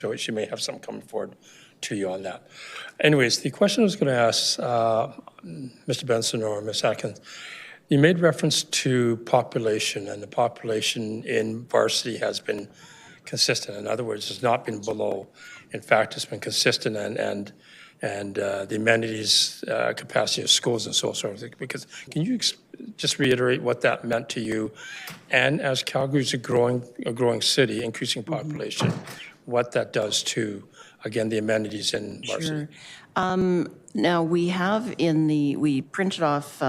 so she may have something coming forward to you on that. Anyways, the question I was going to ask Mr. Benson or Ms. Atkins, you made reference to population, and the population in varsity has been consistent. In other words, it's not been below. In fact, it's been consistent, and the amenities capacity of schools and so forth. Because can you just reiterate what that meant to you? And as Calgary is a growing city, increasing population, what that does to, again, the amenities in varsity? Sure. Now we have we printed off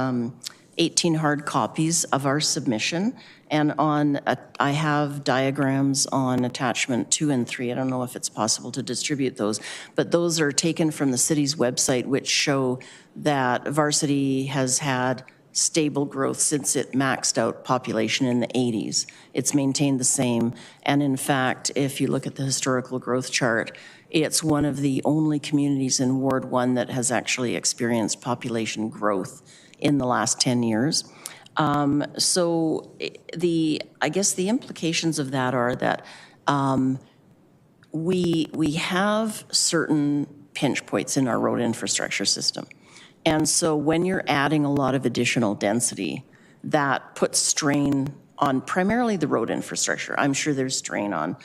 18 hard copies of our submission, and I have diagrams on attachment 2 and 3. I don't know if it's possible to distribute those, but those are taken from the city's website, which show that varsity has had stable growth since it maxed out population in the 80s. It's maintained the same, and in fact, if you look at the historical growth chart, it's one of the only communities in Ward 1 that has actually experienced population growth in the last 10 years. So I guess the implications of that are that we have certain pinch points in our road infrastructure system. And so when you're adding a lot of additional density, that puts strain on primarily the road infrastructure. I'm sure there's strain on,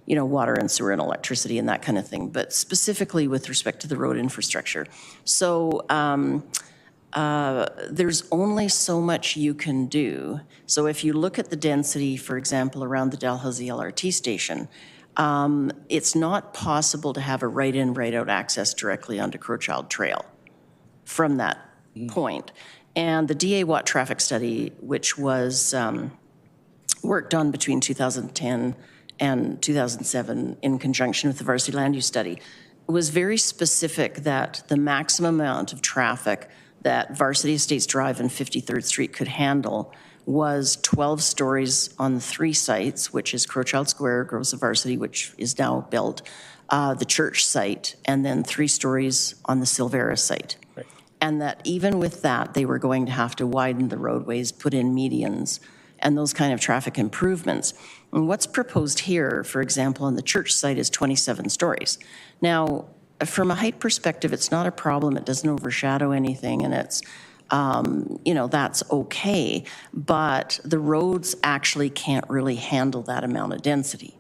water and sewer and electricity and that kind of thing, but specifically with respect to the road infrastructure. So there's only so much you can do. So if you look at the density, for example, around the Dalhousie LRT station, it's not possible to have a right-in, right-out access directly onto Crowchild Trail from that point. And the DA Watt traffic study, which was worked on between 2010 and 2007 in conjunction with the varsity land use study, was very specific that the maximum amount of traffic that Varsity Estates Drive and 53rd Street could handle was 12 stories on 3 sites, which is Crowchild Square, Groves of Varsity, which is now built, the church site, and then 3 stories on the Silvera site. Right. And that even with that, they were going to have to widen the roadways, put in medians, and those kind of traffic improvements. And what's proposed here, for example, on the church site is 27 stories. Now, from a height perspective, it's not a problem. It doesn't overshadow anything, and it's, that's okay. But the roads actually can't really handle that amount of density.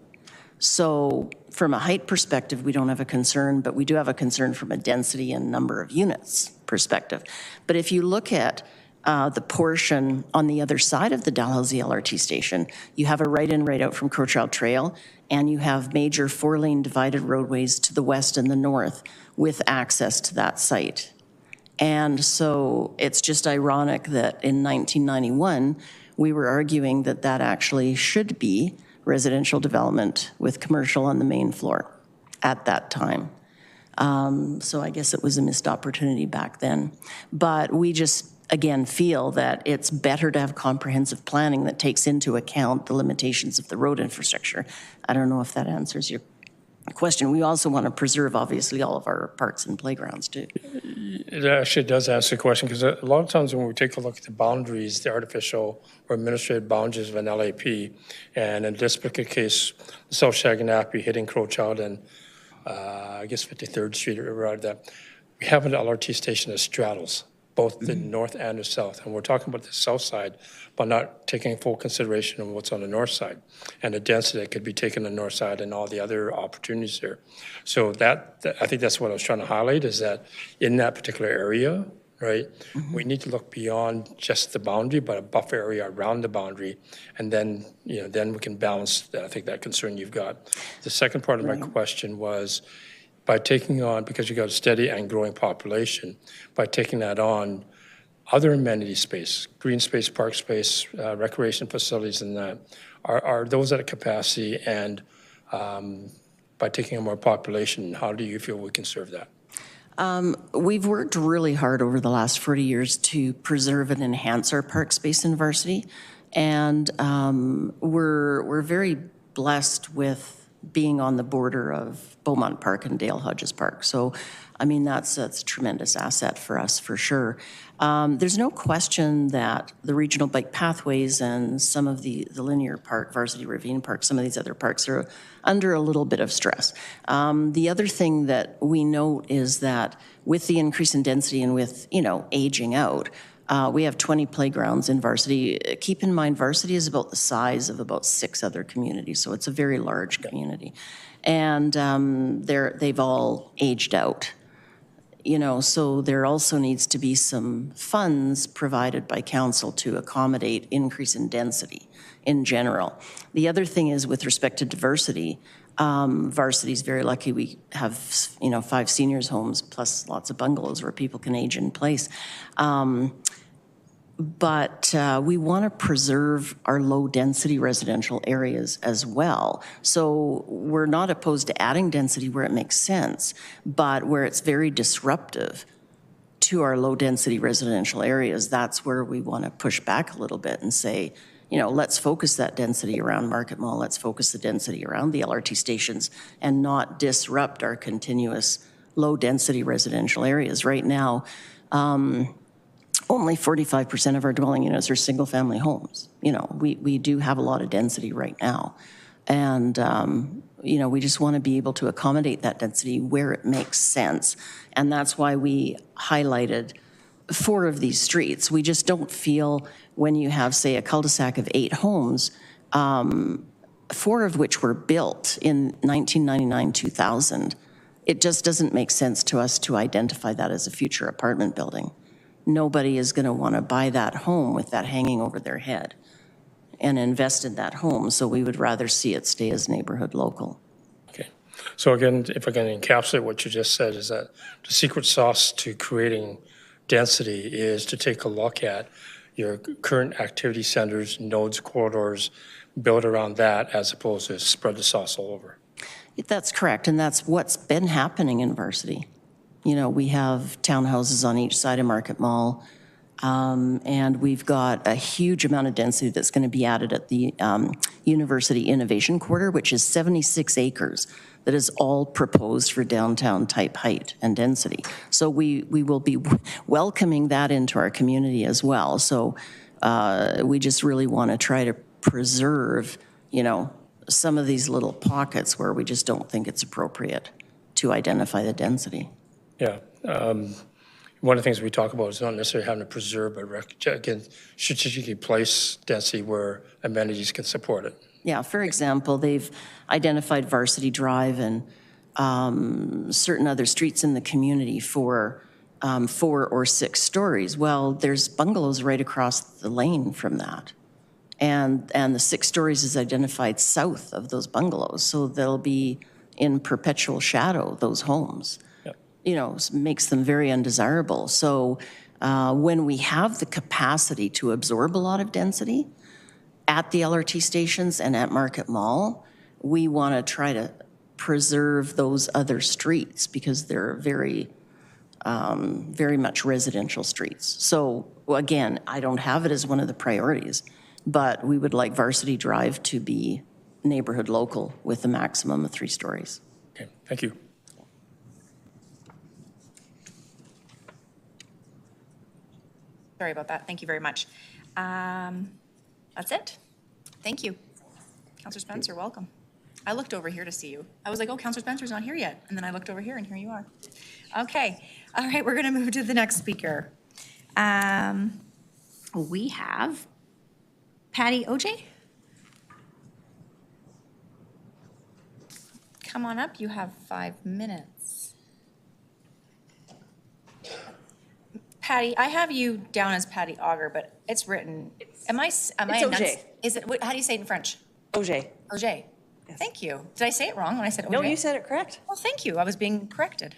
So from a height perspective, we don't have a concern, but we do have a concern from a density and number of units perspective. But if you look at the portion on the other side of the Dalhousie LRT station, you have a right-in, right-out from Crowchild Trail, and you have major 4-lane divided roadways to the west and the north with access to that site. And so it's just ironic that in 1991, we were arguing that that actually should be residential development with commercial on the main floor at that time. So I guess it was a missed opportunity back then. But we just, again, feel that it's better to have comprehensive planning that takes into account the limitations of the road infrastructure. I don't know if that answers your question. We also want to preserve, obviously, all of our parks and playgrounds, too. It actually does answer the question, because a lot of times when we take a look at the boundaries, the artificial or administrative boundaries of an LAP, and in this particular case, South Shaganappi hitting Crowchild and I guess 53rd Street or around that, we have an LRT station that straddles both the north and the south. And we're talking about the south side, but not taking full consideration of what's on the north side and the density that could be taken on the north side and all the other opportunities there. So that I think that's what I was trying to highlight, is that in that particular area, right, we need to look beyond just the boundary, but a buffer area around the boundary. And then, then we can balance, I think, that concern you've got. The second part of my question was, by taking on, because you got a steady and growing population, by taking that on, other amenity space, green space, park space, recreation facilities, and that, are those at a capacity? And by taking on more population, how do you feel we can serve that? We've worked really hard over the last 40 years to preserve and enhance our park space in Varsity, and we're very blessed with being on the border of Beaumont Park and Dale Hodges Park. So, I mean, that's a tremendous asset for us, for sure. There's no question that the regional bike pathways and some of the linear park, Varsity Ravine Park, some of these other parks are under a little bit of stress. The other thing that we note is that with the increase in density and with, aging out, we have 20 playgrounds in Varsity. Keep in mind, Varsity is about the size of about 6 other communities, so it's a very large community. And they've all aged out. So there also needs to be some funds provided by council to accommodate increase in density in general. The other thing is with respect to diversity, Varsity's very lucky. We have, 5 seniors homes plus lots of bungalows where people can age in place. But we want to preserve our low-density residential areas as well. So we're not opposed to adding density where it makes sense, but where it's very disruptive to our low-density residential areas, that's where we want to push back a little bit and say, let's focus that density around Market Mall, let's focus the density around the LRT stations and not disrupt our continuous low-density residential areas. Right now, only 45% of our dwelling units are single-family homes. We do have a lot of density right now. And, we just want to be able to accommodate that density where it makes sense. And that's why we highlighted 4 of these streets. We just don't feel when you have, say, a cul-de-sac of 8 homes, 4 of which were built in 1999, 2000, it just doesn't make sense to us to identify that as a future apartment building. Nobody is going to want to buy that home with that hanging over their head and invest in that home. So we would rather see it stay as neighborhood local. Okay. So again, if I can encapsulate what you just said, is that the secret sauce to creating density is to take a look at your current activity centers, nodes, corridors, build around that as opposed to spread the sauce all over. That's correct. And that's what's been happening in Varsity. We have townhouses on each side of Market Mall, and we've got a huge amount of density that's going to be added at the University Innovation Quarter, which is 76 acres that is all proposed for downtown type height and density. So we will be welcoming that into our community as well. So we just really want to try to preserve, some of these little pockets where we just don't think it's appropriate to identify the density. Yeah. One of the things we talk about is not necessarily having to preserve, but again, strategically place density where amenities can support it. Yeah, for example, they've identified Varsity Drive and certain other streets in the community for 4 or 6 stories. Well, there's bungalows right across the lane from that. And the 6 stories is identified south of those bungalows. So they'll be in perpetual shadow, those homes. Makes them very undesirable. So when we have the capacity to absorb a lot of density at the LRT stations and at Market Mall, we want to try to preserve those other streets because they're very, very much residential streets. So again, I don't have it as one of the priorities, but we would like Varsity Drive to be neighborhood local with a maximum of 3 stories. Okay, thank you. Sorry about that. Thank you very much. That's it. Thank you. Councillor Spencer, welcome. I looked over here to see you. I was like, oh, Councillor Spencer's not here yet. And then I looked over here and here you are. Okay. All right, we're going to move to the next speaker. We have Patty OJ. Come on up. You have 5 minutes. Patty, I have you down as Patty Auger, but it's written. Am I? It's OJ. Is it? How do you say it in French? OJ. OJ. Yes. Thank you. Did I say it wrong when I said OJ? No, you said it correct. Well, thank you. I was being corrected.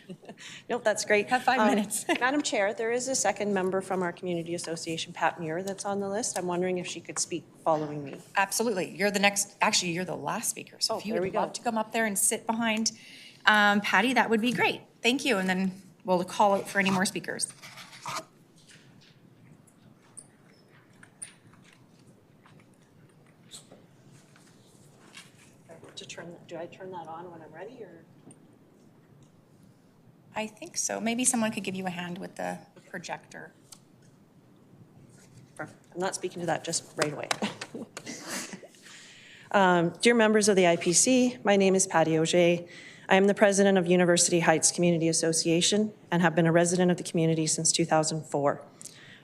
Nope, that's great. Have 5 minutes. Madam Chair, there is a second member from our community association, Pat Muir, that's on the list. I'm wondering if she could speak following me. Absolutely. You're the next. Actually, you're the last speaker. So if you would love to come up there and sit behind Patty, that would be great. Thank you. And then we'll call out for any more speakers. Do should I turn that on when I'm ready, or? I think so. Maybe someone could give you a hand with the projector. I'm not speaking to that just right away. Dear members of the IPC, my name is Patty Auger. I am the president of University Heights Community Association and have been a resident of the community since 2004.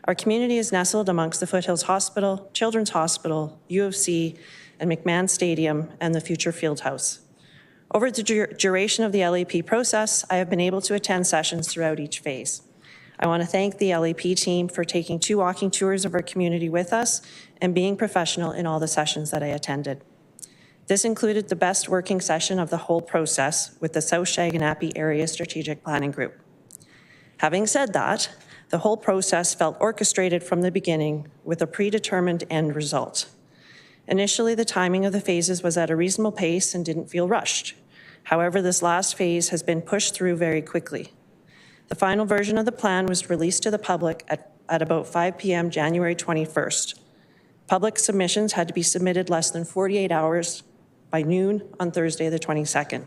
Our community is nestled amongst the Foothills Hospital, Children's Hospital, U of C, and McMahon Stadium and the future Field House. Over the duration of the LAP process, I have been able to attend sessions throughout each phase. I want to thank the LAP team for taking 2 walking tours of our community with us and being professional in all the sessions that I attended. This included the best working session of the whole process with the South Shaganappi Area Strategic Planning Group. Having said that, the whole process felt orchestrated from the beginning with a predetermined end result. Initially, the timing of the phases was at a reasonable pace and didn't feel rushed. However, this last phase has been pushed through very quickly. The final version of the plan was released to the public at about 5 p.m. January 21st. Public submissions had to be submitted less than 48 hours by noon on Thursday the 22nd.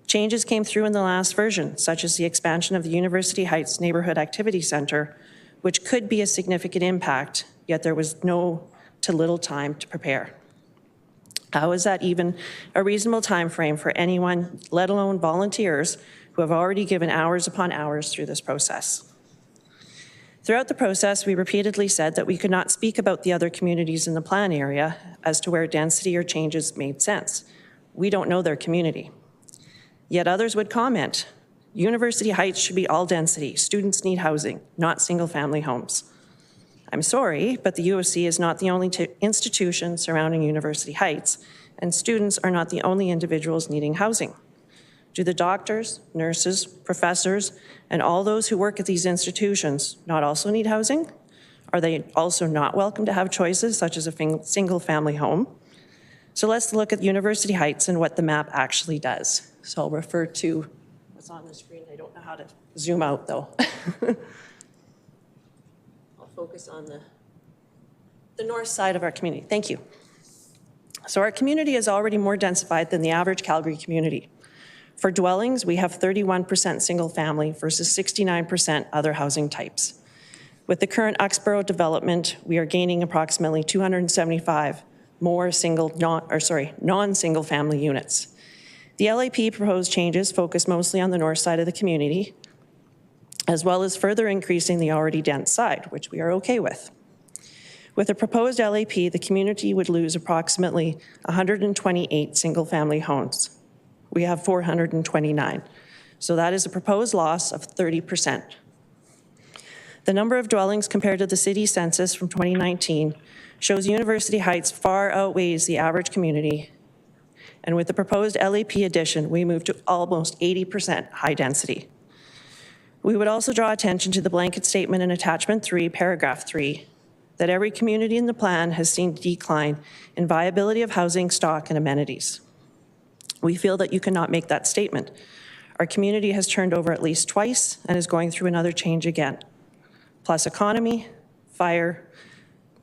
Changes came through in the last version, such as the expansion of the University Heights Neighborhood Activity Center, which could be a significant impact, yet there was no to little time to prepare. How is that even a reasonable time frame for anyone, let alone volunteers, who have already given hours upon hours through this process? Throughout the process, we repeatedly said that we could not speak about the other communities in the plan area as to where density or changes made sense. We don't know their community. Yet others would comment, University Heights should be all density. Students need housing, not single-family homes. I'm sorry, but the U of C is not the only institution surrounding University Heights, and students are not the only individuals needing housing. Do the doctors, nurses, professors, and all those who work at these institutions not also need housing? Are they also not welcome to have choices such as a single-family home? So let's look at University Heights and what the map actually does. So I'll refer to what's on the screen. I don't know how to zoom out, though. Focus on the north side of our community. Thank you. So our community is already more densified than the average Calgary community. For dwellings, we have 31% single family versus 69% other housing types. With the current Uxborough development, we are gaining approximately 275 more non-single family units. The LAP proposed changes focus mostly on the north side of the community, as well as further increasing the already dense side, which we are okay with. With the proposed LAP, the community would lose approximately 128 single-family homes. We have 429, so that is a proposed loss of 30%. The number of dwellings compared to the city census from 2019 shows University Heights far outweighs the average community, and with the proposed LAP addition, we move to almost 80% high density. We would also draw attention to the blanket statement in attachment 3, paragraph 3, that every community in the plan has seen a decline in viability of housing stock and amenities. We feel that you cannot make that statement. Our community has turned over at least twice and is going through another change again. Plus economy, fire,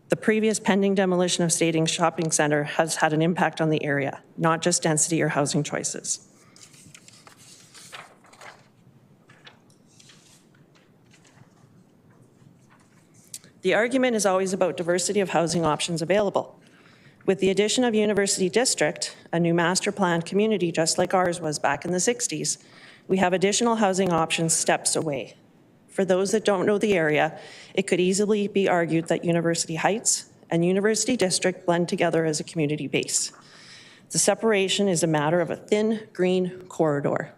the previous pending demolition of Stadium Shopping Centre has had an impact on the area, not just density or housing choices. The argument is always about diversity of housing options available. With the addition of University District, a new master plan community just like ours was back in the 60s, we have additional housing options steps away. For those that don't know the area, it could easily be argued that University Heights and University District blend together as a community base. The separation is a matter of a thin green corridor.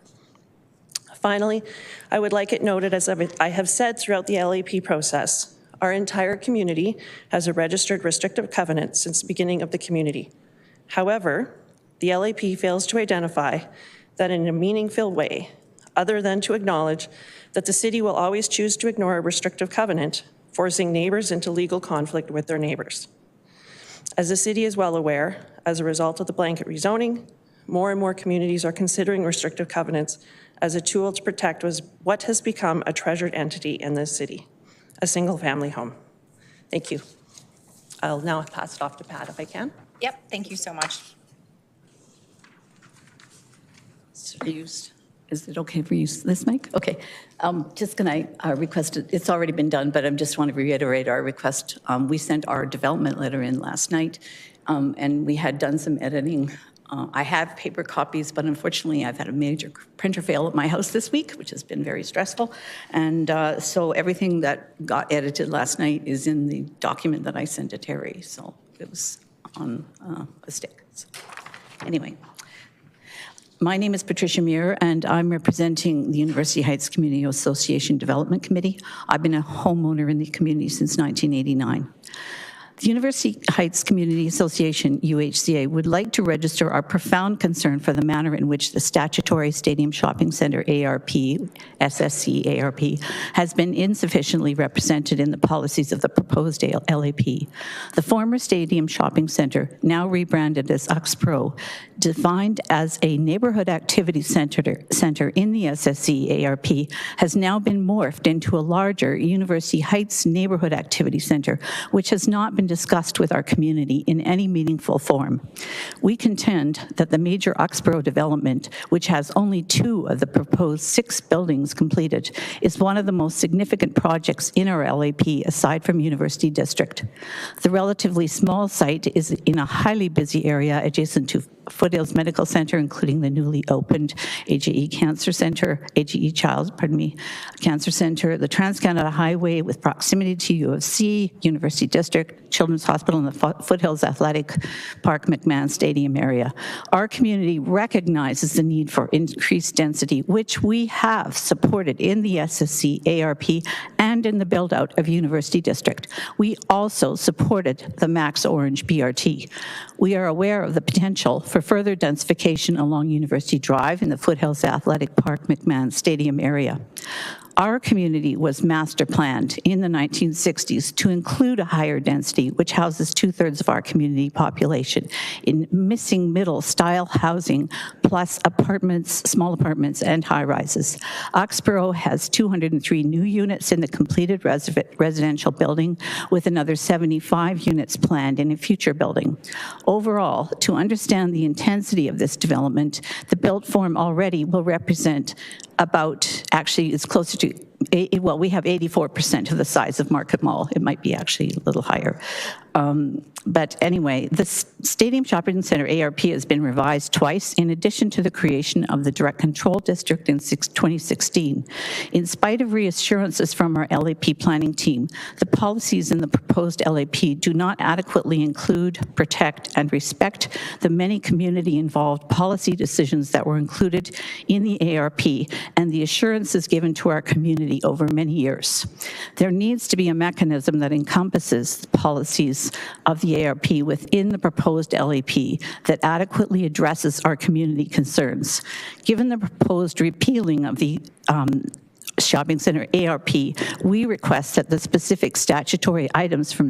Finally, I would like it noted, as I have said throughout the LAP process, our entire community has a registered restrictive covenant since the beginning of the community. However, the LAP fails to identify that in a meaningful way, other than to acknowledge that the city will always choose to ignore a restrictive covenant, forcing neighbors into legal conflict with their neighbors. As the city is well aware, as a result of the blanket rezoning, more and more communities are considering restrictive covenants as a tool to protect what has become a treasured entity in this city, a single-family home. Thank you. I'll now pass it off to Pat if I can. Yep, thank you so much. Is it okay for use this mic? Okay. Just can I request, it's already been done, but I just want to reiterate our request. We sent our development letter in last night, and we had done some editing. I have paper copies, but unfortunately I've had a major printer fail at my house this week, which has been very stressful. And so everything that got edited last night is in the document that I sent to Terry. So it was on a stick. So, anyway. My name is Patricia Muir, and I'm representing the University Heights Community Association Development Committee. I've been a homeowner in the community since 1989. The University Heights Community Association, UHCA, would like to register our profound concern for the manner in which the statutory Stadium Shopping Centre ARP, SSC ARP, has been insufficiently represented in the policies of the proposed LAP. The former Stadium Shopping Centre, now rebranded as UXPRO, defined as a neighbourhood activity centre in the SSC ARP, has now been morphed into a larger University Heights Neighbourhood Activity Centre, which has not been discussed with our community in any meaningful form. We contend that the major Uxborough development, which has only 2 of the proposed 6 buildings completed, is one of the most significant projects in our LAP aside from University District. The relatively small site is in a highly busy area adjacent to Foothills Medical Center, including the newly opened AGE Cancer Center, AGE Cancer Center, the Trans-Canada Highway with proximity to U of C, University District, Children's Hospital, and the Foothills Athletic Park McMahon Stadium area. Our community recognizes the need for increased density, which we have supported in the SSC ARP and in the build-out of University District. We also supported the Max Orange BRT. We are aware of the potential for further densification along University Drive in the Foothills Athletic Park McMahon Stadium area. Our community was master planned in the 1960s to include a higher density, which houses 2/3 of our community population, in missing middle style housing, plus apartments, small apartments, and high rises. Uxborough has 203 new units in the completed residential building, with another 75 units planned in a future building. Overall, to understand the intensity of this development, the built form already will represent about, actually it's closer to, well, we have 84% of the size of Market Mall. It might be actually a little higher. But anyway, the Stadium Shopping Centre ARP has been revised twice in addition to the creation of the Direct Control District in 2016. In spite of reassurances from our LAP planning team, the policies in the proposed LAP do not adequately include, protect, and respect the many community-involved policy decisions that were included in the ARP and the assurances given to our community over many years. There needs to be a mechanism that encompasses the policies of the ARP within the proposed LAP that adequately addresses our community concerns. Given the proposed repealing of the Shopping Centre ARP, we request that the specific statutory items from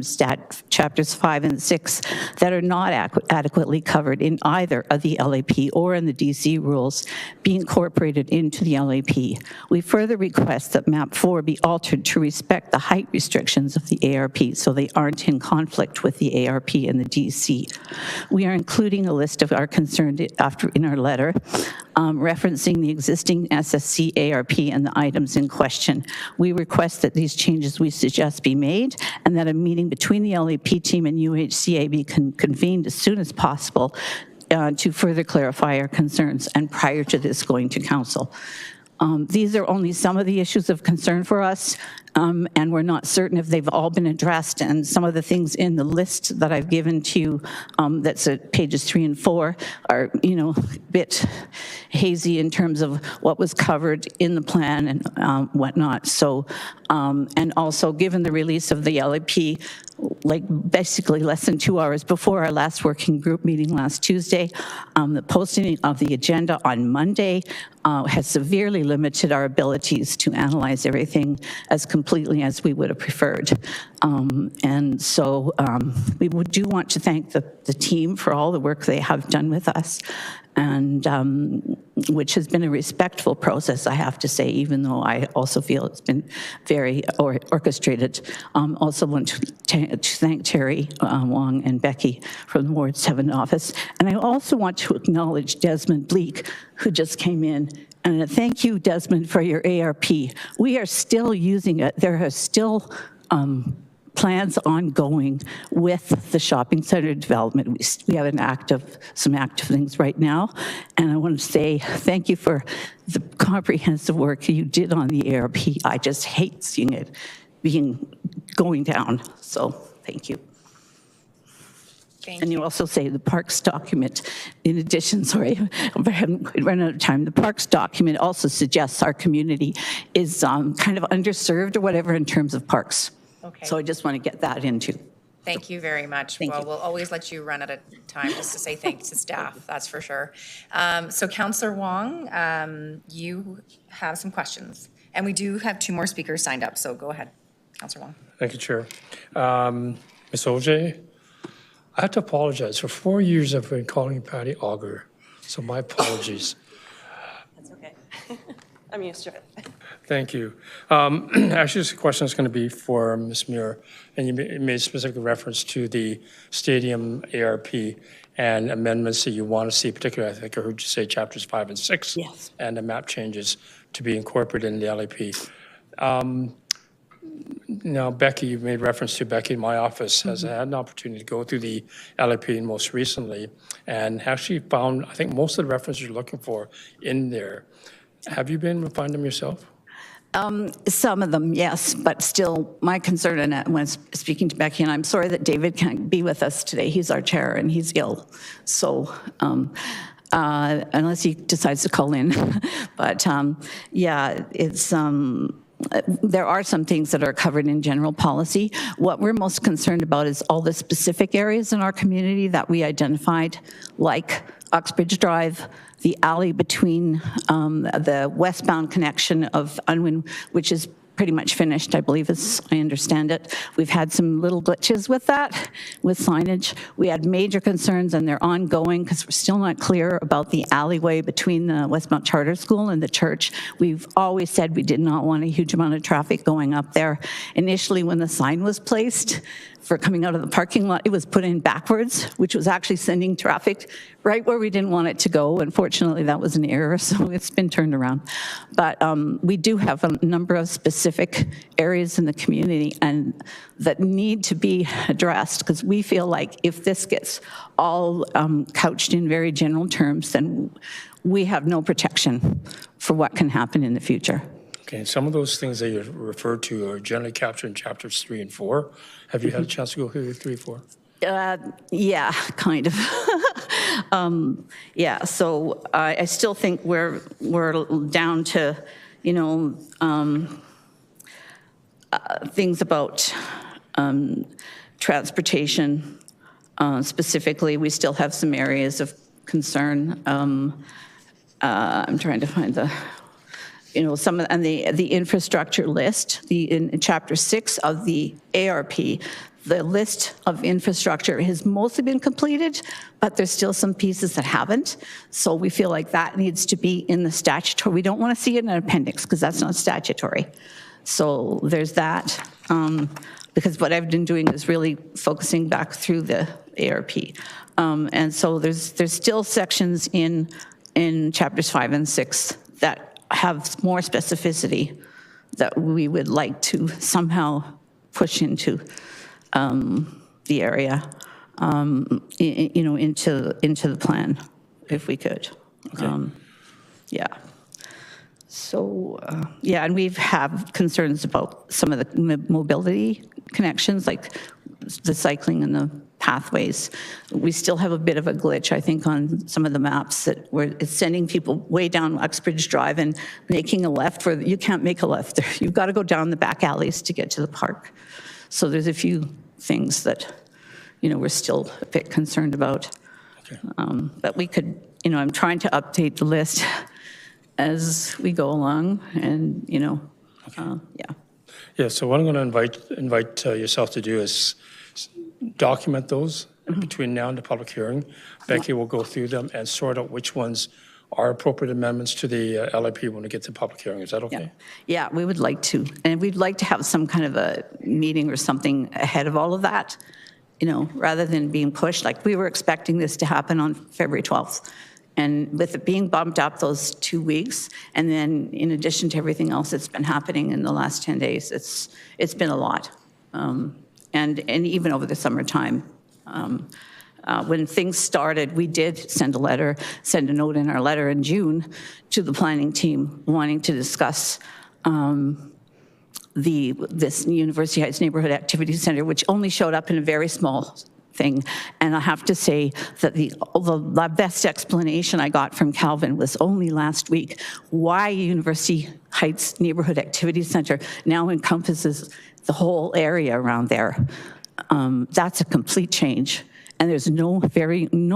chapters 5 and 6 that are not adequately covered in either of the LAP or in the DC rules be incorporated into the LAP. We further request that map 4 be altered to respect the height restrictions of the ARP so they aren't in conflict with the ARP and the DC. We are including a list of our concerns in our letter, referencing the existing SSC ARP and the items in question. We request that these changes we suggest be made and that a meeting between the LAP team and UHCA be convened as soon as possible to further clarify our concerns and prior to this going to council. These are only some of the issues of concern for us, and we're not certain if they've all been addressed, and some of the things in the list that I've given to you, that's at pages 3 and 4, are, a bit hazy in terms of what was covered in the plan and whatnot. So, and also given the release of the LAP, like basically less than 2 hours before our last working group meeting last Tuesday, the posting of the agenda on Monday has severely limited our abilities to analyze everything as completely as we would have preferred. And so we do want to thank the team for all the work they have done with us. and which has been a respectful process, I have to say, even though I also feel it's been very orchestrated. Also want to thank Terry Wong and Becky from the Ward 7 office. And I also want to acknowledge Desmond Bleak, who just came in. And thank you, Desmond, for your ARP. We are still using it. There are still plans ongoing with the shopping center development. We have some active things right now. And I want to say thank you for the comprehensive work you did on the ARP. I just hate seeing it going down. So thank you. And you also say the parks document, in addition, sorry, I haven't run out of time, the parks document also suggests our community is kind of underserved or whatever in terms of parks. Okay. So I just want to get that into. Thank you very much. Thank Well, you. we'll always let you run out of time just to say thanks to staff, that's for sure. So Councillor Wong, you have some questions. And we do have 2 more speakers signed up, so go ahead, Councillor Wong. Thank you, Chair. Ms. OJ, I have to apologize. For 4 years, I've been calling you Patty Auger, so my apologies. That's okay. I'm used to it. Thank you. Actually, this question is going to be for Ms. Muir, and you made specific reference to the stadium ARP and amendments that you want to see, particularly, I think I heard you say chapters 5 and 6. Yes. And the map changes to be incorporated in the LAP. Now, Becky, you made reference to Becky in my office, has had an opportunity to go through the LAP most recently and actually found, I think, most of the references you're looking for in there. Have you been able to find them yourself? Some of them, yes, but still, my concern in it when speaking to Becky, and I'm sorry that David can't be with us today. He's our chair and he's ill. So unless he decides to call in. But yeah, it's, there are some things that are covered in general policy. What we're most concerned about is all the specific areas in our community that we identified, like Uxbridge Drive, the alley between the westbound connection of Unwin, which is pretty much finished, I believe, as I understand it. We've had some little glitches with that, with signage. We had major concerns, and they're ongoing because we're still not clear about the alleyway between the Westmount Charter School and the church. We've always said we did not want a huge amount of traffic going up there. Initially, when the sign was placed for coming out of the parking lot, it was put in backwards, which was actually sending traffic right where we didn't want it to go. Unfortunately, that was an error, so it's been turned around. But we do have a number of specific areas in the community and that need to be addressed, because we feel like if this gets all couched in very general terms, then we have no protection for what can happen in the future. Okay, and some of those things that you referred to are generally captured in chapters 3 and 4. Have you had a chance to go through 3 and 4? Yeah, kind of. Yeah, so I still think we're down to, you know, things about transportation specifically. We still have some areas of concern. I'm trying to find the, you know, some of, and the infrastructure list, in chapter 6 of the ARP, the list of infrastructure has mostly been completed, but there's still some pieces that haven't. So we feel like that needs to be in the statutory. We don't want to see it in an appendix because that's not statutory. So there's that. Because what I've been doing is really focusing back through the ARP. And so there's still sections in chapters 5 and 6 that have more specificity that we would like to somehow push into the area, you know, into the plan, if we could. Okay. Yeah. So, yeah, and we've have concerns about some of the mobility connections, like the cycling and the pathways. We still have a bit of a glitch, I think, on some of the maps that it's sending people way down Uxbridge Drive and making a left where you can't make a left there. You've got to go down the back alleys to get to the park. So there's a few things that, you know, we're still a bit concerned about. Okay. But we could, you know, I'm trying to update the list as we go along, and, you know, yeah. Yeah, so what I'm going to invite yourself to do is document those between now and the public hearing. Becky will go through them and sort out which ones are appropriate amendments to the LIP when we get to public hearing. Is that okay? Yeah, we would like to. And we'd like to have some kind of a meeting or something ahead of all of that, you know, rather than being pushed. Like, we were expecting this to happen on February 12th. And with it being bumped up those 2 weeks, and then in addition to everything else that's been happening in the last 10 days, it's been a lot. And even over the summertime. When things started, we did send a note in our letter in June to the planning team wanting to discuss this University Heights Neighborhood Activity Center, which only showed up in a very small thing. And I have to say that the best explanation I got from Calvin was only last week why University Heights Neighborhood Activity Center now encompasses the whole area around there. That's a complete change. And there's no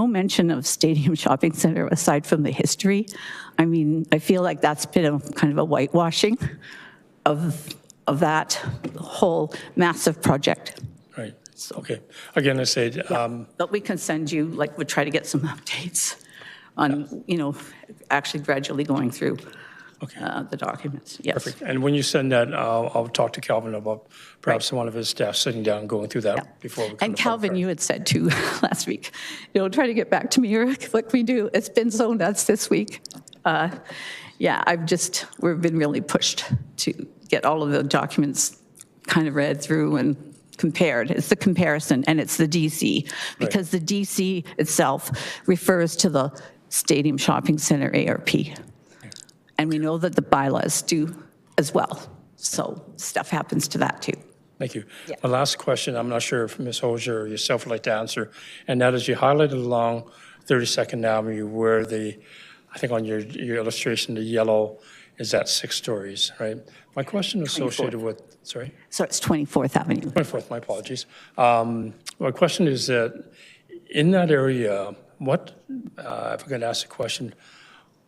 mention of Stadium Shopping Center aside from the history. I mean, I feel like that's been a kind of a whitewashing of that whole massive project. Right. Okay. Again, I said, But we can send you, like, we'll try to get some updates on, you know, actually gradually going through the documents. Yes. perfect. And when you send that, I'll talk to Calvin about perhaps one of his staff sitting down and going through that before we come And to public Calvin, hearing. you had said too last week, you know, try to get back to me, Eric, like we do. It's been so nuts this week. Yeah, we've been really pushed to get all of the documents kind of read through and compared. It's the comparison, and it's the DC, because the DC itself refers to the Stadium Shopping Center ARP. And we know that the bylaws do as well. So stuff happens to that too. Thank you. Yeah. My last question, I'm not sure if Ms. Hosier or yourself would like to answer, and that is you highlighted along 32nd Avenue where I think on your illustration, the yellow is at 6 stories, right? My question associated with, sorry? So it's 24th Avenue. 24th, my apologies. My question is that in that area, if I could ask a question,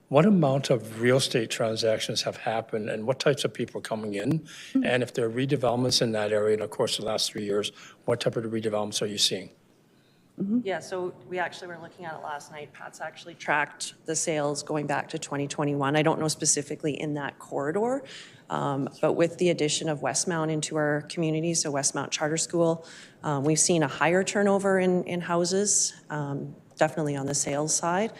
what amount of real estate transactions have happened and what types of people are coming in? And if there are redevelopments in that area in the course of the last 3 years, what type of redevelopments are you seeing? Yeah, so we actually were looking at it last night. Pat's actually tracked the sales going back to 2021. I don't know specifically in that corridor, but with the addition of Westmount into our community, so Westmount Charter School, we've seen a higher turnover in houses, definitely on the sales side.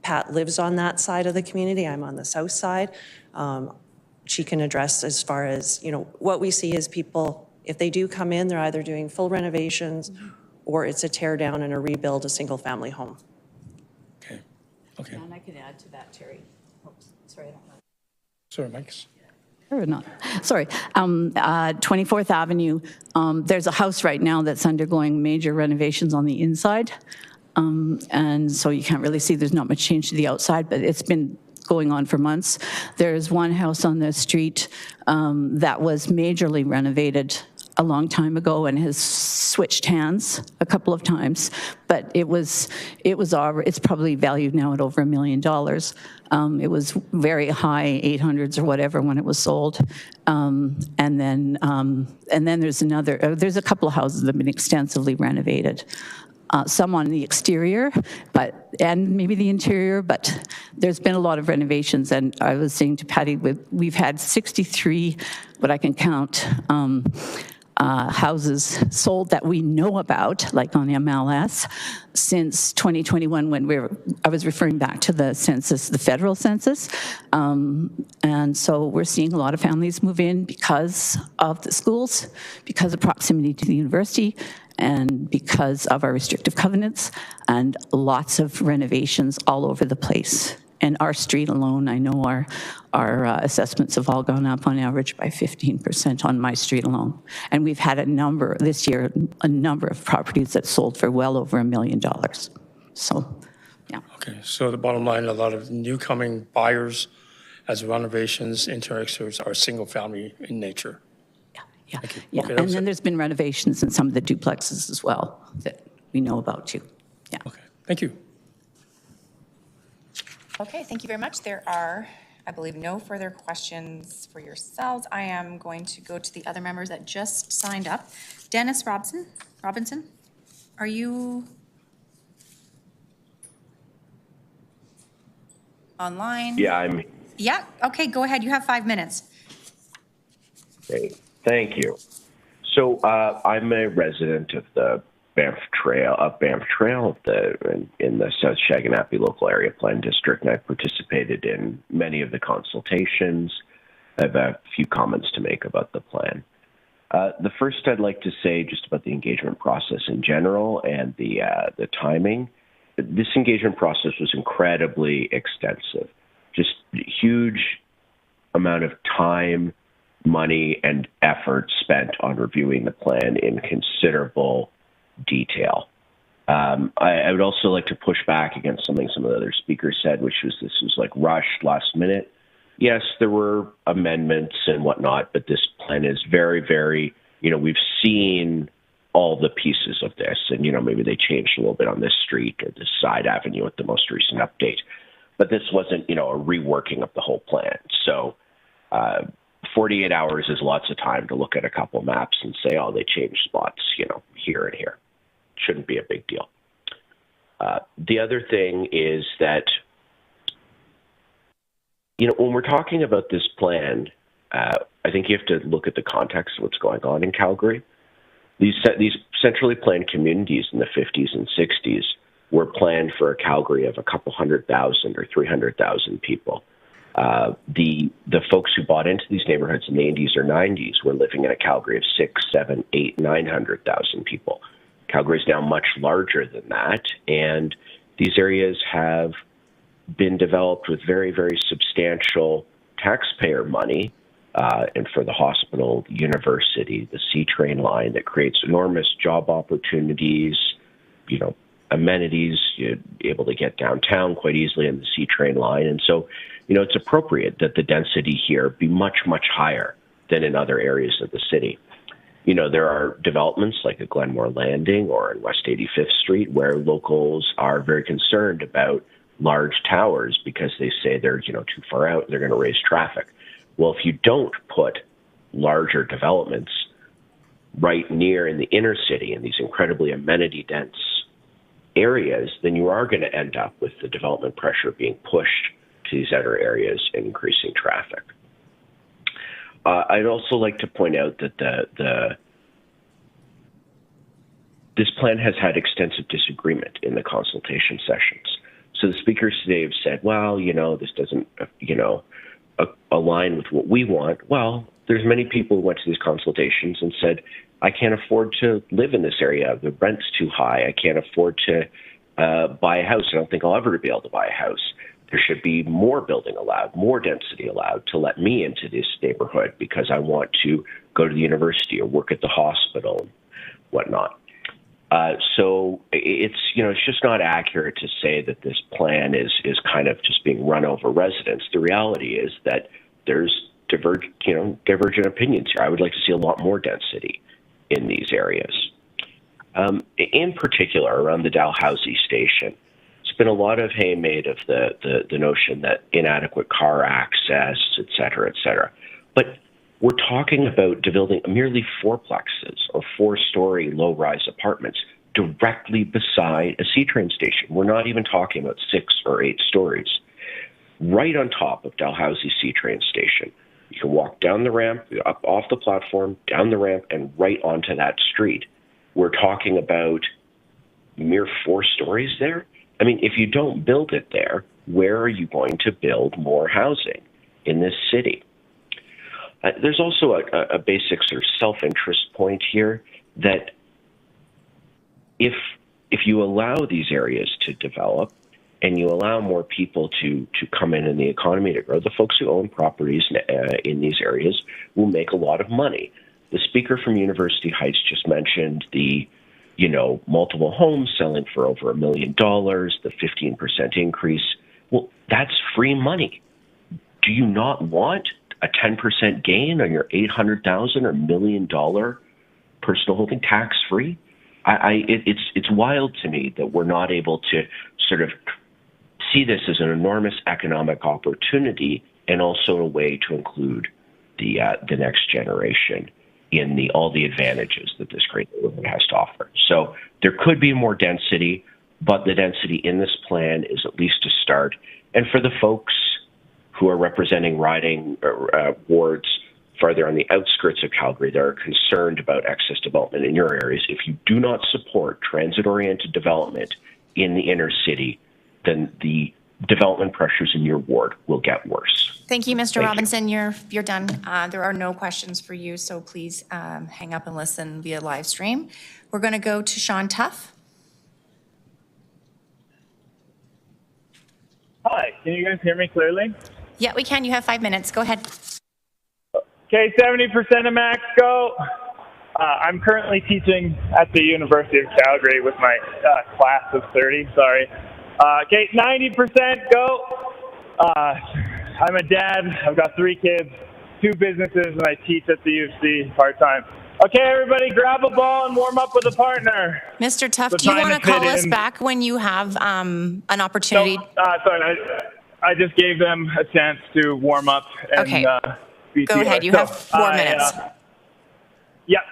Pat lives on that side of the community. I'm on the south side. She can address as far as, you know, what we see is people, if they do come in, they're either doing full renovations or it's a tear down and a rebuild, a single family home. Okay. And I can add to that, Terry. Oops, sorry, I don't know. Sorry, Mike. Or not. Sorry. 24th Avenue, there's a house right now that's undergoing major renovations on the inside. And so you can't really see, there's not much change to the outside, but it's been going on for months. There's one house on the street that was majorly renovated a long time ago and has switched hands a couple of times, but it's probably valued now at over $1 million. It was very high 800s or whatever when it was sold, and then there's a couple of houses that have been extensively renovated. Some on the exterior, and maybe the interior, but there's been a lot of renovations. And I was saying to Patty, we've had 63, what I can count, houses sold that we know about, like on MLS, since 2021 when I was referring back to the census, the federal census. And so we're seeing a lot of families move in because of the schools, because of proximity to the university, and because of our restrictive covenants, and lots of renovations all over the place. And our street alone, I know our assessments have all gone up on average by 15% on my street alone. And we've had this year, a number of properties that sold for well over $1 million. So, yeah. Okay, so the bottom line, a lot of new coming buyers as renovations into our exteriors are single family in nature. Yeah, Okay, and then there's been renovations in some of the duplexes as well that we know about too. Yeah. Okay, thank you. Okay, thank you very much. There are, I believe, no further questions for yourselves. I am going to go to the other members that just signed up. Dennis Robinson? Are you online? Yeah, I'm Yeah, okay, go ahead. You have 5 minutes. great. Thank you. So I'm a resident of the Banff Trail, in the South Shaganappi Local Area Plan District, and I've participated in many of the consultations. I have a few comments to make about the plan. The first I'd like to say just about the engagement process in general and the timing. This engagement process was incredibly extensive, just huge amount of time, money, and effort spent on reviewing the plan in considerable detail. I would also like to push back against something some of the other speakers said, which was this was like rushed last minute. Yes, there were amendments and whatnot, but this plan is very, very, we've seen all the pieces of this, and, maybe they changed a little bit on this street or this side avenue at the most recent update. But this wasn't, a reworking of the whole plan. So 48 hours is lots of time to look at a couple maps and say, oh, they changed spots, here and here. Shouldn't be a big deal. The other thing is that, when we're talking about this plan, I think you have to look at the context of what's going on in Calgary. These centrally planned communities in the 50s and 60s were planned for a Calgary of a couple 100,000 or 300,000 people. The folks who bought into these neighborhoods in the 80s or 90s were living in a Calgary of 6, 7, 8, 900,000 people. Calgary is now much larger than that, and these areas have been developed with very, very substantial taxpayer money, and for the hospital, the university, the C-train line that creates enormous job opportunities, amenities. You're able to get downtown quite easily in the C-train line. And so, it's appropriate that the density here be much, much higher than in other areas of the city. There are developments like at Glenmore Landing or in West 85th Street where locals are very concerned about large towers because they say they're, too far out and they're going to raise traffic. Well, if you don't put larger developments right near in the inner city in these incredibly amenity-dense areas, then you are going to end up with the development pressure being pushed to these other areas and increasing traffic. I'd also like to point out that this plan has had extensive disagreement in the consultation sessions. So the speakers today have said, well, this doesn't, align with what we want. Well, there's many people who went to these consultations and said, I can't afford to live in this area. The rent's too high. I can't afford to buy a house. I don't think I'll ever be able to buy a house. There should be more building allowed, more density allowed to let me into this neighborhood because I want to go to the university or work at the hospital and whatnot. So it's just not accurate to say that this plan is kind of just being run over residents. The reality is that there's divergent opinions here. I would like to see a lot more density in these areas. In particular, around the Dalhousie station, there's been a lot of hay made of the notion that inadequate car access, et cetera, but we're talking about building merely fourplexes or four-story low-rise apartments directly beside a C-train station. We're not even talking about 6 or 8 stories. Right on top of Dalhousie C-train station, you can walk down the ramp, up off the platform, down the ramp, and right onto that street. We're talking about mere 4 stories there. I mean, if you don't build it there, where are you going to build more housing in this city? There's also a basic sort of self-interest point here that if you allow these areas to develop and you allow more people to come in and the economy to grow, the folks who own properties in these areas will make a lot of money. The speaker from University Heights just mentioned the multiple homes selling for over $1 million, the 15% increase. Well, that's free money. Do you not want a 10% gain on your $800,000 or $1 million personal holding tax-free? It's wild to me that we're not able to sort of see this as an enormous economic opportunity and also a way to include the next generation in all the advantages that this great neighborhood has to offer. So there could be more density, but the density in this plan is at least a start. And for the folks who are representing riding wards farther on the outskirts of Calgary that are concerned about excess development in your areas, if you do not support transit-oriented development in the inner city, then the development pressures in your ward will get worse. Thank you, Mr. Thank Robinson. You're done. There are no questions for you, so please hang up and listen via live stream. We're going to go to Sean Tuff. Hi, can you guys hear me clearly? Yeah, we can. You have 5 minutes. Go ahead. Okay, 70% of max go. I'm currently teaching at the University of Calgary with my class of 30, sorry. Okay, 90% go. I'm a dad. I've got 3 kids, 2 businesses, and I teach at the U of C part-time. Okay, everybody grab a ball and warm up with a partner. Mr. Tuff, So do you trying want to to call fit us in- back when you have an opportunity? Sorry, I just gave them a chance to warm up and Okay. beat Go you. ahead. You So, have 4 minutes. Yes.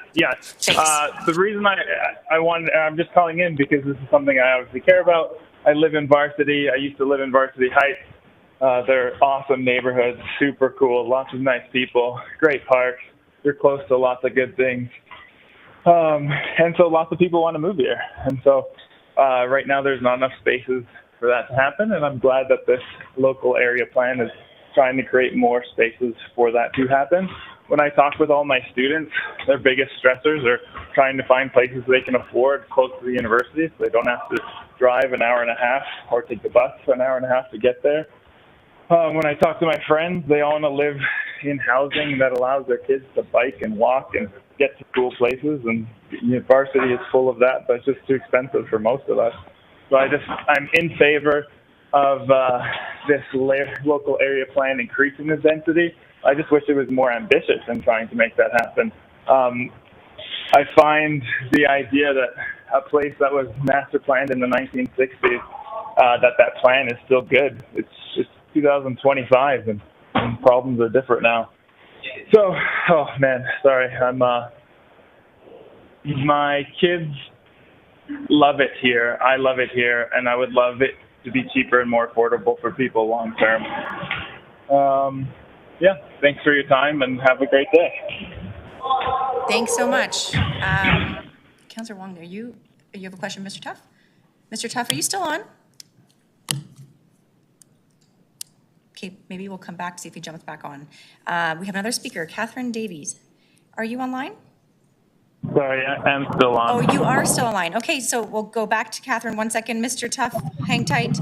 Thanks. The reason I'm just calling in because this is something I obviously care about. I live in Varsity. I used to live in Varsity Heights. They're awesome neighborhoods, super cool, lots of nice people, great parks. They're close to lots of good things. And so lots of people want to move here. And so right now there's not enough spaces for that to happen. And I'm glad that this local area plan is trying to create more spaces for that to happen. When I talk with all my students, their biggest stressors are trying to find places they can afford close to the university so they don't have to drive an hour and a half or take the bus for an hour and a half to get there. When I talk to my friends, they all want to live in housing that allows their kids to bike and walk and get to cool places. And Varsity is full of that, but it's just too expensive for most of us. So I'm in favor of this local area plan increasing the density. I just wish it was more ambitious in trying to make that happen. I find the idea that a place that was master planned in the 1960s, that plan is still good. It's 2025 and problems are different now. So, oh man, sorry. My kids love it here. I love it here, and I would love it to be cheaper and more affordable for people long term. Yeah, thanks for your time and have a great day. Thanks so much. Councillor Wong, you have a question, Mr. Tuff? Mr. Tuff, are you still on? Okay, maybe we'll come back, see if he jumps back on. We have another speaker, Catherine Davies. Are you online? Sorry, I'm still on. Oh, you are still online. Okay, so we'll go back to Catherine 1 second. Mr. Tuff, hang tight.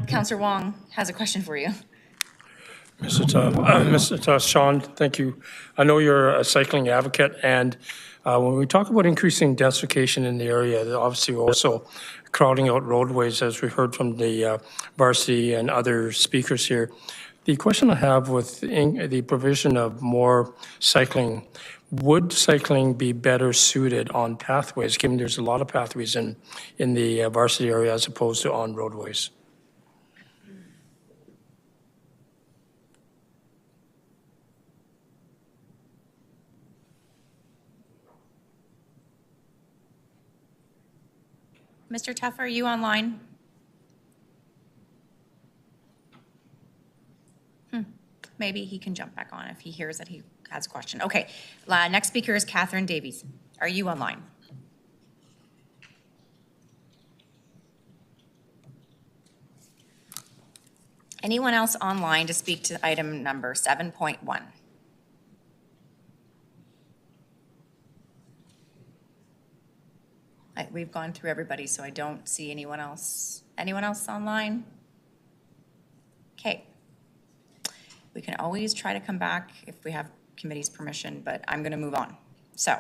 Councillor Wong has a question for you. Mr. Tuff, Sean, thank you. I know you're a cycling advocate, and when we talk about increasing densification in the area, obviously we're also crowding out roadways, as we heard from the Varsity and other speakers here. The question I have with the provision of more cycling, would cycling be better suited on pathways, given there's a lot of pathways in the Varsity area as opposed to on roadways? Mr. Tuff, are you online? Maybe he can jump back on if he hears that he has a question. Okay, next speaker is Catherine Davies. Are you online? Anyone else online to speak to item number 7.1? We've gone through everybody, so I don't see anyone else. Anyone else online? Okay. We can always try to come back if we have committee's permission, but I'm going to move on. So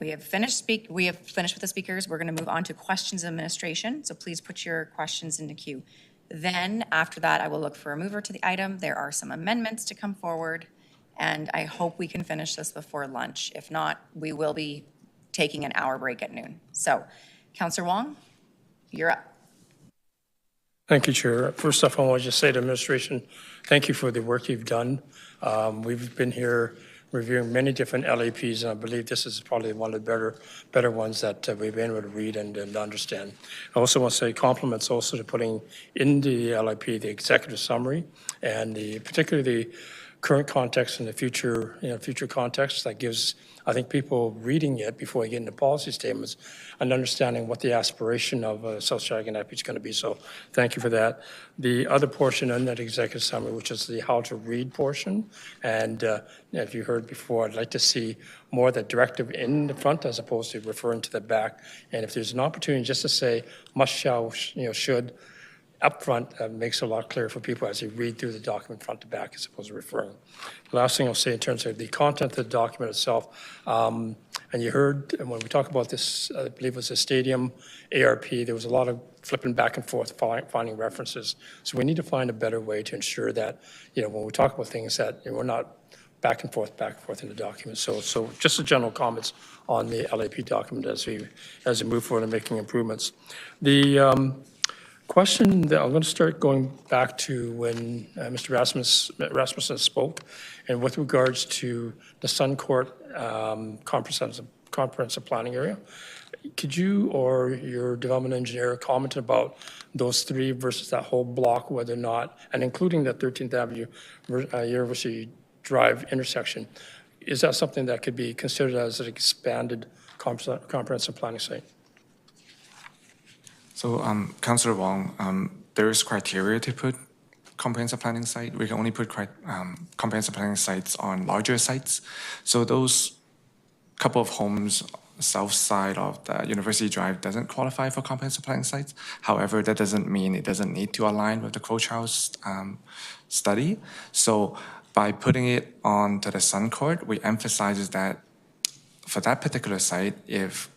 we have finished with the speakers. We're going to move on to questions of administration. So please put your questions in the queue. Then after that, I will look for a mover to the item. There are some amendments to come forward, and I hope we can finish this before lunch. If not, we will be taking an hour break at noon. So, Councillor Wong, you're up. Thank you, Chair. First off, I want to just say to administration, thank you for the work you've done. We've been here reviewing many different LAPs, and I believe this is probably one of the better ones that we've been able to read and understand. I also want to say compliments also to putting in the LAP the executive summary and particularly the current context and the future context that gives, I think, people reading it before they get into policy statements and understanding what the aspiration of South Saginaw is going to be. So thank you for that. The other portion in that executive summary, which is the how to read portion, and if you heard before, I'd like to see more of the directive in the front as opposed to referring to the back. And if there's an opportunity just to say must, shall, should, up front makes it a lot clearer for people as they read through the document front to back as opposed to referring. The last thing I'll say in terms of the content of the document itself, and you heard when we talk about this, I believe it was a stadium ARP, there was a lot of flipping back and forth, finding references. So we need to find a better way to ensure that, when we talk about things that we're not back and forth in the document. So just a general comments on the LAP document as we move forward and making improvements. The question that I'm going to start going back to when Mr. Rasmussen spoke, and with regards to the Suncourt comprehensive planning area, could you or your development engineer comment about those three versus that whole block, whether or not, and including that 13th Avenue University Drive intersection, is that something that could be considered as an expanded comprehensive planning site? So, Councillor Wong, there is criteria to put comprehensive planning site. We can only put comprehensive planning sites on larger sites. So those couple of homes south side of the University Drive doesn't qualify for comprehensive planning sites. However, that doesn't mean it doesn't need to align with the Crowchow's study. So by putting it onto the Suncourt, we emphasize that for that particular site, if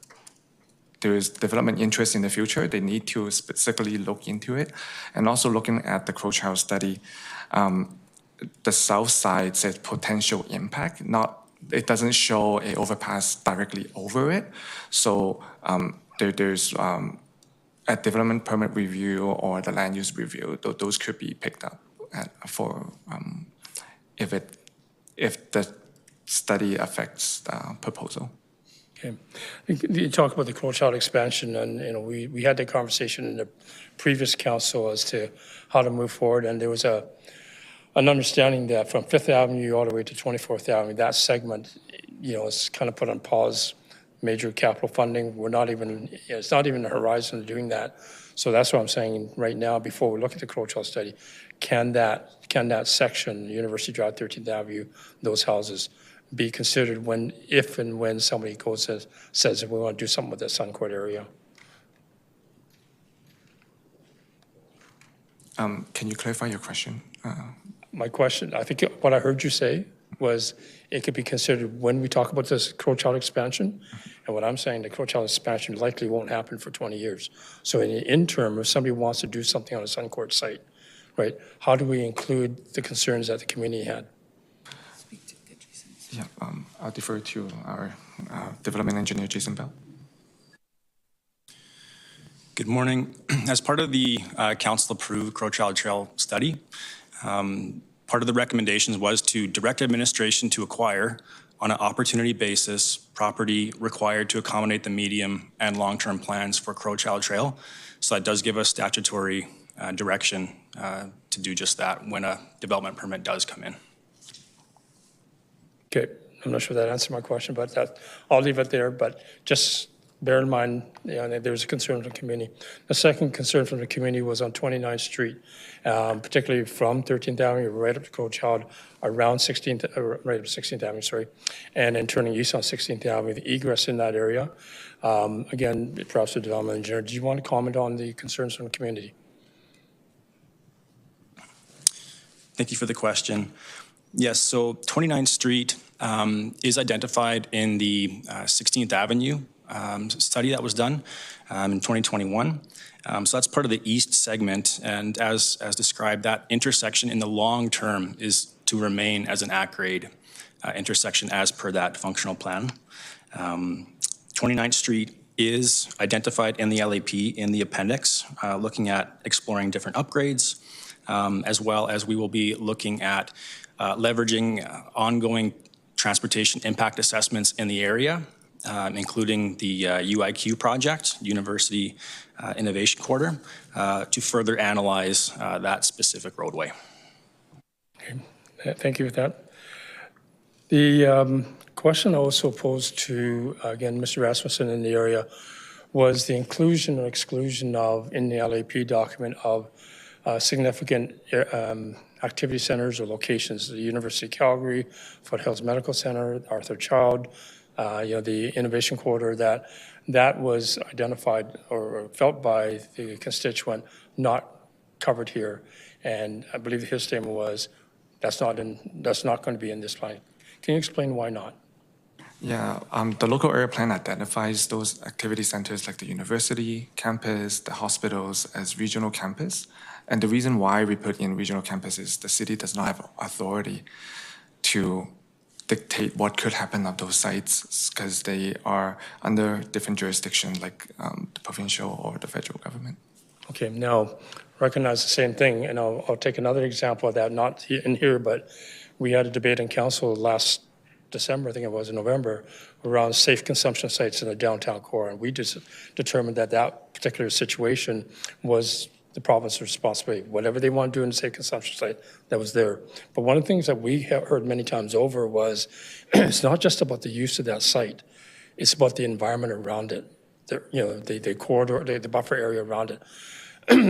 there is development interest in the future, they need to specifically look into it. And also looking at the Crowchow study, the south side says potential impact, it doesn't show a overpass directly over it. So there's a development permit review or the land use review, those could be picked up if the study affects the proposal. Okay. You talk about the Crowchild expansion, and we had that conversation in the previous council as to how to move forward, and there was an understanding that from 5th Avenue all the way to 24th Avenue, that segment, is kind of put on pause. Major capital funding, it's not even the horizon of doing that. So that's what I'm saying right now. Before we look at the Crowchild study, can that section, University Drive, 13th Avenue, those houses, be considered if and when somebody goes says that we want to do something with the Suncourt area? Can you clarify your question? My question, I think what I heard you say was it could be considered when we talk about this Crowchild expansion. And what I'm saying, the Crowchild expansion likely won't happen for 20 years. So in the interim, if somebody wants to do something on a Suncourt site, right, how do we include the concerns that the community had? Yeah, I'll defer to our development engineer, Jason Bell. Good morning. As part of the council-approved Crowchild Trail study, part of the recommendations was to direct administration to acquire, on an opportunity basis, property required to accommodate the medium and long-term plans for Crowchild Trail. So that does give us statutory direction to do just that when a development permit does come in. Okay, I'm not sure that answered my question, but I'll leave it there. But just bear in mind, there's a concern from the community. The second concern from the community was on 29th Street, particularly from 13th Avenue right up to Crowchild, around 16th, right up to 16th Avenue, sorry, and then turning east on 16th Avenue, the egress in that area. Again, perhaps the development engineer, do you want to comment on the concerns from the community? Thank you for the question. Yes, so 29th Street is identified in the 16th Avenue study that was done in 2021. So that's part of the east segment, and as described, that intersection in the long term is to remain as an at-grade intersection as per that functional plan. 29th Street is identified in the LAP in the appendix, looking at exploring different upgrades, as well as we will be looking at leveraging ongoing transportation impact assessments in the area, including the UIQ project, University Innovation Corridor, to further analyze that specific roadway. Okay. Thank you for that. The question also posed to, again, Mr. Rasmussen in the area was the inclusion or exclusion of, in the LAP document, of significant activity centers or locations, the University of Calgary, Foothills Medical Center, Arthur Child, the Innovation Corridor, that was identified or felt by the constituent not covered here. And I believe his statement was, that's not going to be in this plan. Can you explain why not? Yeah, the local area plan identifies those activity centers like the university campus, the hospitals as regional campus. And the reason why we put in regional campus is the city does not have authority to dictate what could happen at those sites because they are under different jurisdictions like the provincial or the federal government. Okay, now recognize the same thing, and I'll take another example of that, not in here, but we had a debate in council last December, I think it was in November, around safe consumption sites in the downtown core, and we just determined that that particular situation was the province's responsibility. Whatever they want to do in a safe consumption site, that was there. But one of the things that we have heard many times over was it's not just about the use of that site, it's about the environment around it, the corridor, the buffer area around it.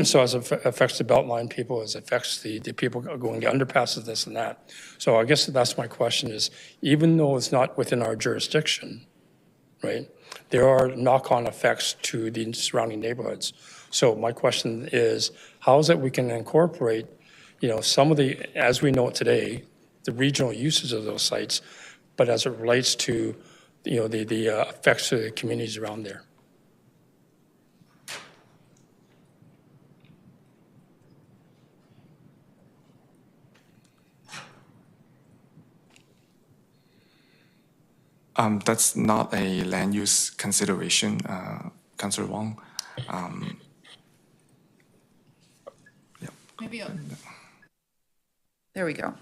So as it affects the Beltline people, as it affects the people going to underpasses, this and that. So I guess that's my question is, even though it's not within our jurisdiction, right, there are knock-on effects to the surrounding neighborhoods. So my question is, how is it we can incorporate, some of the, as we know it today, the regional uses of those sites, but as it relates to, the effects to the communities around there? That's not a land use consideration, Councillor Wong. Maybe there we go.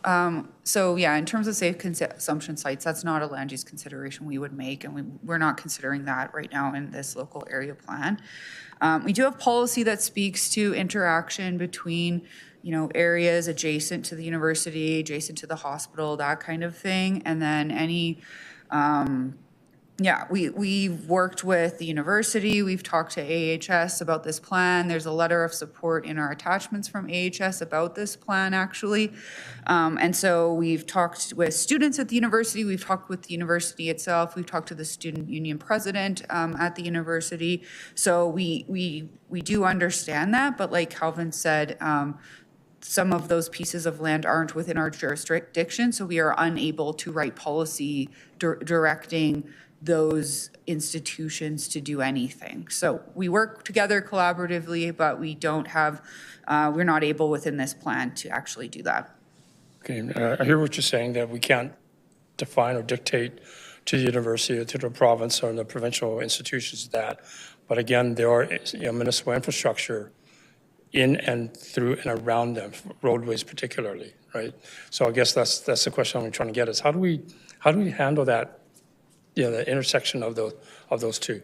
So yeah, in terms of safe consumption sites, that's not a land use consideration we would make, and we're not considering that right now in this local area plan. We do have policy that speaks to interaction between areas adjacent to the university, adjacent to the hospital, that kind of thing, and then any we've worked with the university. We've talked to AHS about this plan. There's a letter of support in our attachments from AHS about this plan, actually. And so we've talked with students at the university. We've talked with the university itself. We've talked to the student union president at the university. So we do understand that. But like Calvin said, some of those pieces of land aren't within our jurisdiction, so we are unable to write policy directing those institutions to do anything. So we work together collaboratively, but we don't have, we're not able within this plan to actually do that. Okay, I hear what you're saying, that we can't define or dictate to the university or to the province or the provincial institutions that, but again, there are municipal infrastructure in and through and around them, roadways particularly, right? So I guess that's the question I'm trying to get is how do we handle that, the intersection of those two?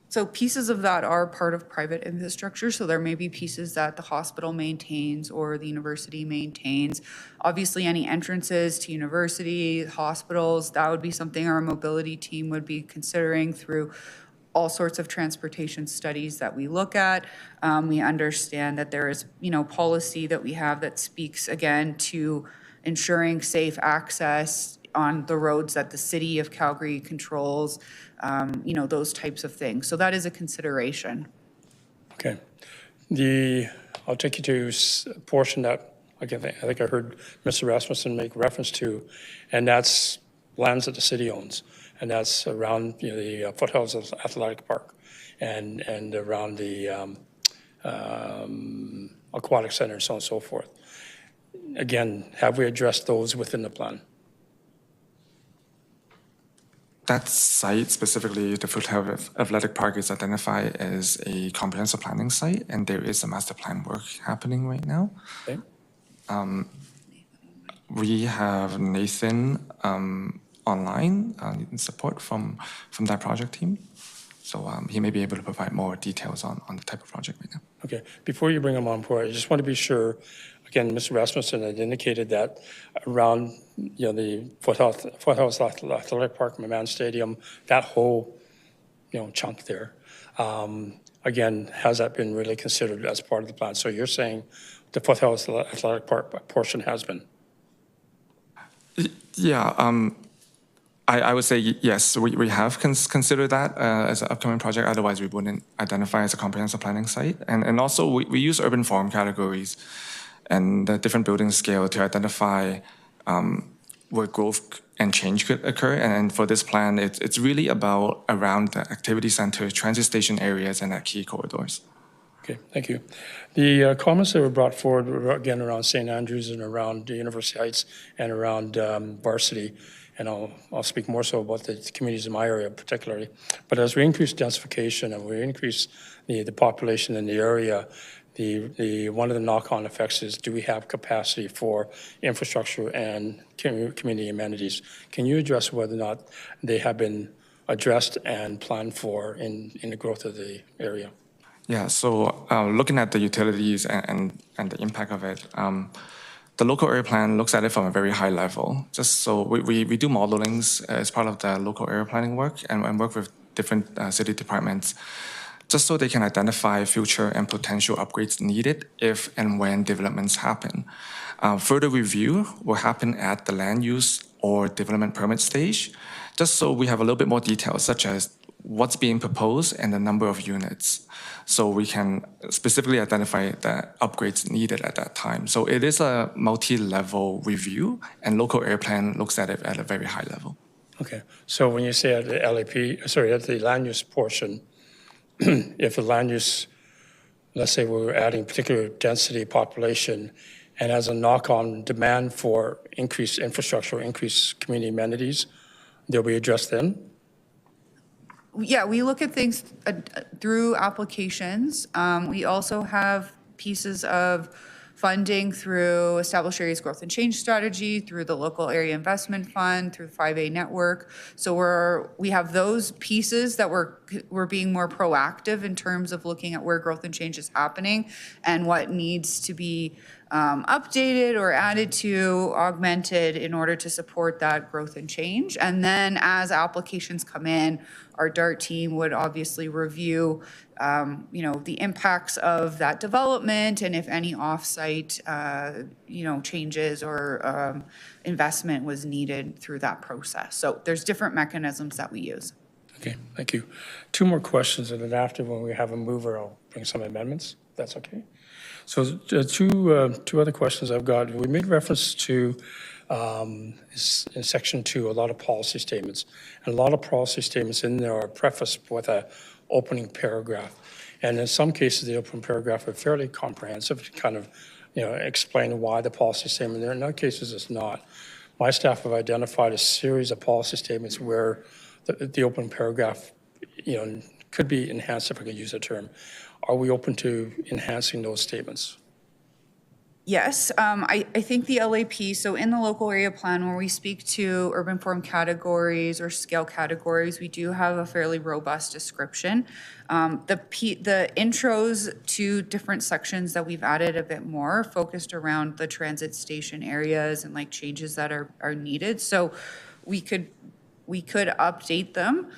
So pieces of that are part of private infrastructure. So there may be pieces that the hospital maintains or the university maintains. Obviously, any entrances to university, hospitals, that would be something our mobility team would be considering through all sorts of transportation studies that we look at. We understand that there is, policy that we have that speaks again to ensuring safe access on the roads that the city of Calgary controls, those types of things. So that is a consideration. Okay. I'll take you to a portion that I think I heard Mr. Rasmussen make reference to, and that's lands that the city owns. And that's around the Foothills Athletic Park and around the aquatic center and so on and so forth. Again, have we addressed those within the plan? That site, specifically the Foothill Athletic Park, is identified as a comprehensive planning site, and there is a master plan work happening right now. Okay. We have Nathan online in support from that project team. So he may be able to provide more details on the type of project right now. Okay. Before you bring him on board, I just want to be sure, again, Mr. Rasmussen had indicated that around, the Foothouse Athletic Park, McMahon Stadium, that whole, chunk there, again, has that been really considered as part of the plan? So you're saying the Foothouse Athletic Park portion has been? Yeah, I would say yes, we have considered that as an upcoming project. Otherwise, we wouldn't identify as a comprehensive planning site. And also, we use urban form categories and the different building scale to identify where growth and change could occur. And for this plan, it's really about around the activity center, transit station areas, and at key corridors. Okay, thank you. The comments that were brought forward were again around St. Andrews and around the University Heights and around Varsity. And I'll speak more so about the communities in my area particularly. But as we increase densification and we increase the population in the area, one of the knock-on effects is, do we have capacity for infrastructure and community amenities? Can you address whether or not they have been addressed and planned for in the growth of the area? Yeah, so looking at the utilities and the impact of it, the local area plan looks at it from a very high level. Just so we do modelings as part of the local area planning work and work with different city departments, just so they can identify future and potential upgrades needed if and when developments happen. Further review will happen at the land use or development permit stage, just so we have a little bit more detail, such as what's being proposed and the number of units, so we can specifically identify the upgrades needed at that time. So it is a multi-level review, and local area plan looks at it at a very high level. Okay, so when you say at the at the land use portion, if the land use, let's say we're adding particular density population and has a knock-on demand for increased infrastructure, increased community amenities, they'll be addressed then? Yeah, we look at things through applications. We also have pieces of funding through Established Areas Growth and Change Strategy, through the Local Area Investment Fund, through the 5A network. So we have those pieces that we're being more proactive in terms of looking at where growth and change is happening and what needs to be updated or added to, augmented in order to support that growth and change. And then as applications come in, our DART team would obviously review, the impacts of that development and if any off-site, changes or investment was needed through that process. So there's different mechanisms that we use. Okay, thank you. Two more questions, and then after, when we have a mover, I'll bring some amendments. That's okay. So two other questions I've got. We made reference to in section 2 a lot of policy statements, and a lot of policy statements in there are prefaced with a opening paragraph, and in some cases the opening paragraph are fairly comprehensive to kind of explain why the policy statement there. In other cases it's not. My staff have identified a series of policy statements where the opening paragraph could be enhanced, if I could use that term. Are we open to enhancing those statements? Yes, I think the LAP, so in the local area plan, where we speak to urban form categories or scale categories, we do have a fairly robust description. The intros to different sections that we've added a bit more focused around the transit station areas and like changes that are needed. So we could update them.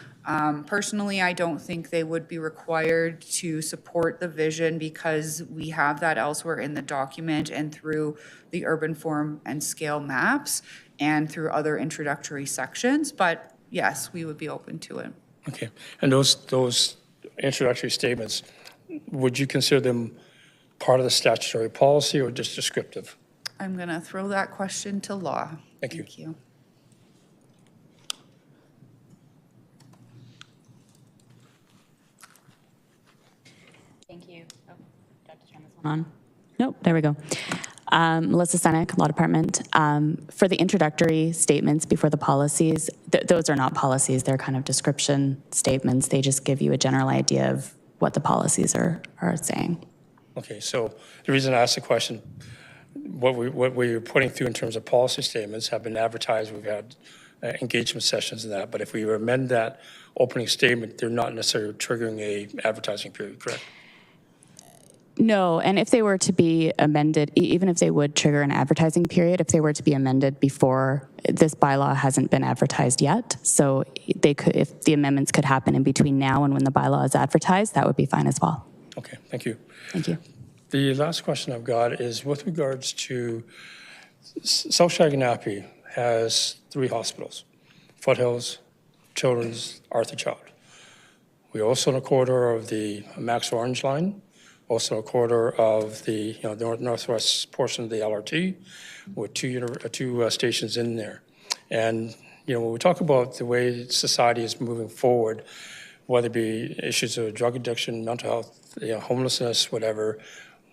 Personally, I don't think they would be required to support the vision because we have that elsewhere in the document and through the urban form and scale maps and through other introductory sections. But yes, we would be open to it. Okay, and those introductory statements, would you consider them part of the statutory policy or just descriptive? I'm going to throw that question to law. Thank you. Thank you. Thank you. Oh, do I have to turn this one on? Nope, there we go. Melissa Senek, Law Department. For the introductory statements before the policies, those are not policies. They're kind of description statements. They just give you a general idea of what the policies are saying. Okay, so the reason I asked the question, what we're putting through in terms of policy statements have been advertised. We've had engagement sessions and that. But if we amend that opening statement, they're not necessarily triggering a advertising period, correct? No, and if they were to be amended, even if they would trigger an advertising period, if they were to be amended before, this bylaw hasn't been advertised yet, so they could, if the amendments could happen in between now and when the bylaw is advertised, that would be fine as well. Okay, thank you. Thank you. The last question I've got is with regards to South Shaganappi has 3 hospitals, Foothills, Children's, Arthur Child. We're also in a corridor of the Max Orange line, also a corridor of the northwest portion of the LRT with two stations in there. And when we talk about the way society is moving forward, whether it be issues of drug addiction, mental health, homelessness, whatever,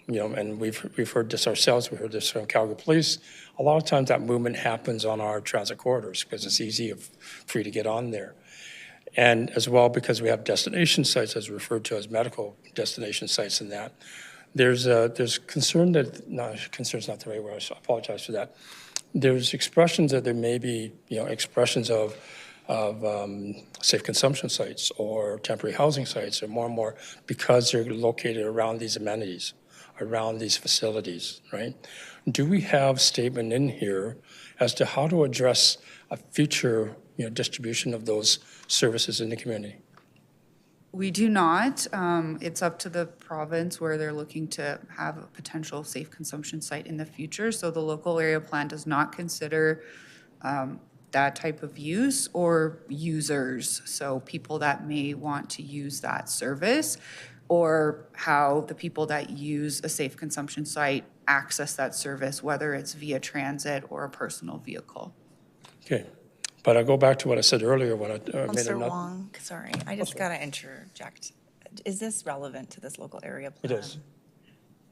and we've heard this ourselves. We heard this from Calgary Police. A lot of times that movement happens on our transit corridors because it's easy and free to get on there. And as well, because we have destination sites, as referred to as medical destination sites and that, there's concern that, no, concern's not the right word, I apologize for that. There's expressions that there may be, expressions of safe consumption sites or temporary housing sites, or more and more because they're located around these amenities, around these facilities, right? Do we have statement in here as to how to address a future distribution of those services in the community? We do not. It's up to the province where they're looking to have a potential safe consumption site in the future. So the local area plan does not consider that type of use or users. So people that may want to use that service, or how the people that use a safe consumption site access that service, whether it's via transit or a personal vehicle. Okay. But I go back to what I said earlier when I made Mr. another. Wong, sorry, I just got to interject. Is this relevant to this local area plan? It is.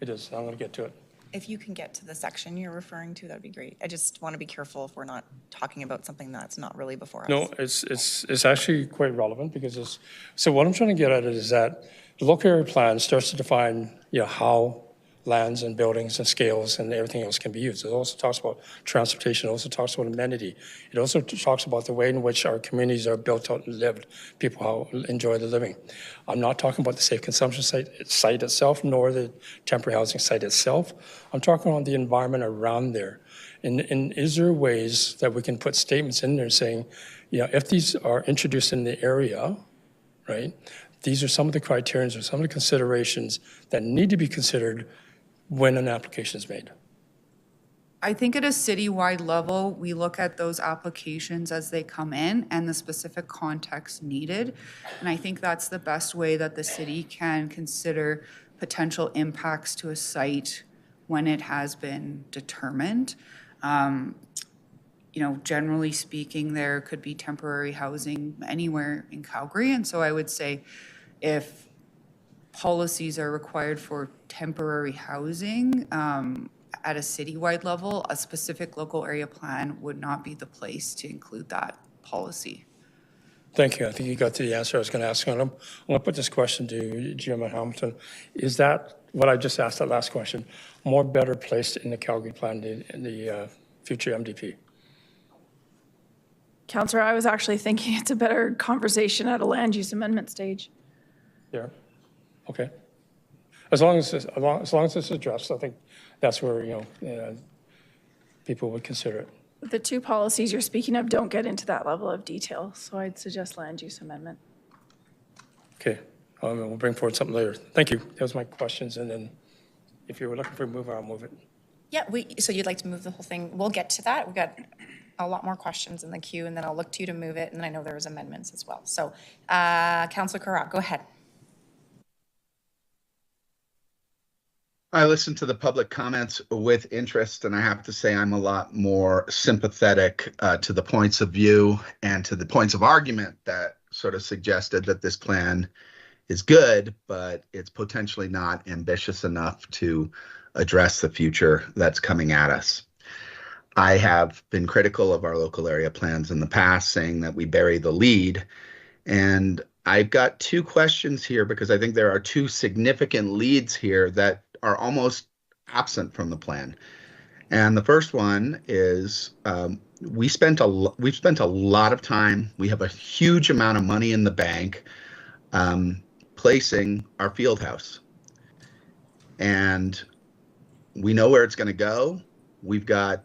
It is. I'm going to get to it. If you can get to the section you're referring to, that'd be great. I just want to be careful if we're not talking about something that's not really before us. No, it's actually quite relevant because so what I'm trying to get at is that the local area plan starts to define how lands and buildings and scales and everything else can be used. It also talks about transportation. It also talks about amenity. It also talks about the way in which our communities are built out and lived, people how enjoy the living. I'm not talking about the safe consumption site itself, nor the temporary housing site itself. I'm talking about the environment around there. And is there ways that we can put statements in there saying, if these are introduced in the area, right, these are some of the criteria or some of the considerations that need to be considered when an application is made? I think at a citywide level, we look at those applications as they come in and the specific context needed. And I think that's the best way that the city can consider potential impacts to a site when it has been determined. Generally speaking, there could be temporary housing anywhere in Calgary. And so I would say if policies are required for temporary housing at a citywide level, a specific local area plan would not be the place to include that policy. Thank you. I think you got to the answer I was going to ask. I'm going to put this question to Jim and Hamilton. Is that what I just asked, that last question, more better placed in the Calgary plan in the future MDP? Councillor, I was actually thinking it's a better conversation at a land use amendment stage. Yeah. Okay. As long as it's addressed, I think that's where people would consider it. The two policies you're speaking of don't get into that level of detail, so I'd suggest land use amendment. Okay. We'll bring forward something later. Thank you. Those are my questions, and then if you were looking for a mover, I'll move it. Yeah, so you'd like to move the whole thing. We'll get to that. We've got a lot more questions in the queue, and then I'll look to you to move it, and then I know there was amendments as well. So, Councillor Carrat, go ahead. I listened to the public comments with interest, and I have to say I'm a lot more sympathetic to the points of view and to the points of argument that sort of suggested that this plan is good, but it's potentially not ambitious enough to address the future that's coming at us. I have been critical of our local area plans in the past, saying that we bury the lead. And I've got two questions here because I think there are two significant leads here that are almost absent from the plan. And the first one is we've spent a lot of time. We have a huge amount of money in the bank placing our field house. And we know where it's going to go. We've got,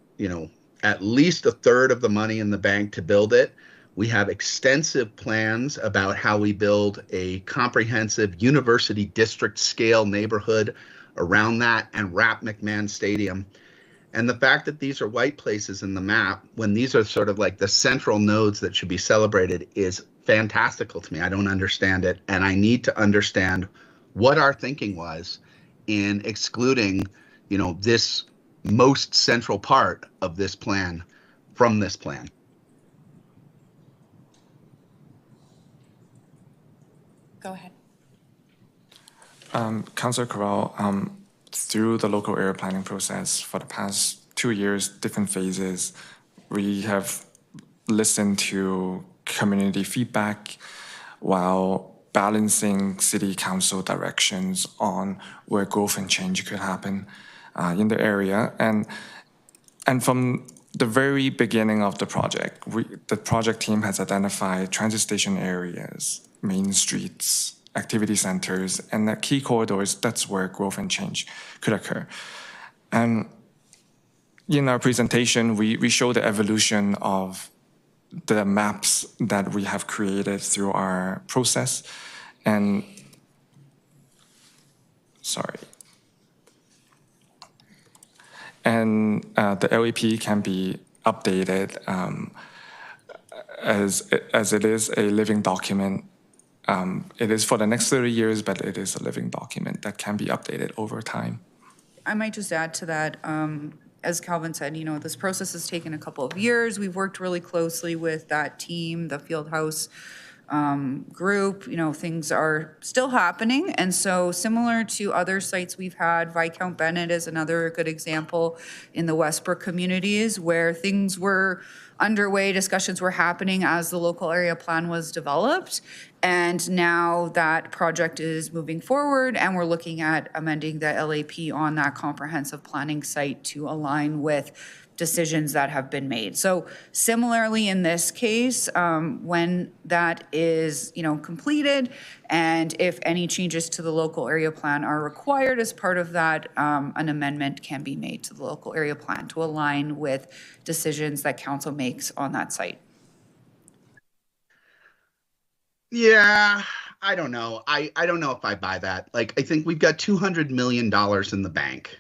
at least a third of the money in the bank to build it. We have extensive plans about how we build a comprehensive university district scale neighborhood around that and wrap McMahon Stadium. And the fact that these are white places in the map, when these are sort of like the central nodes that should be celebrated, is fantastical to me. I don't understand it. And I need to understand what our thinking was in excluding, this most central part of this plan from this plan. Go ahead. Councillor Corral, through the local area planning process for the past 2 years, different phases, we have listened to community feedback while balancing city council directions on where growth and change could happen in the area. And from the very beginning of the project, the project team has identified transit station areas, main streets, activity centers, and the key corridors. That's where growth and change could occur. And in our presentation, we show the evolution of the maps that we have created through our process. And the LEP can be updated as it is a living document. It is for the next 30 years, but it is a living document that can be updated over time. I might just add to that, as Calvin said, this process has taken a couple of years. We've worked really closely with that team, the Fieldhouse group. Things are still happening. And so similar to other sites we've had, Viscount Bennett is another good example in the Westbrook communities where things were underway, discussions were happening as the local area plan was developed. And now that project is moving forward and we're looking at amending the LAP on that comprehensive planning site to align with decisions that have been made. So similarly in this case, when that is completed, and if any changes to the local area plan are required as part of that, an amendment can be made to the local area plan to align with decisions that council makes on that site. Yeah, I don't know. I don't know if I buy that. I think we've got $200 million in the bank,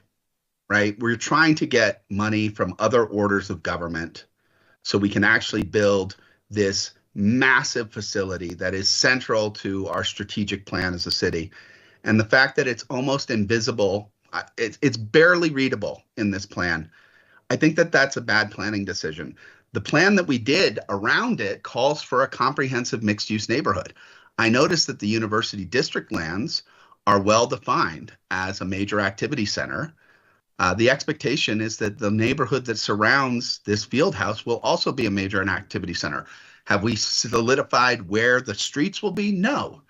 right? We're trying to get money from other orders of government so we can actually build this massive facility that is central to our strategic plan as a city. And the fact that it's almost invisible, it's barely readable in this plan. I think that that's a bad planning decision. The plan that we did around it calls for a comprehensive mixed-use neighborhood. I noticed that the university district lands are well defined as a major activity center. The expectation is that the neighborhood that surrounds this field house will also be a major activity center. Have we solidified where the streets will be? No.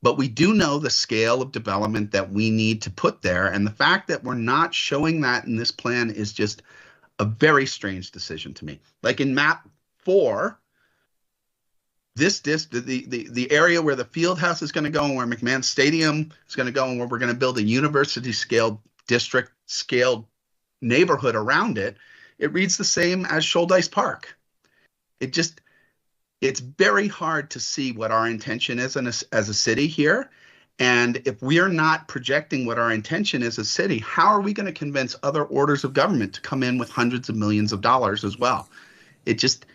But we do know the scale of development that we need to put there. And the fact that we're not showing that in this plan is just a very strange decision to me. Like in map 4, the area where the field house is going to go and where McMahon Stadium is going to go and where we're going to build a university scale district scaled neighborhood around it, it reads the same as Shoaldice Park. It's very hard to see what our intention is as a city here. And if we are not projecting what our intention is as a city, how are we going to convince other orders of government to come in with hundreds of millions of dollars as well? It just,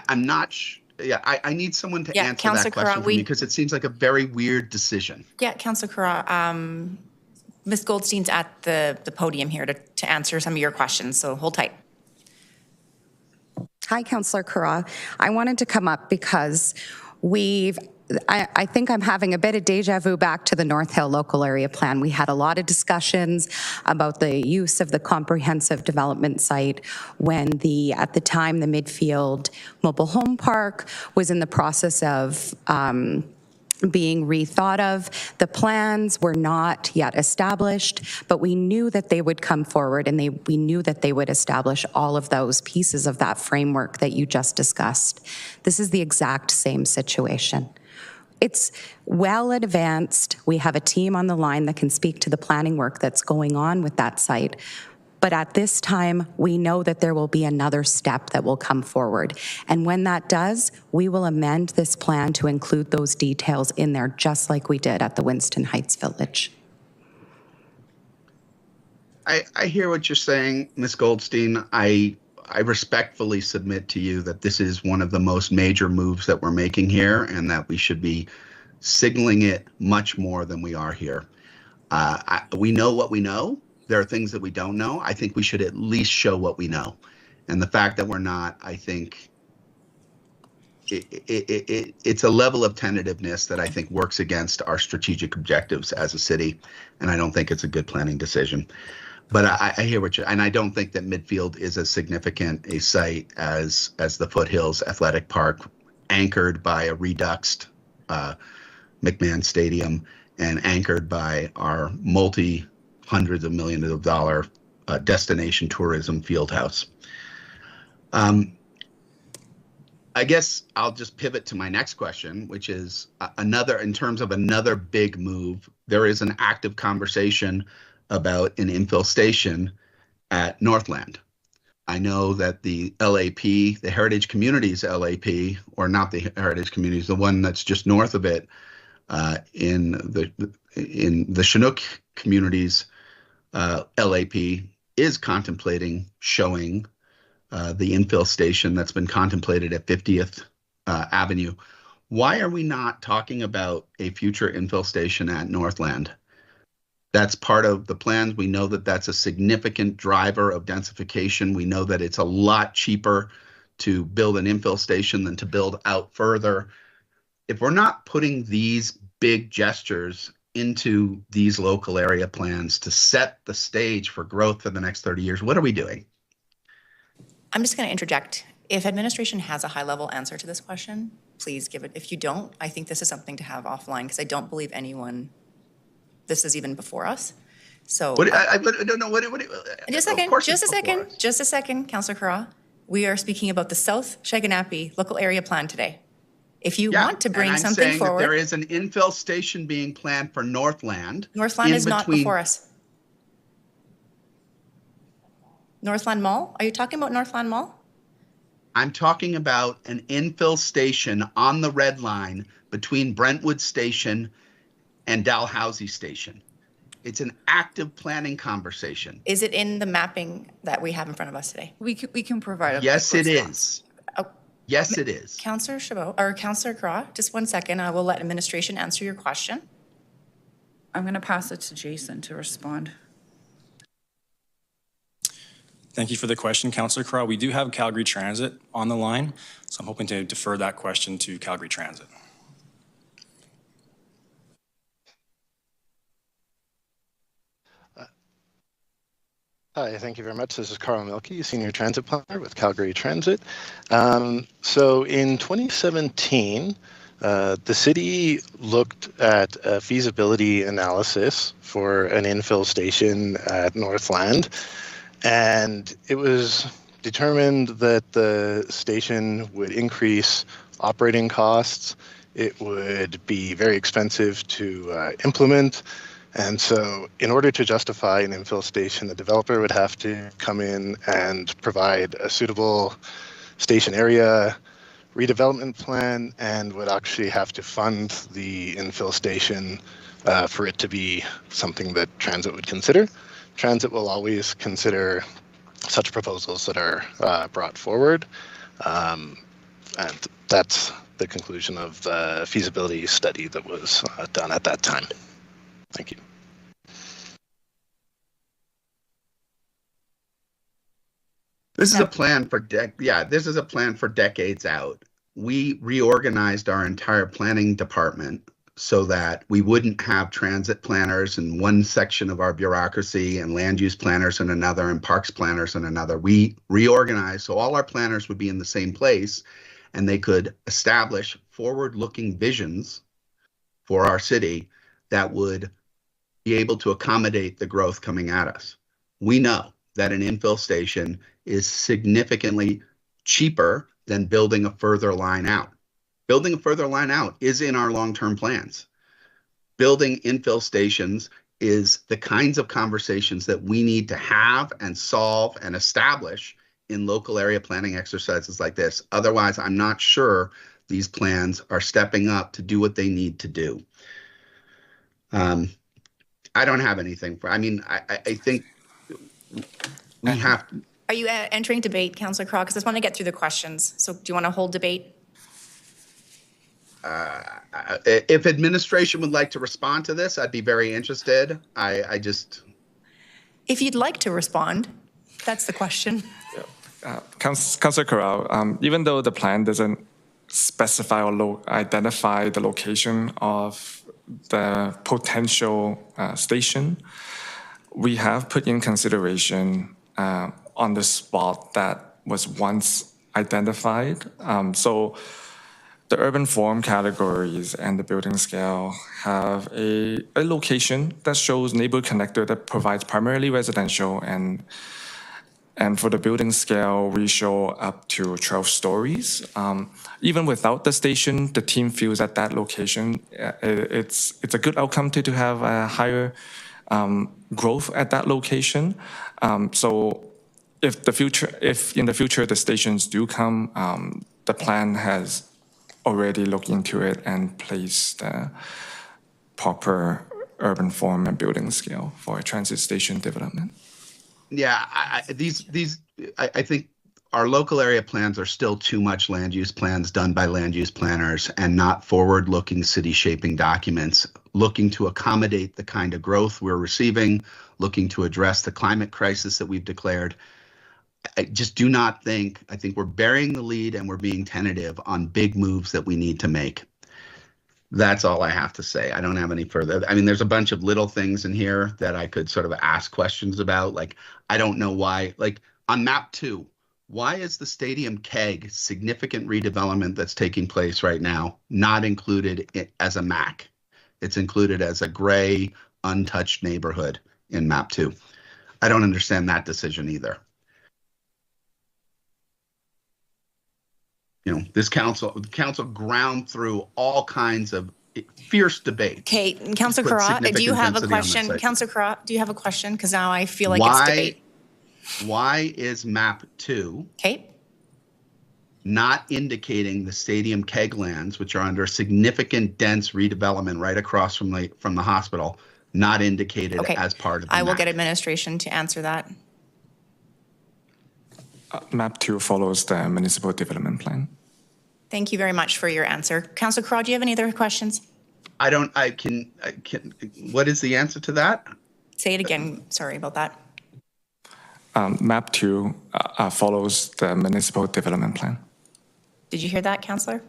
I'm not, I need someone to answer Councillor that question Carra, for me because it seems like a very weird decision. Yeah, Councillor Carra, Ms. Goldstein's at the podium here to answer some of your questions, so hold tight. Hi, Councillor Carra. I wanted to come up because we've I think I'm having a bit of deja vu back to the North Hill Local Area Plan. We had a lot of discussions about the use of the comprehensive development site when at the time, the Midfield Mobile Home Park was in the process of being rethought of. The plans were not yet established, but we knew that they would come forward, and we knew that they would establish all of those pieces of that framework that you just discussed. This is the exact same situation. It's well advanced. We have a team on the line that can speak to the planning work that's going on with that site. But at this time, we know that there will be another step that will come forward. And when that does, we will amend this plan to include those details in there, just like we did at the Winston Heights Village. I hear what you're saying, Ms. Goldstein. I respectfully submit to you that this is one of the most major moves that we're making here, and that we should be signaling it much more than we are here. We know what we know. There are things that we don't know. I think we should at least show what we know. And the fact that we're not, I think it's a level of tentativeness that I think works against our strategic objectives as a city. And I don't think it's a good planning decision. But I hear what and I don't think that Midfield is as significant a site as the Foothills Athletic Park, anchored by a reduxed McMahon Stadium and anchored by our multi-hundreds of millions of dollar destination tourism field house. I guess I'll just pivot to my next question, which is in terms of another big move. There is an active conversation about an infill station at Northland. I know that the LAP, the Heritage Communities LAP, or not the Heritage Communities, the one that's just north of it, in the Chinook Communities LAP, is contemplating showing the infill station that's been contemplated at 50th Avenue. Why are we not talking about a future infill station at Northland? That's part of the plans. We know that that's a significant driver of densification. We know that it's a lot cheaper to build an infill station than to build out further. If we're not putting these big gestures into these local area plans to set the stage for growth for the next 30 years, what are we doing? I'm just going to interject. If administration has a high-level answer to this question, please give it. If you don't, I think this is something to have offline, because I don't believe this is even before us. So I don't know. Just a second, Councillor Carra. We are speaking about the South Shaganappi local area plan today. If you want to bring something forward, there is an infill station being planned for Northland. Northland is not before us. Northland Mall? Are you talking about Northland Mall? I'm talking about an infill station on the red line between Brentwood Station and Dalhousie Station. It's an active planning conversation. Is it in the mapping that we have in front of us today? We can provide a yes, it is. Oh. Yes, it is. Councillor Chabot, or Councillor Carra, just 1 second. I will let administration answer your question. I'm going to pass it to Jason to respond. Thank you for the question, Councillor Carra. We do have Calgary Transit on the line, so I'm hoping to defer that question to Calgary Transit. Hi, thank you very much. This is Carl Milkey, Senior Transit Planner with Calgary Transit. So in 2017, the city looked at a feasibility analysis for an infill station at Northland, and it was determined that the station would increase operating costs. It would be very expensive to implement. And so in order to justify an infill station, the developer would have to come in and provide a suitable station area redevelopment plan and would actually have to fund the infill station for it to be something that Transit would consider. Transit will always consider such proposals that are brought forward. And that's the conclusion of the feasibility study that was done at that time. Thank you. This is a plan for this is a plan for decades out. we reorganized our entire planning department so that we wouldn't have transit planners in one section of our bureaucracy and land use planners in another and parks planners in another. We reorganized so all our planners would be in the same place and they could establish forward-looking visions for our city that would be able to accommodate the growth coming at us. We know that an infill station is significantly cheaper than building a further line out. Building a further line out is in our long-term plans. Building infill stations is the kinds of conversations that we need to have and solve and establish in local area planning exercises like this. Otherwise, I'm not sure these plans are stepping up to do what they need to do. I don't have anything for, I mean, I think we have. Are you entering debate, Councillor Crott? Because I just want to get through the questions. So do you want to hold debate? If administration would like to respond to this, I'd be very interested. I just. If you'd like to respond, that's the question. Councillor Corral, even though the plan doesn't specify or identify the location of the potential station, we have put in consideration on the spot that was once identified. So the urban form categories and the building scale have a location that shows neighborhood connector that provides primarily residential, and for the building scale, we show up to 12 stories. Even without the station, the team feels at that location, it's a good outcome to have a higher growth at that location. So if in the future the stations do come, the plan has already looked into it and placed the proper urban form and building scale for a transit station development. Yeah, I think our local area plans are still too much land use plans done by land use planners and not forward-looking city shaping documents, looking to accommodate the kind of growth we're receiving, looking to address the climate crisis that we've declared. I just do not think, I think we're burying the lead and we're being tentative on big moves that we need to make. That's all I have to say. I don't have any further. I mean, there's a bunch of little things in here that I could sort of ask questions about. Like, I don't know why, like on map 2, why is the stadium keg significant redevelopment that's taking place right now not included as a MAC? It's included as a gray, untouched neighborhood in map 2. I don't understand that decision either. You know, this council ground through all kinds of fierce debate. Okay, Councillor Carra, do you have a question? Councillor Carra, do you have a question? Because now I feel like it's debate. Why is map 2 not indicating the stadium keg lands, which are under significant dense redevelopment right across from the hospital, not indicated as part of the I will map? get administration to answer that. Map 2 follows the municipal development plan. Thank you very much for your answer. Councillor Carra, do you have any other questions? I can, what is the answer to that? Say it again. Sorry about that. Map 2 follows the municipal development plan. Did you hear that, Councillor?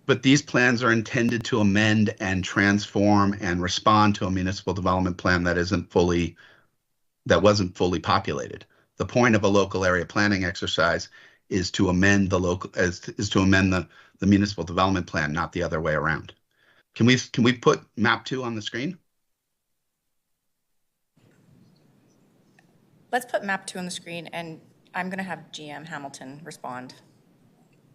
But these plans are intended to amend and transform and respond to a municipal development plan that wasn't fully populated. The point of a local area planning exercise is to amend the municipal development plan, not the other way around. Can we put map 2 on the screen? Let's put map 2 on the screen, and I'm going to have GM Hamilton respond.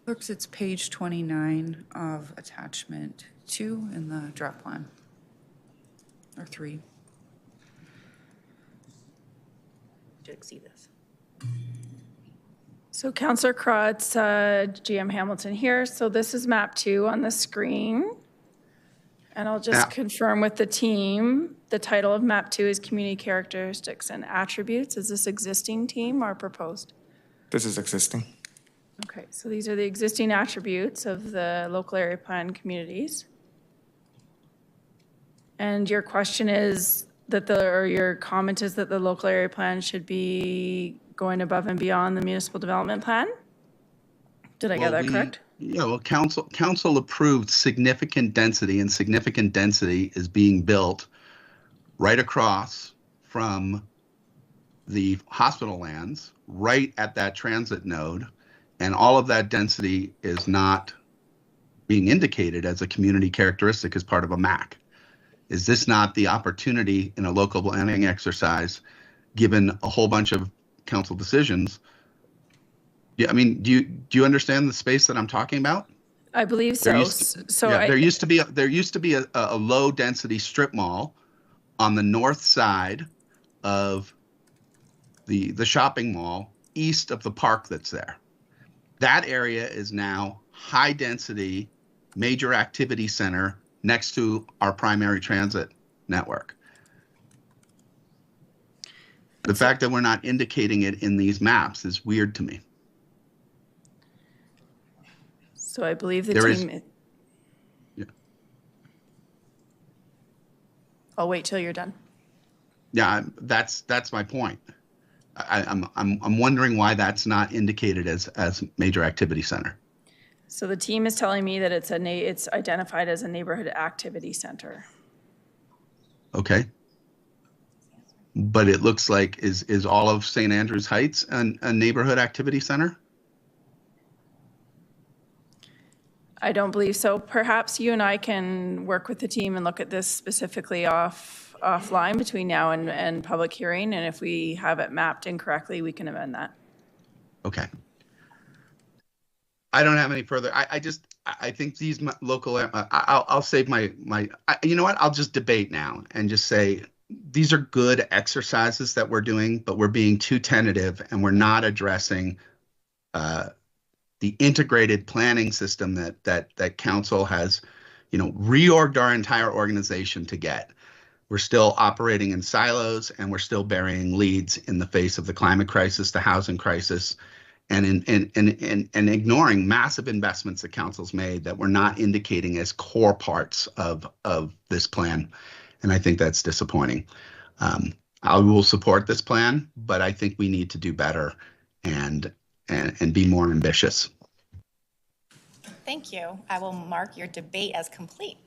Clerks, it's page 29 of attachment 2 in the draft plan, or 3. To see this. So Councillor Crotts, GM Hamilton here. So this is map 2 on the screen. And I'll just confirm with the team, the title of map 2 is Community Characteristics and Attributes. Is this existing team or proposed? This is existing. Okay, so these are the existing attributes of the local area plan communities. And your question is that your comment is that the local area plan should be going above and beyond the municipal development plan? Did I get that correct? Yeah, well, council approved significant density, and significant density is being built right across from the hospital lands, right at that transit node, and all of that density is not being indicated as a community characteristic as part of a MAC. Is this not the opportunity in a local planning exercise, given a whole bunch of council decisions? Yeah, I mean, do you understand the space that I'm talking about? I believe so. There used to be a low density strip mall on the north side of the shopping mall east of the park that's there. That area is now high density major activity center next to our primary transit network. The fact that we're not indicating it in these maps is weird to me. So I believe the team. Yeah. I'll wait till you're done. Yeah, that's my point. I'm wondering why that's not indicated as major activity center. So the team is telling me that it's identified as a neighborhood activity center. Okay. But it looks like is all of St. Andrews Heights a neighborhood activity center? I don't believe so. Perhaps you and I can work with the team and look at this specifically offline between now and public hearing, and if we have it mapped incorrectly, we can amend that. Okay. I don't have any further. I think these local. I'll save my. You know what? I'll just debate now and just say these are good exercises that we're doing, but we're being too tentative and we're not addressing the integrated planning system that council has, reorged our entire organization to get. We're still operating in silos, and we're still burying leads in the face of the climate crisis, the housing crisis, and ignoring massive investments that council's made that we're not indicating as core parts of this plan. And I think that's disappointing. I will support this plan, but I think we need to do better and be more ambitious. Thank you. I will mark your debate as complete.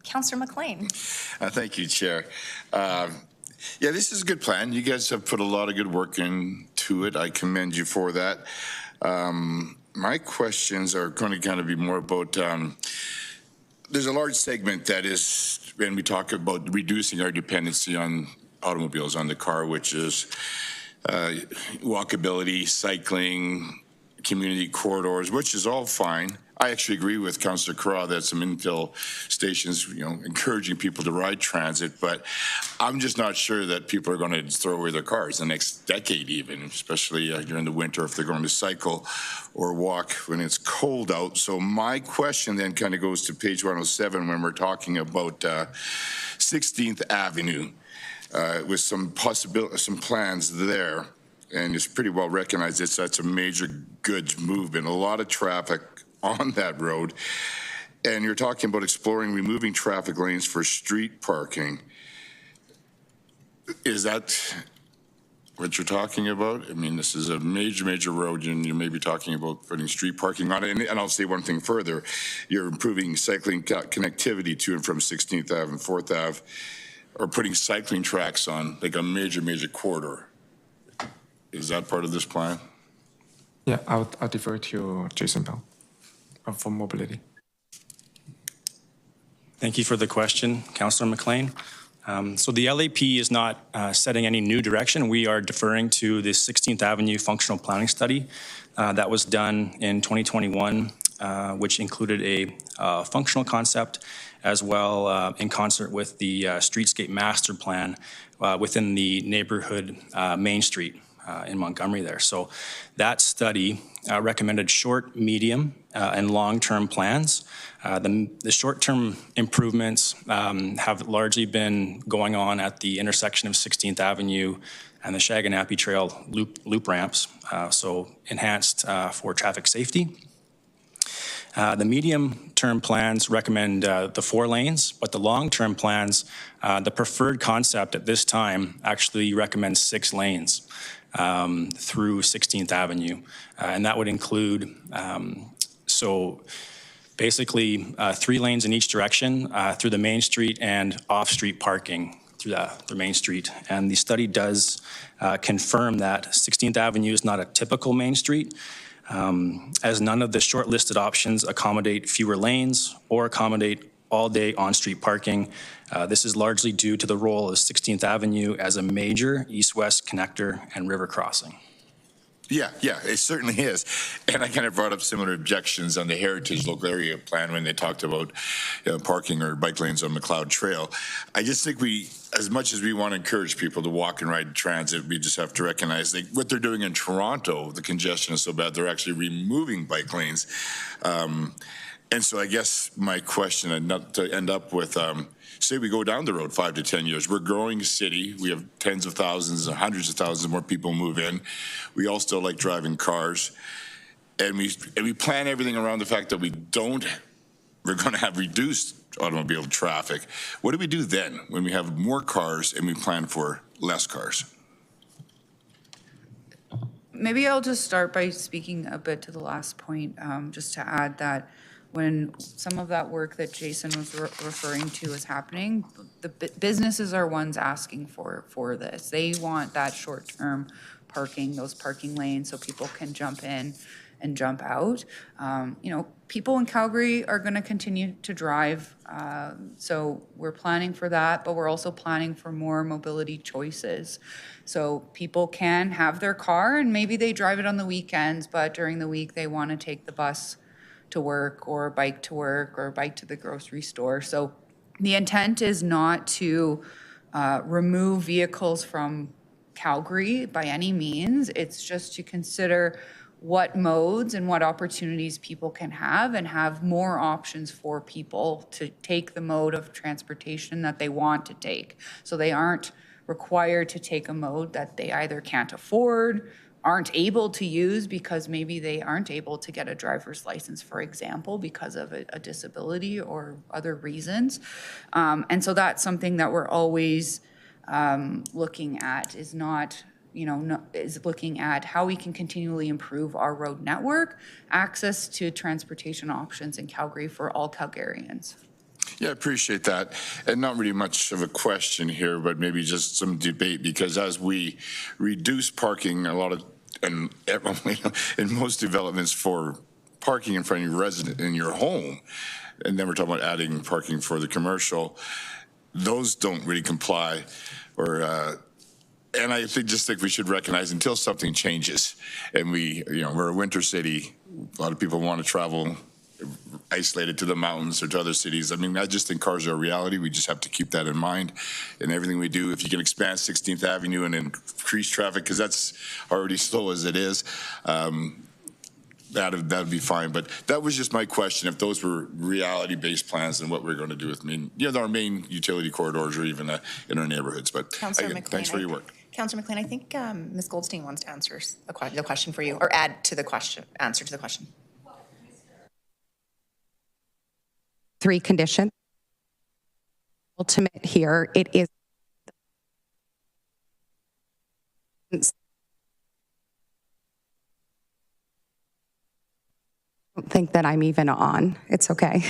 Councillor McLean. Thank you, Chair. Yeah, this is a good plan. You guys have put a lot of good work into it. I commend you for that. My questions are going to kind of be more about, there's a large segment that is, when we talk about reducing our dependency on automobiles, on the car, which is walkability, cycling, community corridors, which is all fine. I actually agree with Councillor Craw that some infill stations, encouraging people to ride transit, but I'm just not sure that people are going to throw away their cars the next decade even, especially during the winter if they're going to cycle or walk when it's cold out. So my question then kind of goes to page 107 when we're talking about 16th Avenue with some plans there. And it's pretty well recognized that's a major goods movement, a lot of traffic on that road. And you're talking about exploring removing traffic lanes for street parking. Is that what you're talking about? I mean, this is a major road, and you may be talking about putting street parking on it. And I'll say one thing further. You're improving cycling connectivity to and from 16th Ave and 4th Ave, or putting cycling tracks on like a major corridor. Is that part of this plan? Yeah, I'll defer to Jason Bell for mobility. Thank you for the question, Councillor McLean. So the LAP is not setting any new direction. We are deferring to the 16th Avenue functional planning study that was done in 2021, which included a functional concept as well in concert with the streetscape master plan within the neighborhood Main Street in Montgomery there. So that study recommended short, medium, and long-term plans. The short-term improvements have largely been going on at the intersection of 16th Avenue and the Shaganappy Trail loop ramps, so enhanced for traffic safety. The medium-term plans recommend the 4 lanes, but the long-term plans, the preferred concept at this time actually recommends 6 lanes through 16th Avenue. And that would include So basically 3 lanes in each direction through the main street and off-street parking through the main street. And the study does confirm that 16th Avenue is not a typical main street, as none of the shortlisted options accommodate fewer lanes or accommodate all-day on-street parking. This is largely due to the role of 16th Avenue as a major east-west connector and river crossing. Yeah, it certainly is. And I kind of brought up similar objections on the Heritage Local Area Plan when they talked about parking or bike lanes on McLeod Trail. I just think we, as much as we want to encourage people to walk and ride transit, we just have to recognize that what they're doing in Toronto, the congestion is so bad, they're actually removing bike lanes. And so I guess my question, and not to end up with, say we go down the road 5 to 10 years, we're a growing city, we have tens of thousands and hundreds of thousands more people move in. We all still like driving cars. And we plan everything around the fact that we're going to have reduced automobile traffic. What do we do then when we have more cars and we plan for less cars? Maybe I'll just start by speaking a bit to the last point, just to add that when some of that work that Jason was referring to is happening, the businesses are ones asking for this. They want that short-term parking, those parking lanes, so people can jump in and jump out. People in Calgary are going to continue to drive, so we're planning for that, but we're also planning for more mobility choices. So people can have their car and maybe they drive it on the weekends, but during the week they want to take the bus to work or bike to work or bike to the grocery store. So the intent is not to remove vehicles from Calgary by any means. It's just to consider what modes and what opportunities people can have and have more options for people to take the mode of transportation that they want to take. So they aren't required to take a mode that they either can't afford, aren't able to use because maybe they aren't able to get a driver's license, for example, because of a disability or other reasons. And so that's something that we're always looking at, is looking at how we can continually improve our road network, access to transportation options in Calgary for all Calgarians. Yeah, I appreciate that. And not really much of a question here, but maybe just some debate, because as we reduce parking, in most developments for parking in front of your resident in your home, and then we're talking about adding parking for the commercial, those don't really comply, and I think we should recognize until something changes, and we're a winter city, a lot of people want to travel isolated to the mountains or to other cities. I mean, I just think cars are a reality. We just have to keep that in mind in everything we do. If you can expand 16th Avenue and increase traffic, because that's already slow as it is, that'd be fine. But that was just my question, if those were reality-based plans and what we're going to do with our main utility corridors or even in our neighborhoods. But again, thanks for your work. Councillor McLean, I think Ms. Goldstein wants to answer the question for you, or add to the question, answer to the question. 3 conditions. Ultimate here, it is I don't think that I'm even on. It's okay.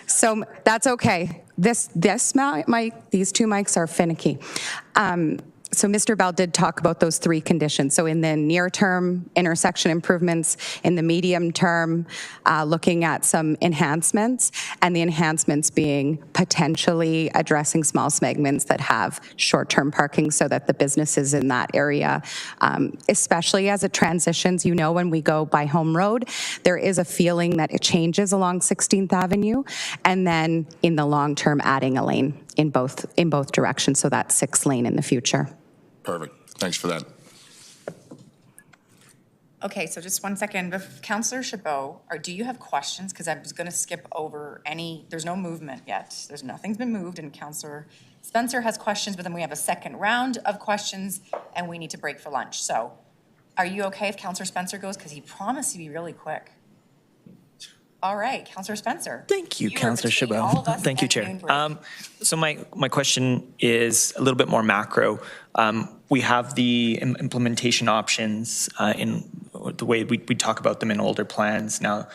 So that's okay. This mic, these 2 mics are finicky. So Mr. Bell did talk about those 3 conditions. So in the near term, intersection improvements, in the medium term, looking at some enhancements, and the enhancements being potentially addressing small segments that have short-term parking so that the businesses in that area, especially as it transitions, when we go by Home Road, there is a feeling that it changes along 16th Avenue, and then in the long term, adding a lane in both directions, so that's 6 lane in the future. Perfect. Thanks for that. Okay, so just 1 second. Councillor Chabot, do you have questions? Because I was going to skip over there's no movement yet. Nothing's been moved, and Councillor Spencer has questions, but then we have a second round of questions, and we need to break for lunch. So are you okay if Councillor Spencer goes? Because he promised to be really quick. All right, Councillor Spencer. Thank you, Councillor Chabot. Thank you, Chair. So my question is a little bit more macro. We have the implementation options in the way we talk about them in older plans. Now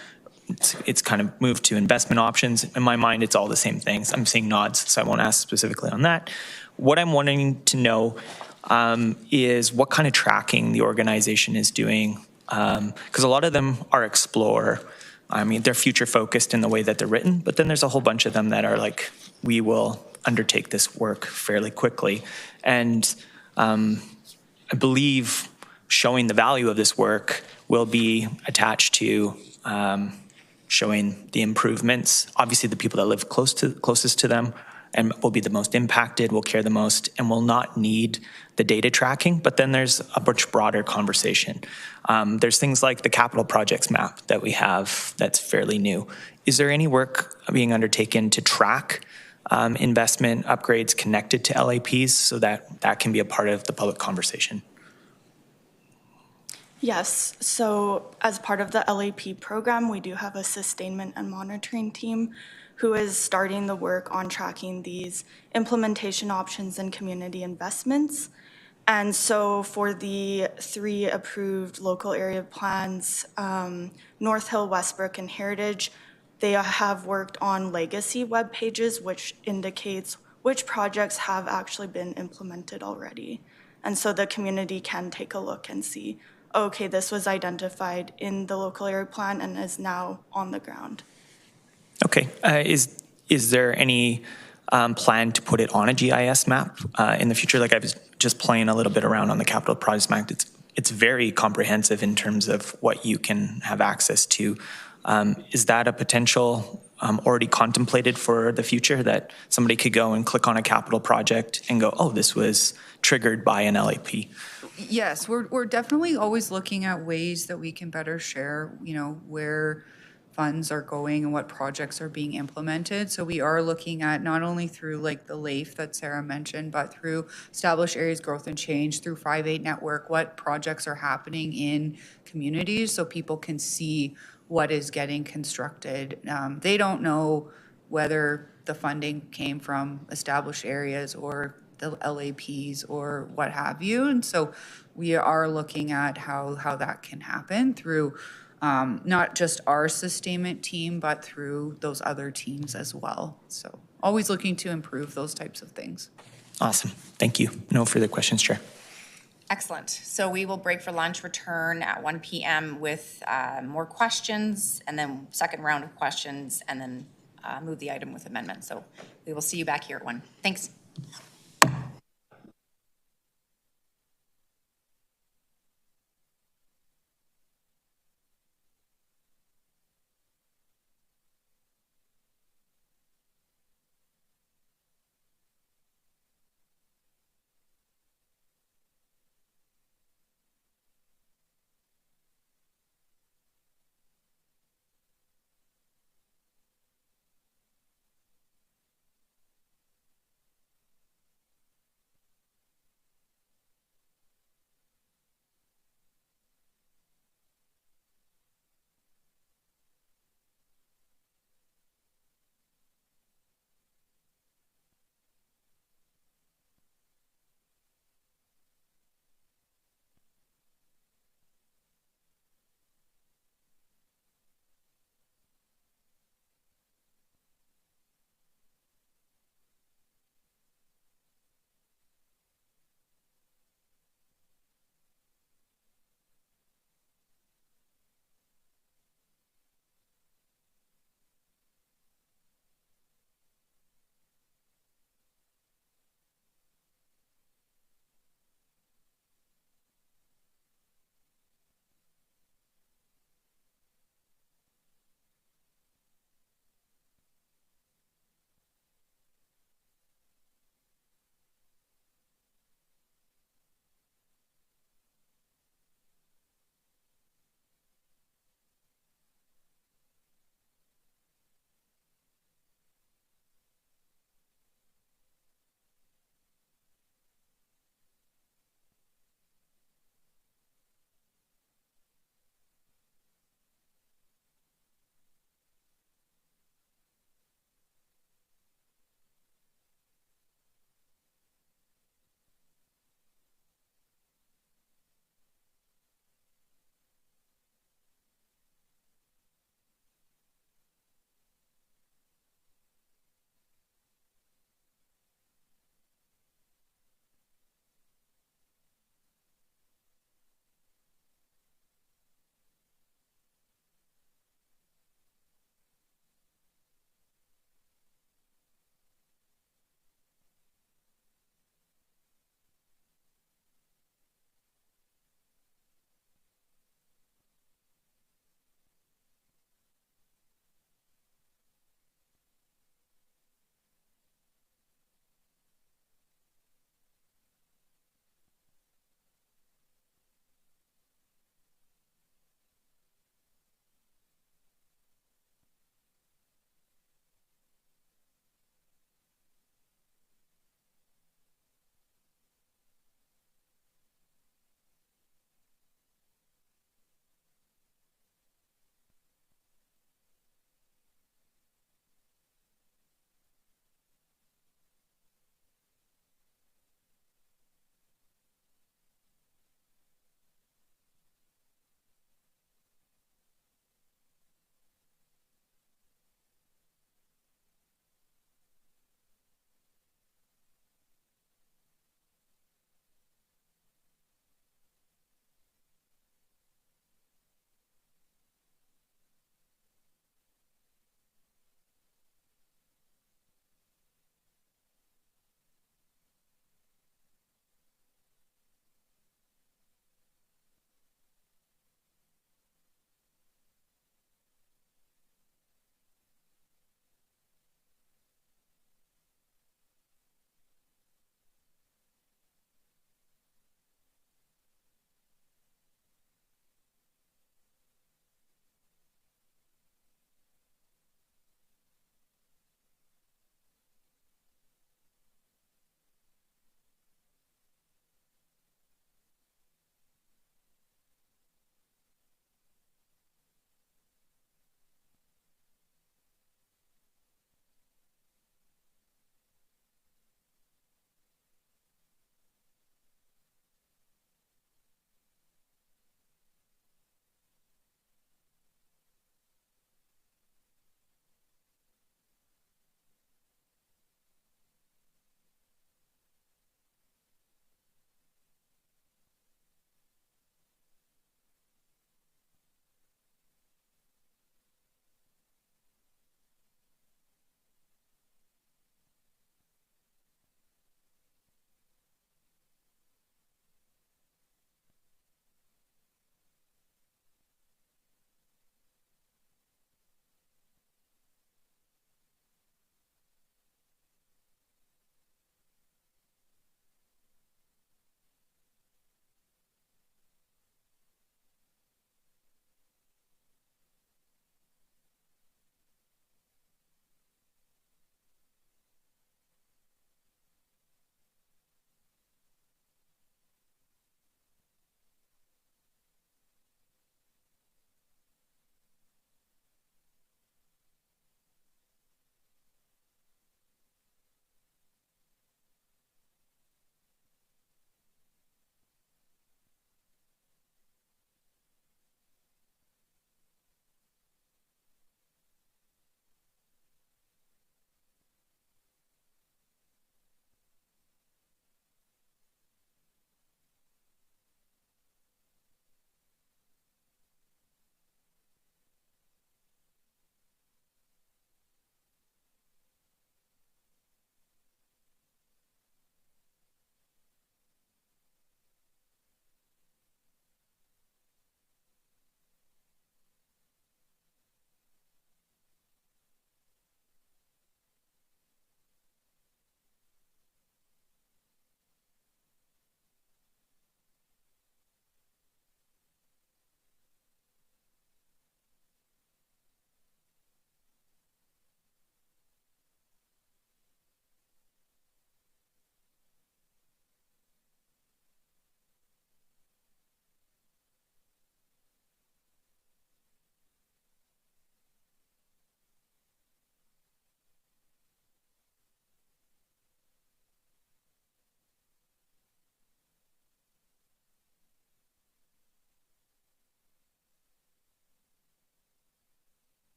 it's kind of moved to investment options. In my mind, it's all the same things. I'm seeing nods, so I won't ask specifically on that. What I'm wanting to know is what kind of tracking the organization is doing, because a lot of them are explore. I mean, they're future focused in the way that they're written, but then there's a whole bunch of them that are like, we will undertake this work fairly quickly. And I believe showing the value of this work will be attached to showing the improvements. Obviously, the people that live closest to them and will be the most impacted, will care the most, and will not need the data tracking. But then there's a much broader conversation. There's things like the capital projects map that we have that's fairly new. Is there any work being undertaken to track investment upgrades connected to LAPs so that that can be a part of the public conversation? Yes, so as part of the LAP program, we do have a sustainment and monitoring team who is starting the work on tracking these implementation options and community investments. And so for the 3 approved local area plans, North Hill, Westbrook, and Heritage, they have worked on legacy web pages, which indicates which projects have actually been implemented already. And so the community can take a look and see, okay, this was identified in the local area plan and is now on the ground. Okay. Is there any plan to put it on a GIS map in the future? Like I was just playing a little bit around on the capital projects map. It's very comprehensive in terms of what you can have access to. Is that a potential already contemplated for the future, that somebody could go and click on a capital project and go, oh, this was triggered by an LAP? Yes, we're definitely always looking at ways that we can better share, where funds are going and what projects are being implemented. So we are looking at not only through like the LAIF that Sarah mentioned, but through established areas growth and change, through 5-8 network, what projects are happening in communities so people can see what is getting constructed. They don't know whether the funding came from established areas or the LAPs or what have you. And so we are looking at how that can happen through not just our sustainment team, but through those other teams as well. So always looking to improve those types of things. Awesome. Thank you. No further questions, Chair. Excellent. So we will break for lunch, return at 1 p.m. with more questions, and then second round of questions, and then move the item with amendments. So we will see you back here at 1. Thanks.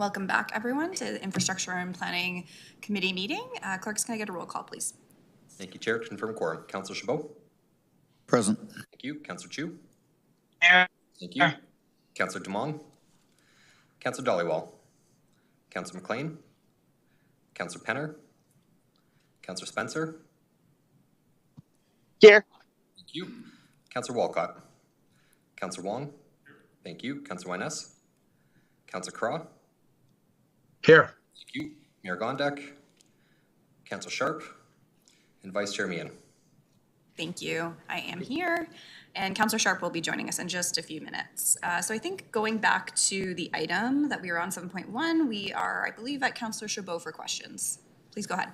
Welcome back, everyone, to the Infrastructure and Planning Committee meeting. Clerks, can I get a roll call, please? Thank you, Chair. Confirm quorum. Councillor Chabot? Present. Thank you. Councillor Chu? Here. Thank you. Councillor Demong? Councillor Dollywall? Councillor McLean? Councillor Penner? Councillor Spencer? Here. Thank you. Councillor Walcott? Councillor Wong? Thank you. Councillor Wyness? Councillor Craw? Here. Thank you. Mayor Gondek? Councillor Sharp? And Vice Chair Meehan. Thank you. I am here. And Councillor Sharp will be joining us in just a few minutes. So I think going back to the item that we were on 7.1, we are, I believe, at Councillor Chabot for questions. Please go ahead.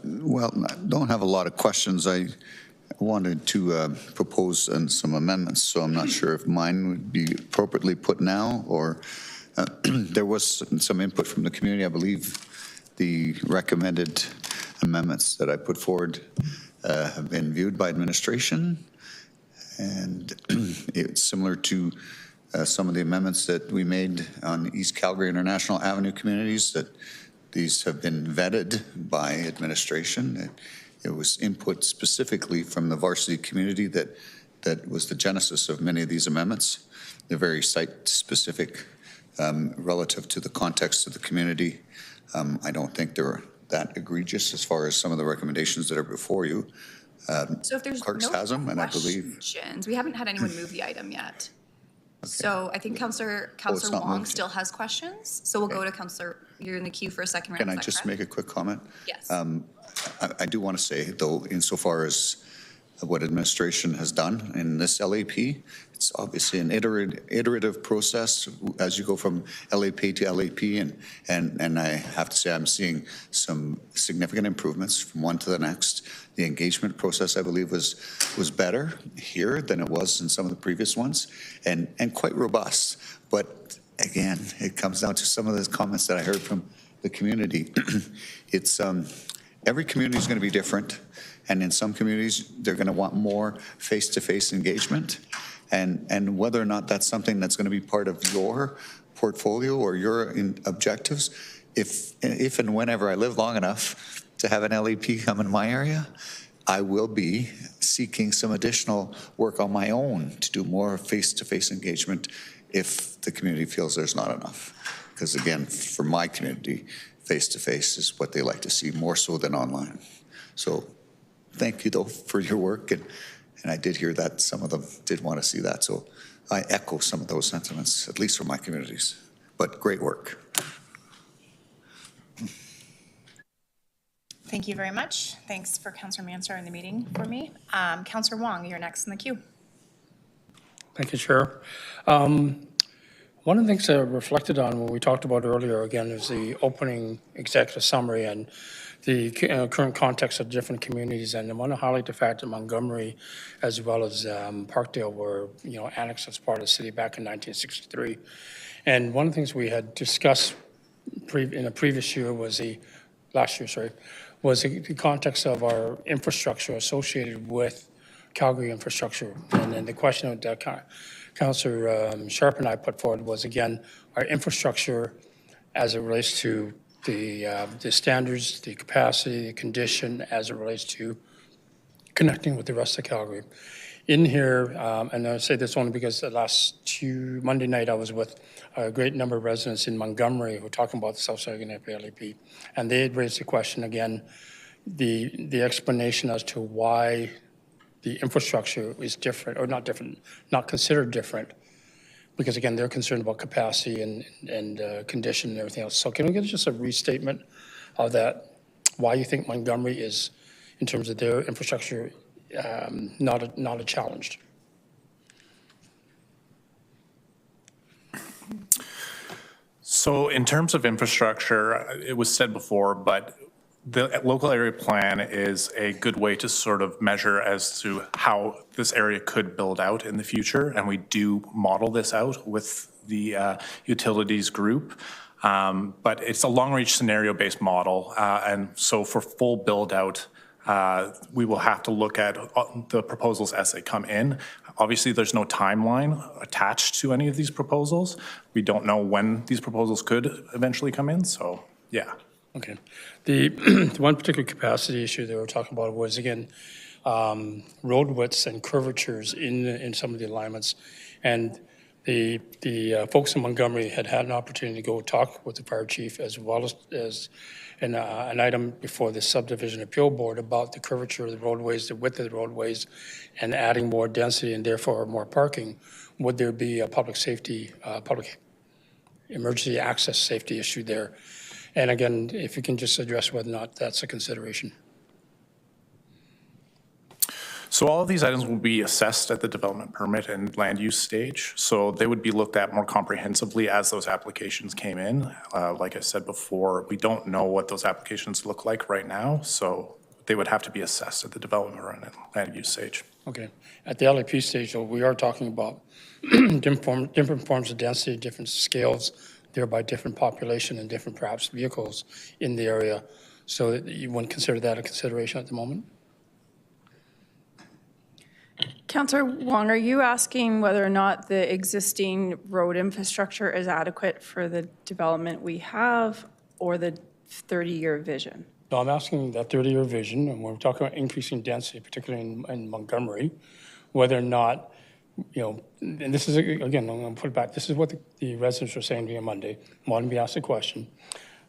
Well, I don't have a lot of questions. I wanted to propose some amendments, so I'm not sure if mine would be appropriately put now, or there was some input from the community. I believe the recommended amendments that I put forward have been viewed by administration, and it's similar to some of the amendments that we made on East Calgary International Avenue communities, that these have been vetted by administration. It was input specifically from the varsity community that was the genesis of many of these amendments. They're very site-specific relative to the context of the community. I don't think they're that egregious as far as some of the recommendations that are before you. So if there's Clerks no has them, and I believe questions, we haven't had anyone move the item yet. Okay. So I think Councillor not Wong moved still has questions. So we'll go to Councillor, you're in the queue for a second round. Can is I that just correct? make a quick comment? Yes. I do want to say, though, insofar as what administration has done in this LAP, it's obviously an iterative process as you go from LAP to LAP, and I have to say I'm seeing some significant improvements from one to the next. The engagement process, I believe, was better here than it was in some of the previous ones, and quite robust. But again, it comes down to some of the comments that I heard from the community. It's every community is going to be different, and in some communities they're going to want more face-to-face engagement, and whether or not that's something that's going to be part of your portfolio or your objectives, if and whenever I live long enough to have an LAP come in my area, I will be seeking some additional work on my own to do more face-to-face engagement if the community feels there's not enough. Because again, for my community, face-to-face is what they like to see more so than online. So thank you though for your work, and I did hear that some of them did want to see that. So I echo some of those sentiments, at least for my communities, but great work. Thank you very much. Thanks for Councillor Mann starting the meeting for me. Councillor Wong, you're next in the queue. Thank you, Chair. One of the things I reflected on when we talked about earlier, again, is the opening executive summary and the current context of different communities. And I want to highlight the fact that Montgomery, as well as Parkdale, were annexed as part of the city back in 1963. And one of the things we had discussed in a previous year was was the context of our infrastructure associated with Calgary infrastructure. And then the question that Councillor Sharp and I put forward was, again, our infrastructure as it relates to the standards, the capacity, the condition as it relates to connecting with the rest of Calgary. In here, and I say this only because the last Monday night I was with a great number of residents in Montgomery who were talking about the South Saginaw LAP, and they had raised the question again, the explanation as to why the infrastructure is different, or not different, not considered different, because again, they're concerned about capacity and condition and everything else. So can we get just a restatement of that, why you think Montgomery is, in terms of their infrastructure, not a challenge? So in terms of infrastructure, it was said before, but the local area plan is a good way to sort of measure as to how this area could build out in the future. And we do model this out with the utilities group. But it's a long-range scenario-based model. And so for full build-out, We will have to look at the proposals as they come in. Obviously, there's no timeline attached to any of these proposals. We don't know when these proposals could eventually come in, so yeah. Okay. The one particular capacity issue they were talking about was, again, road widths and curvatures in some of the alignments. And the folks in Montgomery had an opportunity to go talk with the fire chief as well as an item before the subdivision appeal board about the curvature of the roadways, the width of the roadways, and adding more density and therefore more parking. Would there be a public safety, public emergency access safety issue there? And again, if you can just address whether or not that's a consideration. So all of these items will be assessed at the development permit and land use stage. So they would be looked at more comprehensively as those applications came in. Like I said before, we don't know what those applications look like right now. So they would have to be assessed at the development and land use stage. Okay. At the LAP stage, though, we are talking about different forms of density, different scales, thereby different population and different perhaps vehicles in the area. So you wouldn't consider that a consideration at the moment? Councillor Wong, are you asking whether or not the existing road infrastructure is adequate for the development we have or the 30-year vision? No, I'm asking that 30-year vision, and we're talking about increasing density, particularly in Montgomery, whether or not, you know, and this is, again, I'm going to put it back, this is what the residents were saying to me on Monday. I want to be asked a question,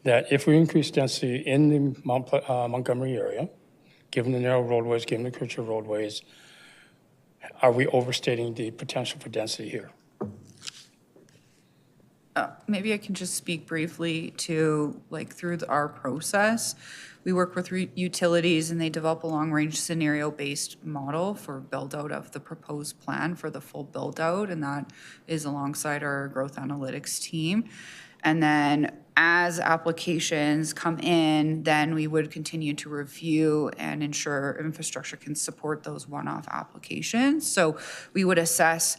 that if we increase density in the Montgomery area, given the narrow roadways, given the curvature roadways, are we overstating the potential for density here? Maybe I can just speak briefly to, like, through our process, we work with utilities and they develop a long-range scenario-based model for build-out of the proposed plan for the full build-out, and that is alongside our growth analytics team. And then as applications come in, then we would continue to review and ensure infrastructure can support those one-off applications. So we would assess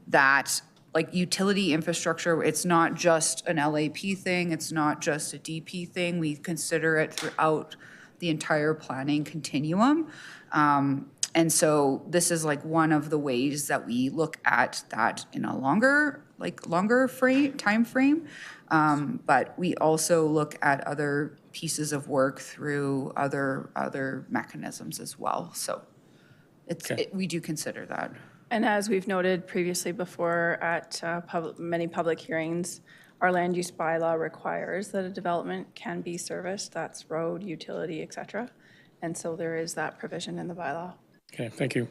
that, like, utility infrastructure, it's not just an LAP thing, it's not just a DP thing. We consider it throughout the entire planning continuum. And so this is like one of the ways that we look at that in a longer time frame. But we also look at other pieces of work through other mechanisms as well. So we do consider that. And as we've noted previously before at many public hearings, our land use bylaw requires that a development can be serviced. That's road, utility, et cetera. And so there is that provision in the bylaw. Okay, thank you.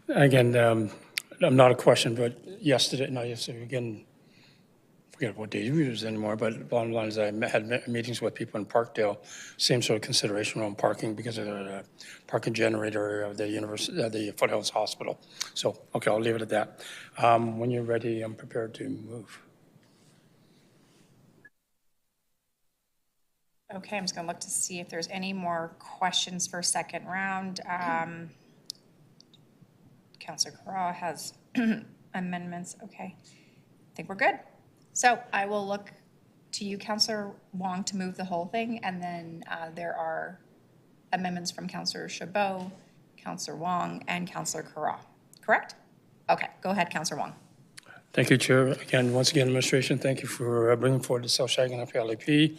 Again, I'm not a question, but yesterday, again, forget what day it was anymore, but bottom line is I had meetings with people in Parkdale, same sort of consideration around parking because of the parking generator of the the Foothills Hospital. So, okay, I'll leave it at that. When you're ready, I'm prepared to move. Okay, I'm just gonna look to see if there's any more questions for second round. Councillor Carra has amendments. Okay, I think we're good. So I will look to you, Councillor Wong, to move the whole thing, and then there are amendments from Councillor Chabot, Councillor Wong, and Councillor Carra. Correct? Okay, go ahead, Councillor Wong. Thank you, Chair. Again, once again, Administration, thank you for bringing forward the South Saginaw LAP.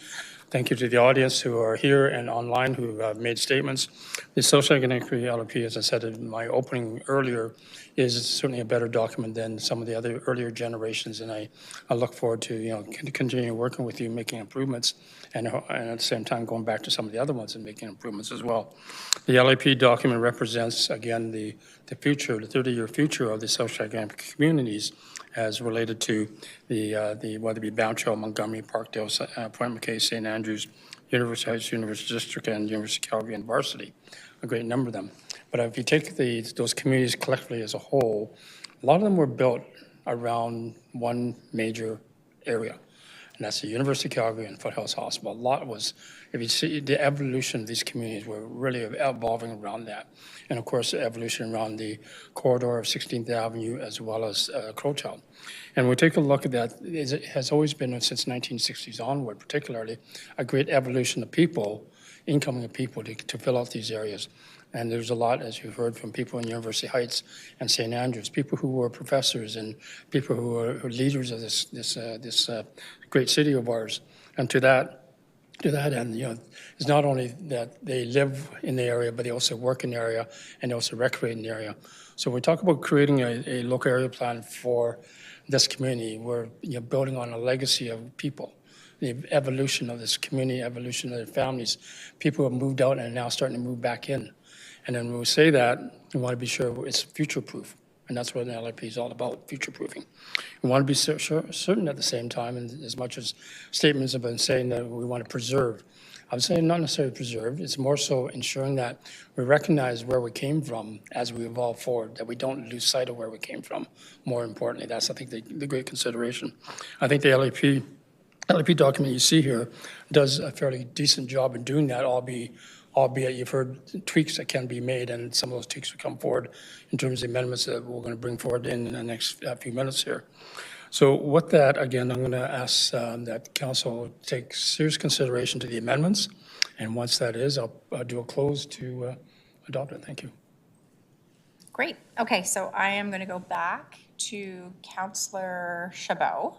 Thank you to the audience who are here and online who have made statements. The South Saginaw LAP, as I said in my opening earlier, is certainly a better document than some of the other earlier generations, and I look forward to continue working with you, making improvements, and at the same time going back to some of the other ones and making improvements as well. The LAP document represents, again, the future, the 30-year future of the South Saginaw communities as related to the whether it be Bound Trail, Montgomery, Parkdale, Point McKay, St. Andrews, University Heights, University District, and University of Calgary and Varsity, a great number of them. But if you take those communities collectively as a whole, a lot of them were built around one major area, and that's the University of Calgary and Foothills Hospital. A lot was, if you see the evolution of these communities were really evolving around that. And of course, the evolution around the corridor of 16th Avenue as well as Crowchild. And we take a look at that, it has always been since 1960s onward, particularly, a great evolution of people incoming of people to fill out these areas. And there's a lot, as you've heard, from people in University Heights and St. Andrews, people who were professors and people who are leaders of this great city of ours. And to that end, it's not only that they live in the area, but they also work in the area and they also recreate in the area. So when we talk about creating a local area plan for this community, we're building on a legacy of people, the evolution of this community, evolution of their families, people who have moved out and are now starting to move back in. And then when we say that, we want to be sure it's future-proof. And that's what an LRP is all about, future-proofing. We want to be certain at the same time, and as much as statements have been saying that we want to preserve, I'm saying not necessarily preserve, it's more so ensuring that we recognize where we came from as we evolve forward, that we don't lose sight of where we came from. More importantly, that's, I think, the great consideration. I think the LRP document you see here does a fairly decent job in doing that, albeit you've heard tweaks that can be made, and some of those tweaks will come forward in terms of the amendments that we're going to bring forward in the next few minutes here. So with that, again, I'm going to ask that council take serious consideration to the amendments, and once that is, I'll do a close to adopt it. Thank you. Great. Okay, so I am going to go back to Councillor Chabot,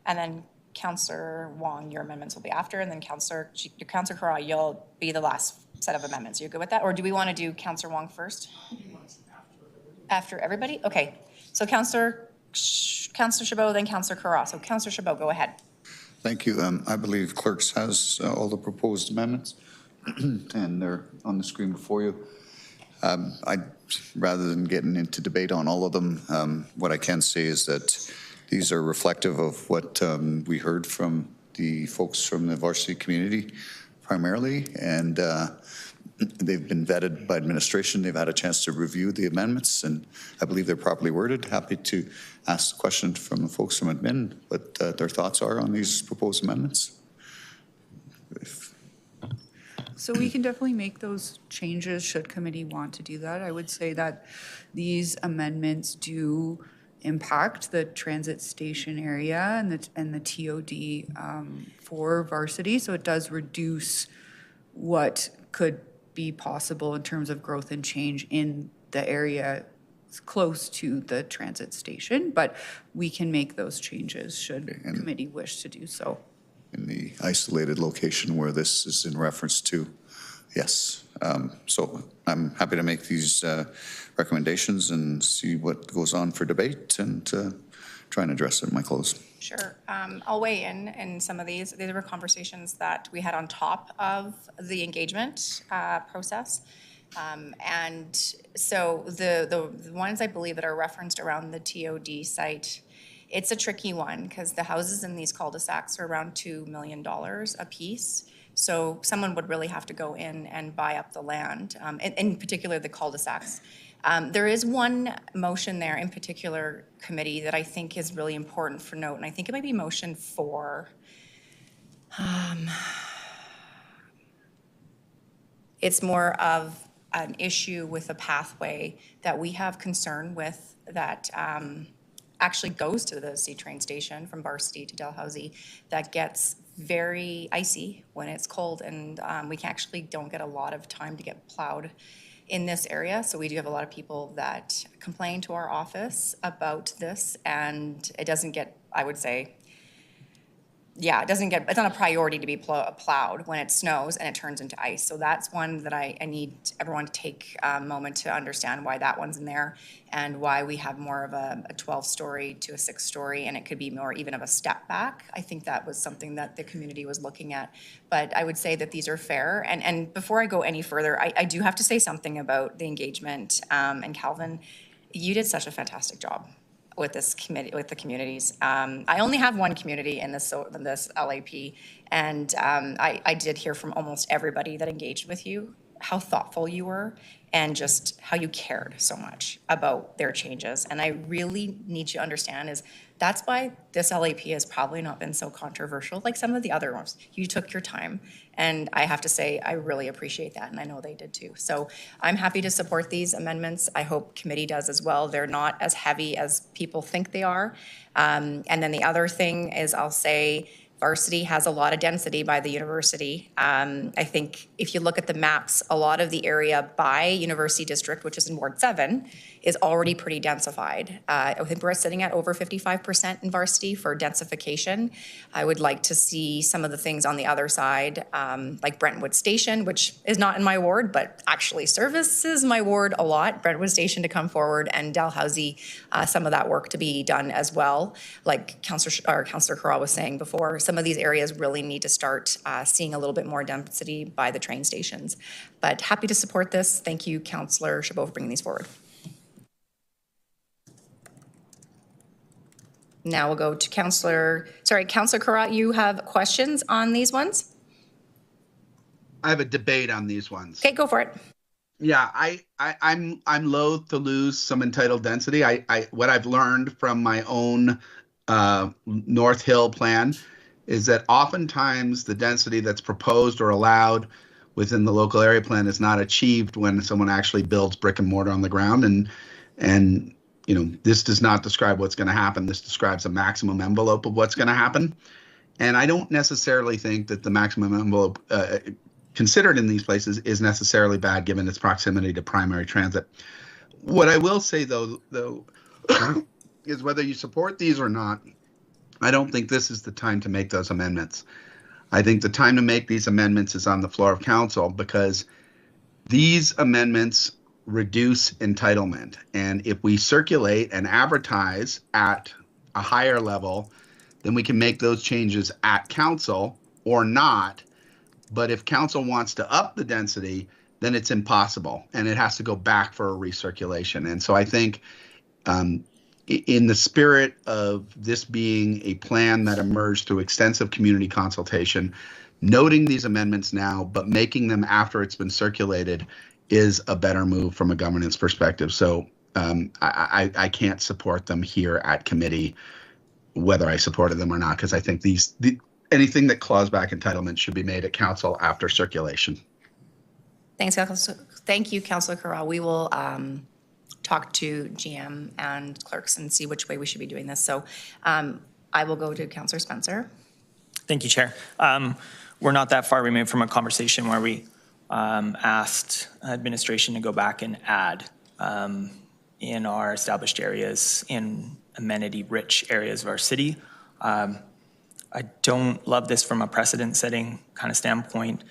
and then Councillor Wong, your amendments will be after, and then Councillor Carra, you'll be the last set of amendments. Are you good with that? Or do we want to do Councillor Wong first? After everybody? Okay. So Councillor Chabot, then Councillor Carra. So Councillor Chabot, go ahead. Thank you. I believe Clerks has all the proposed amendments, and they're on the screen before you. Rather than getting into debate on all of them, what I can say is that these are reflective of what we heard from the folks from the varsity community primarily, and they've been vetted by administration. They've had a chance to review the amendments, and I believe they're properly worded. Happy to ask the question from the folks from admin, what their thoughts are on these proposed amendments. So we can definitely make those changes should committee want to do that. I would say that these amendments do impact the transit station area and the TOD for varsity. So it does reduce what could be possible in terms of growth and change in the area close to the transit station, but we can make those changes should committee wish to do so. In the isolated location where this is in reference to, yes. So I'm happy to make these recommendations and see what goes on for debate and try and address it in my close. Sure. I'll weigh in some of these. These were conversations that we had on top of the engagement process. And so the ones I believe that are referenced around the TOD site, it's a tricky one because the houses in these cul-de-sacs are around $2 million a piece. So someone would really have to go in and buy up the land, in particular the cul-de-sacs. There is one motion there in particular, committee, that I think is really important for note, and I think it might be motion 4. It's more of an issue with a pathway that we have concern with that actually goes to the C train station from Varsity to Dalhousie that gets very icy when it's cold, and we actually don't get a lot of time to get plowed in this area. So we do have a lot of people that complain to our office about this, and it doesn't get, I would say, yeah, it's not a priority to be plowed when it snows and it turns into ice. So that's one that I need everyone to take a moment to understand why that one's in there and why we have more of a 12-story to a 6-story, and it could be more even of a step back. I think that was something that the community was looking at. But I would say that these are fair. And before I go any further, I do have to say something about the engagement. And Calvin, you did such a fantastic job with this committee, with the communities. I only have one community in this LAP, and I did hear from almost everybody that engaged with you how thoughtful you were and just how you cared so much about their changes. And I really need you to understand is that's why this LAP has probably not been so controversial like some of the other ones. You took your time, and I have to say I really appreciate that, and I know they did too. So I'm happy to support these amendments. I hope committee does as well. They're not as heavy as people think they are. And then the other thing is I'll say Varsity has a lot of density by the university. I think if you look at the maps, a lot of the area by University District, which is in Ward 7, is already pretty densified. I think we're sitting at over 55% in Varsity for densification. I would like to see some of the things on the other side, like Brentwood Station, which is not in my ward, but actually services my ward a lot. Brentwood Station to come forward, and Dalhousie, some of that work to be done as well. Like Councillor Corral was saying before, some of these areas really need to start seeing a little bit more density by the train stations. But happy to support this. Thank you, Councillor Chabot, for bringing these forward. Now we'll go to Councillor Corral, you have questions on these ones? I have a debate on these ones. Okay, go for it. Yeah, I'm loath to lose some entitled density. What I've learned from my own North Hill plan is that oftentimes the density that's proposed or allowed within the local area plan is not achieved when someone actually builds brick and mortar on the ground. And you know, this does not describe what's going to happen. This describes a maximum envelope of what's going to happen. And I don't necessarily think that the maximum envelope considered in these places is necessarily bad given its proximity to primary transit. What I will say, though, is whether you support these or not, I don't think this is the time to make those amendments. I think the time to make these amendments is on the floor of council, because these amendments reduce entitlement. And if we circulate and advertise at a higher level, then we can make those changes at council or not. But if council wants to up the density, then it's impossible, and it has to go back for a recirculation. And so I think in the spirit of this being a plan that emerged through extensive community consultation, noting these amendments now, but making them after it's been circulated is a better move from a governance perspective. So I can't support them here at committee, whether I supported them or not, because I think anything that claws back entitlement should be made at council after circulation. Thanks, thank you, Councillor Corral. We will talk to GM and clerks and see which way we should be doing this. So I will go to Councillor Spencer. Thank you, Chair. We're not that far removed from a conversation where we asked administration to go back and add in our established areas, in amenity-rich areas of our city. I don't love this from a precedent-setting kind of standpoint.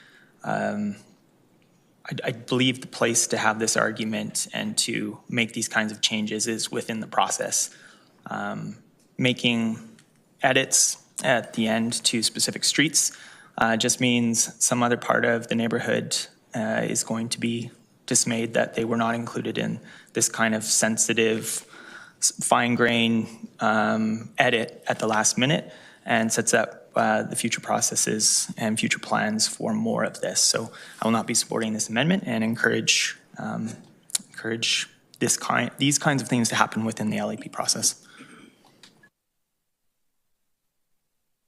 I believe the place to have this argument and to make these kinds of changes is within the process. Making edits at the end to specific streets just means some other part of the neighborhood is going to be dismayed that they were not included in this kind of sensitive, fine-grain edit at the last minute, and sets up the future processes and future plans for more of this. So I will not be supporting this amendment, and encourage these kinds of things to happen within the LAP process.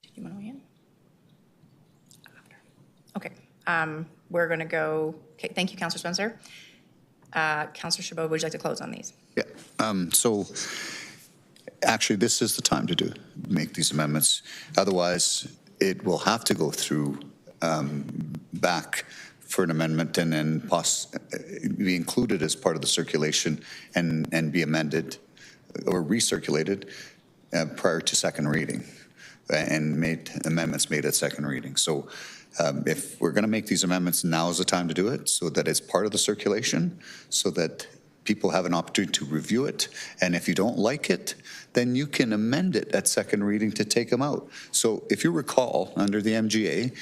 Did you want to weigh in? Okay, we're going to go. Okay, thank you, Councillor Spencer. Councillor Chabot, would you like to close on these? Yeah. So actually, this is the time to make these amendments. Otherwise, it will have to go through back for an amendment and then be included as part of the circulation and be amended or recirculated prior to second reading, and amendments made at second reading. So if we're going to make these amendments, now is the time to do it, so that it's part of the circulation, so that people have an opportunity to review it. And if you don't like it, then you can amend it at second reading to take them out. So if you recall, under the MGA,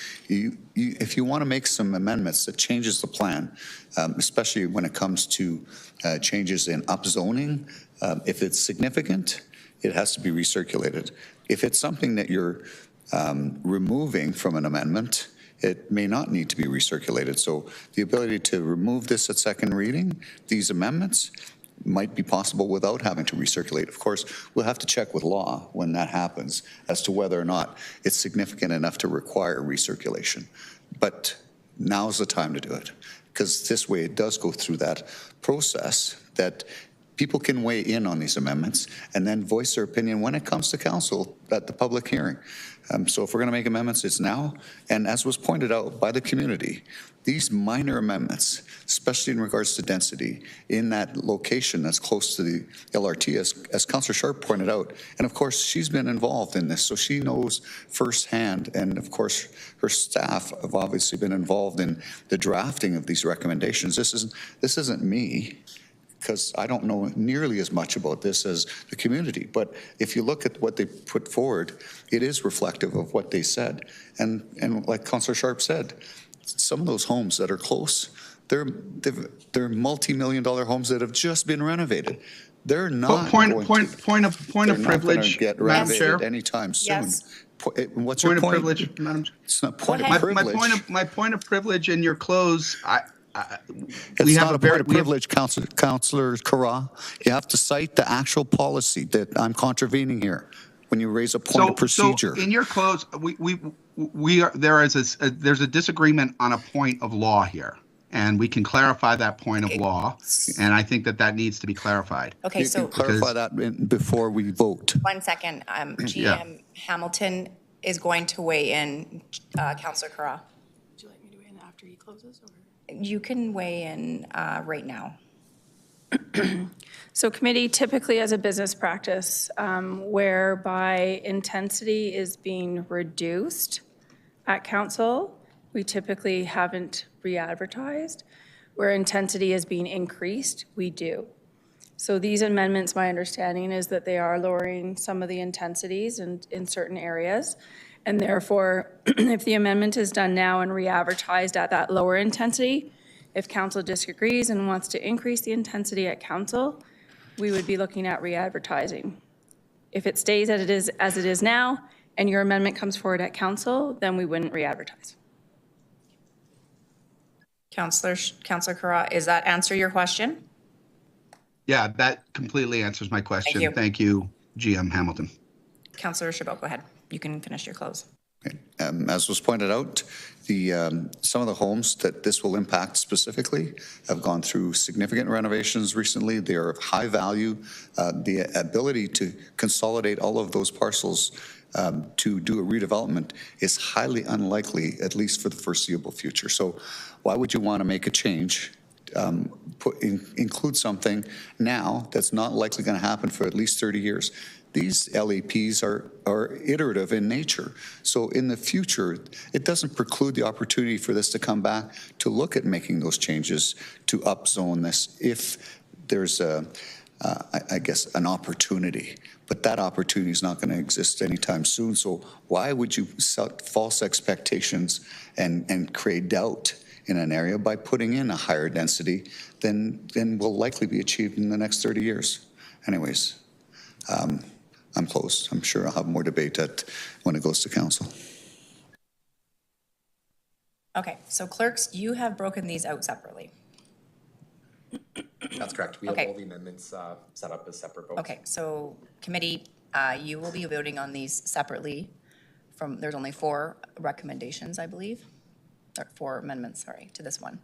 if you want to make some amendments that changes the plan, especially when it comes to changes in upzoning, if it's significant, it has to be recirculated. If it's something that you're removing from an amendment, it may not need to be recirculated. So the ability to remove this at second reading, these amendments, might be possible without having to recirculate. Of course, we'll have to check with law when that happens as to whether or not it's significant enough to require recirculation. But now's the time to do it, because this way it does go through that process that people can weigh in on these amendments and then voice their opinion when it comes to council at the public hearing. So if we're going to make amendments, it's now. And as was pointed out by the community, these minor amendments, especially in regards to density, in that location that's close to the LRT, as Councillor Sharp pointed out, and of course she's been involved in this, so she knows firsthand, and of course her staff have obviously been involved in the drafting of these recommendations. This isn't me, because I don't know nearly as much about this as the community. But if you look at what they put forward, it is reflective of what they said. And like Councillor Sharp said, some of those homes that are close, they're multi-million-dollar homes that have just been renovated. They're not point of privilege, get Madam renovated Chair. anytime soon. Yes. What's Point your of point? privilege, Madam Chair. It's not point of privilege. My point of privilege in your close. It's not a point of privilege, Councillor Carra. You have to cite the actual policy that I'm contravening here when you raise a point of procedure. So in your close, there's a disagreement on a point of law here, and we can clarify that point of law, and I think that needs to be clarified. Okay, so clarify that before we vote. 1 second. GM Hamilton is going to weigh in. Councillor Carra. Would you like me to weigh in after he closes? Or? You can weigh in right now. So committee typically has a business practice whereby intensity is being reduced at council. We typically haven't re-advertised. Where intensity is being increased, we do. So these amendments, my understanding is that they are lowering some of the intensities in certain areas. And therefore, if the amendment is done now and re-advertised at that lower intensity, if council disagrees and wants to increase the intensity at council, we would be looking at re-advertising. If it stays as it is now, and your amendment comes forward at council, then we wouldn't re-advertise. Councillor Carra, does that answer your question? Yeah, that completely answers my question. Thank you, GM Hamilton. Councillor Chabot, go ahead. You can finish your close. Okay. As was pointed out, some of the homes that this will impact specifically have gone through significant renovations recently. They are of high value. The ability to consolidate all of those parcels to do a redevelopment is highly unlikely, at least for the foreseeable future. So why would you want to make a change, include something now that's not likely going to happen for at least 30 years? These LAPs are iterative in nature. So in the future, it doesn't preclude the opportunity for this to come back to look at making those changes to upzone this if there's I guess, an opportunity. But that opportunity is not going to exist anytime soon. So why would you set false expectations and create doubt in an area by putting in a higher density than will likely be achieved in the next 30 years? Anyways, I'm close. I'm sure I'll have more debate when it goes to council. Okay, so clerks, you have broken these out separately. That's correct. We have all the amendments set up as separate votes. Okay, so committee, you will be voting on these separately. There's only 4 recommendations, I believe, or 4 amendments, sorry, to this one.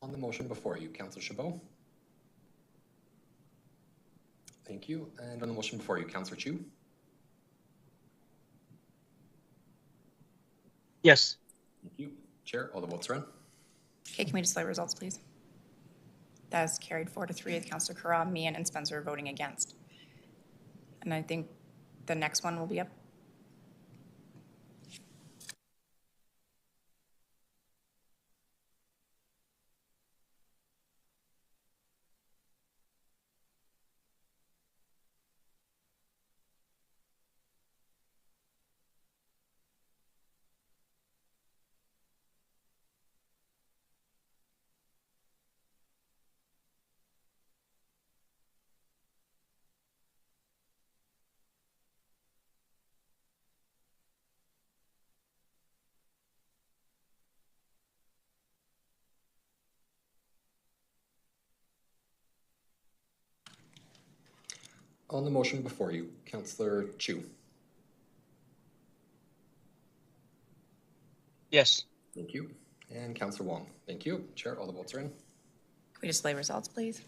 On the motion before you, Councillor Chabot. Thank you. And on the motion before you, Councillor Chu. Yes. Thank you. Chair, all the votes are in. Okay, can we display results, please? That is carried 4-3 with Councillor Carra, Meehan, and Spencer voting against. And I think the next one will be up. On the motion before you, Councillor Chu. Yes. Thank you. And Councillor Wong. Thank you. Chair, all the votes are in. Can we display results, please?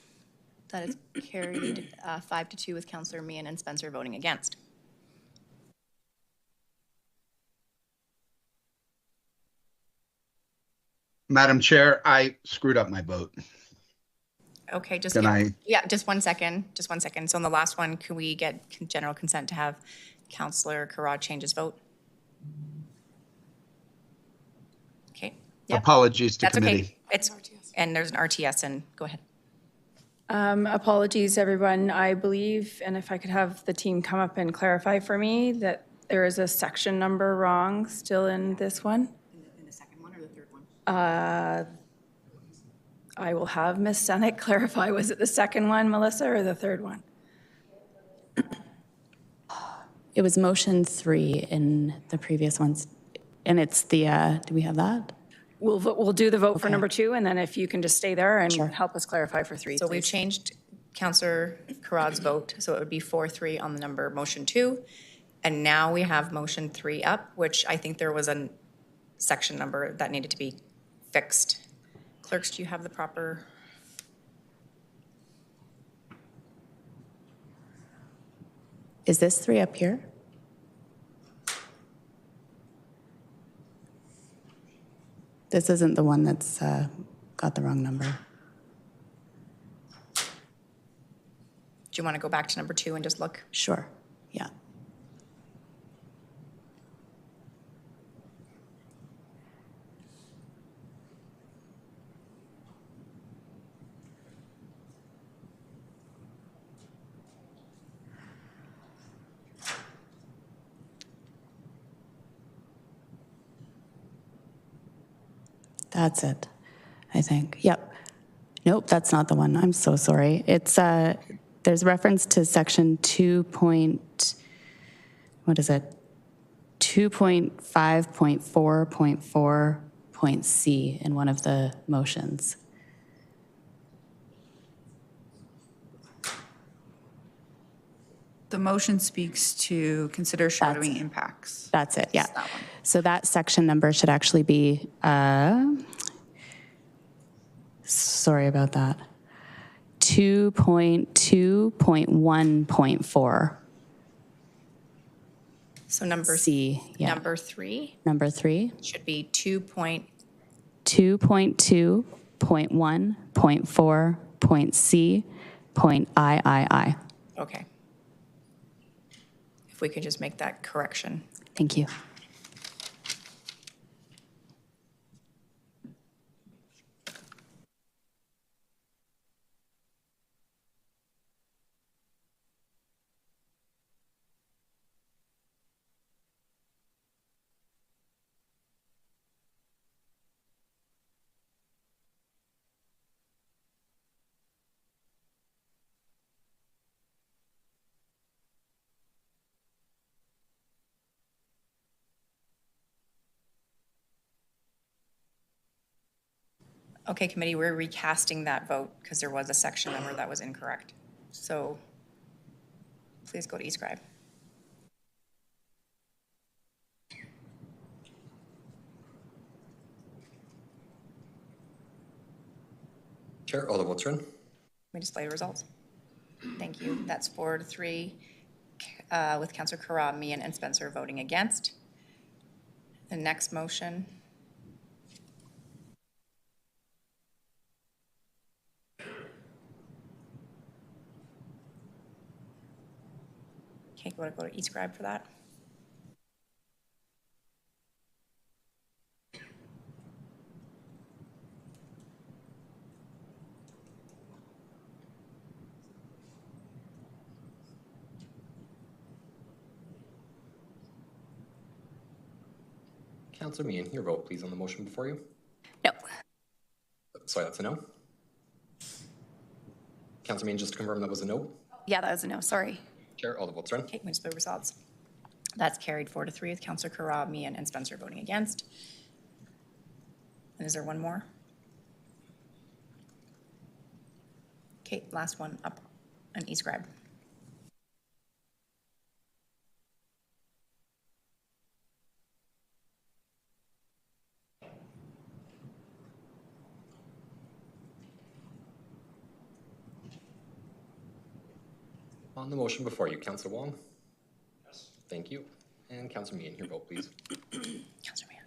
That is carried 5-2 with Councillor Meehan and Spencer voting against. Madam Chair, I screwed up my vote. Okay, just Can I? Yeah, just 1 second. Just 1 second. So on the last one, can we get general consent to have Councillor Carra change his vote? Okay. Yep. Apologies to That's committee. okay. It's and there's an RTS, and go ahead. Apologies, everyone. I believe, and if I could have the team come up and clarify for me, that there is a section number wrong still in this one. In the second one or the third one? I will have Ms. Senek clarify. Was it the second one, Melissa, or the third one? It was motion 3 in the previous ones. And it's the, do we have that? We'll do the vote for number 2, and then if you can just stay there and help us clarify for 3. So we've changed Councillor Carra's vote, so it would be 4-3 on the number motion 2. And now we have motion 3 up, which I think there was a section number that needed to be fixed. Clerks, do you have the proper? Is this 3 up here? This isn't the one that's got the wrong number. Do you want to go back to number 2 and just look? Sure, yeah. That's it, I think. Yep. Nope, that's not the one. I'm so sorry. It's, there's reference to section 2.5.4.4.C in one of the motions. The motion speaks to consider shadowing impacts. That's it, yeah. It's that one. So that section number should actually be, sorry about that, 2.2.1.4. So number C, yeah. Number 3 Number 3. should be 2.2.1.4.C. .III. Okay. If we could just make that correction. Thank you. Okay, committee, we're recasting that vote because there was a section number that was incorrect. So please go to eScribe. Chair, all the votes are in. We display the results. Thank you. That's 4-3 with Councillor Carra, Meehan, and Spencer voting against. The next motion. Okay, go to e-scribe for that. Councillor Meehan, your vote, please, on the motion before you. No. Sorry, that's a no. Councillor Meehan, just to confirm that was a no. Yeah, that was a no, sorry. Chair, all the votes are in. Okay, we display results. That's carried 4-3 with Councillor Carra, Meehan, and Spencer voting against. And is there one more? Okay, last one up, an e-scribe. On the motion before you, Councillor Wong. Yes. Thank you. And Councillor Meehan, your vote, please. Councillor Meehan.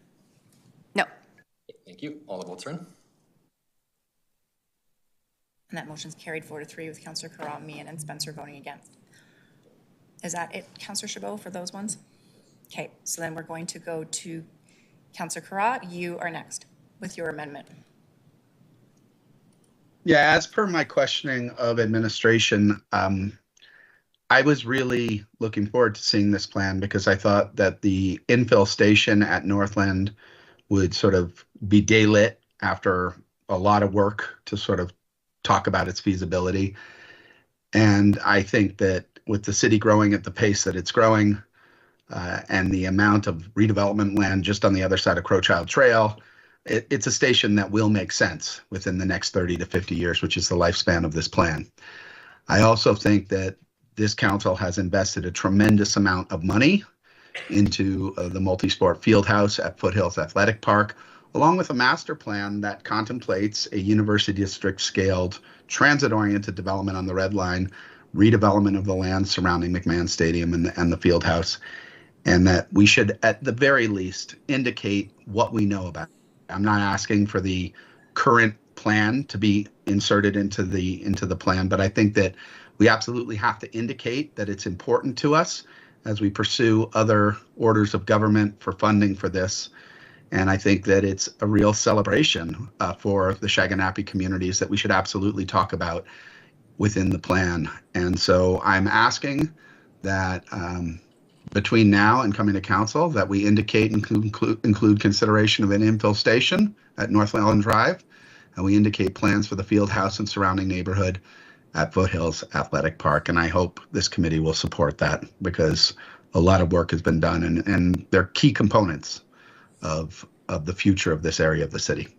No. Thank you. All the votes are in. And that motion's carried 4-3 with Councillor Carra, Meehan, and Spencer voting against. Is that it, Councillor Chabot, for those ones? Okay, so then we're going to go to Councillor Carra. You are next with your amendment. Yeah, as per my questioning of administration, I was really looking forward to seeing this plan because I thought that the infill station at Northland would sort of be daylit after a lot of work to sort of talk about its feasibility. And I think that with the city growing at the pace that it's growing and the amount of redevelopment land just on the other side of Crowchild Trail, it's a station that will make sense within the next 30 to 50 years, which is the lifespan of this plan. I also think that this council has invested a tremendous amount of money into the multi-sport field house at Foothills Athletic Park, along with a master plan that contemplates a university district scaled transit-oriented development on the Red Line, redevelopment of the land surrounding McMahon Stadium and the field house, and that we should at the very least indicate what we know about it. I'm not asking for the current plan to be inserted into the plan, but I think that we absolutely have to indicate that it's important to us as we pursue other orders of government for funding for this. And I think that it's a real celebration for the Shaganappi communities that we should absolutely talk about within the plan. And so I'm asking that between now and coming to council that we indicate and include consideration of an infill station at Northland Drive, and we indicate plans for the field house and surrounding neighborhood at Foothills Athletic Park. And I hope this committee will support that because a lot of work has been done and they're key components of the future of this area of the city.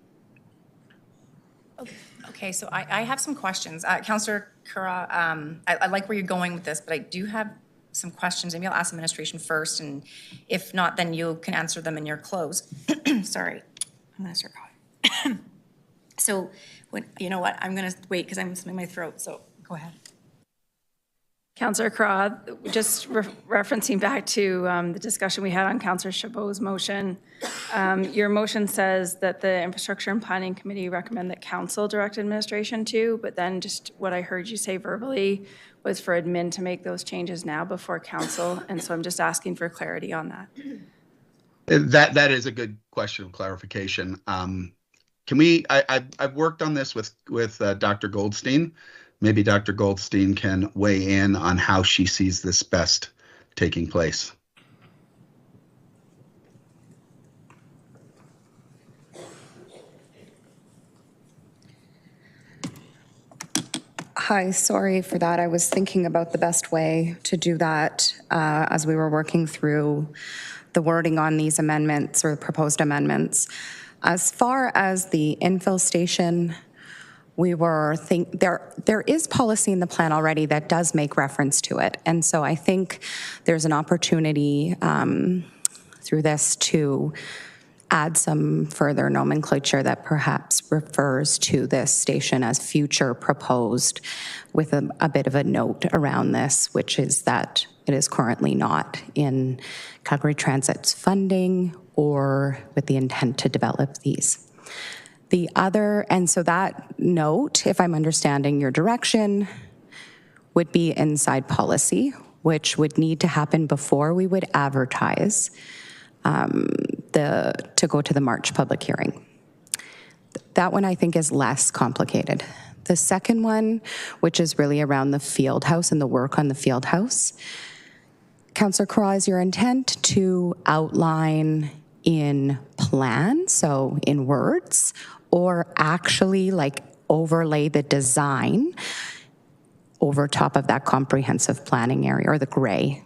Okay, so I have some questions. Councillor Carra, I like where you're going with this, but I do have some questions. Maybe I'll ask administration first, and if not, then you can answer them in your close. Sorry, I'm gonna start coughing. So, you know what? I'm gonna wait because I'm smelling my throat. So go ahead. Councillor Carra, just referencing back to the discussion we had on Councillor Chabot's motion, your motion says that the Infrastructure and Planning Committee recommend that council direct administration to, but then just what I heard you say verbally was for admin to make those changes now before council, and so I'm just asking for clarity on that. That is a good question of clarification. Can we? I've worked on this with Dr. Goldstein. Maybe Dr. Goldstein can weigh in on how she sees this best taking place. Hi, sorry for that. I was thinking about the best way to do that as we were working through the wording on these amendments or proposed amendments. As far as the infill station, we were there is policy in the plan already that does make reference to it. And so I think there's an opportunity through this to add some further nomenclature that perhaps refers to this station as future proposed with a bit of a note around this, which is that it is currently not in Calgary Transit's funding or with the intent to develop these. The other, and so that note, if I'm understanding your direction, would be inside policy, which would need to happen before we would advertise to go to the March public hearing. That one I think is less complicated. The second one, which is really around the field house and the work on the field house. Councillor Craw, is your intent to outline in plan, so in words, or actually like overlay the design over top of that comprehensive planning area, or the gray?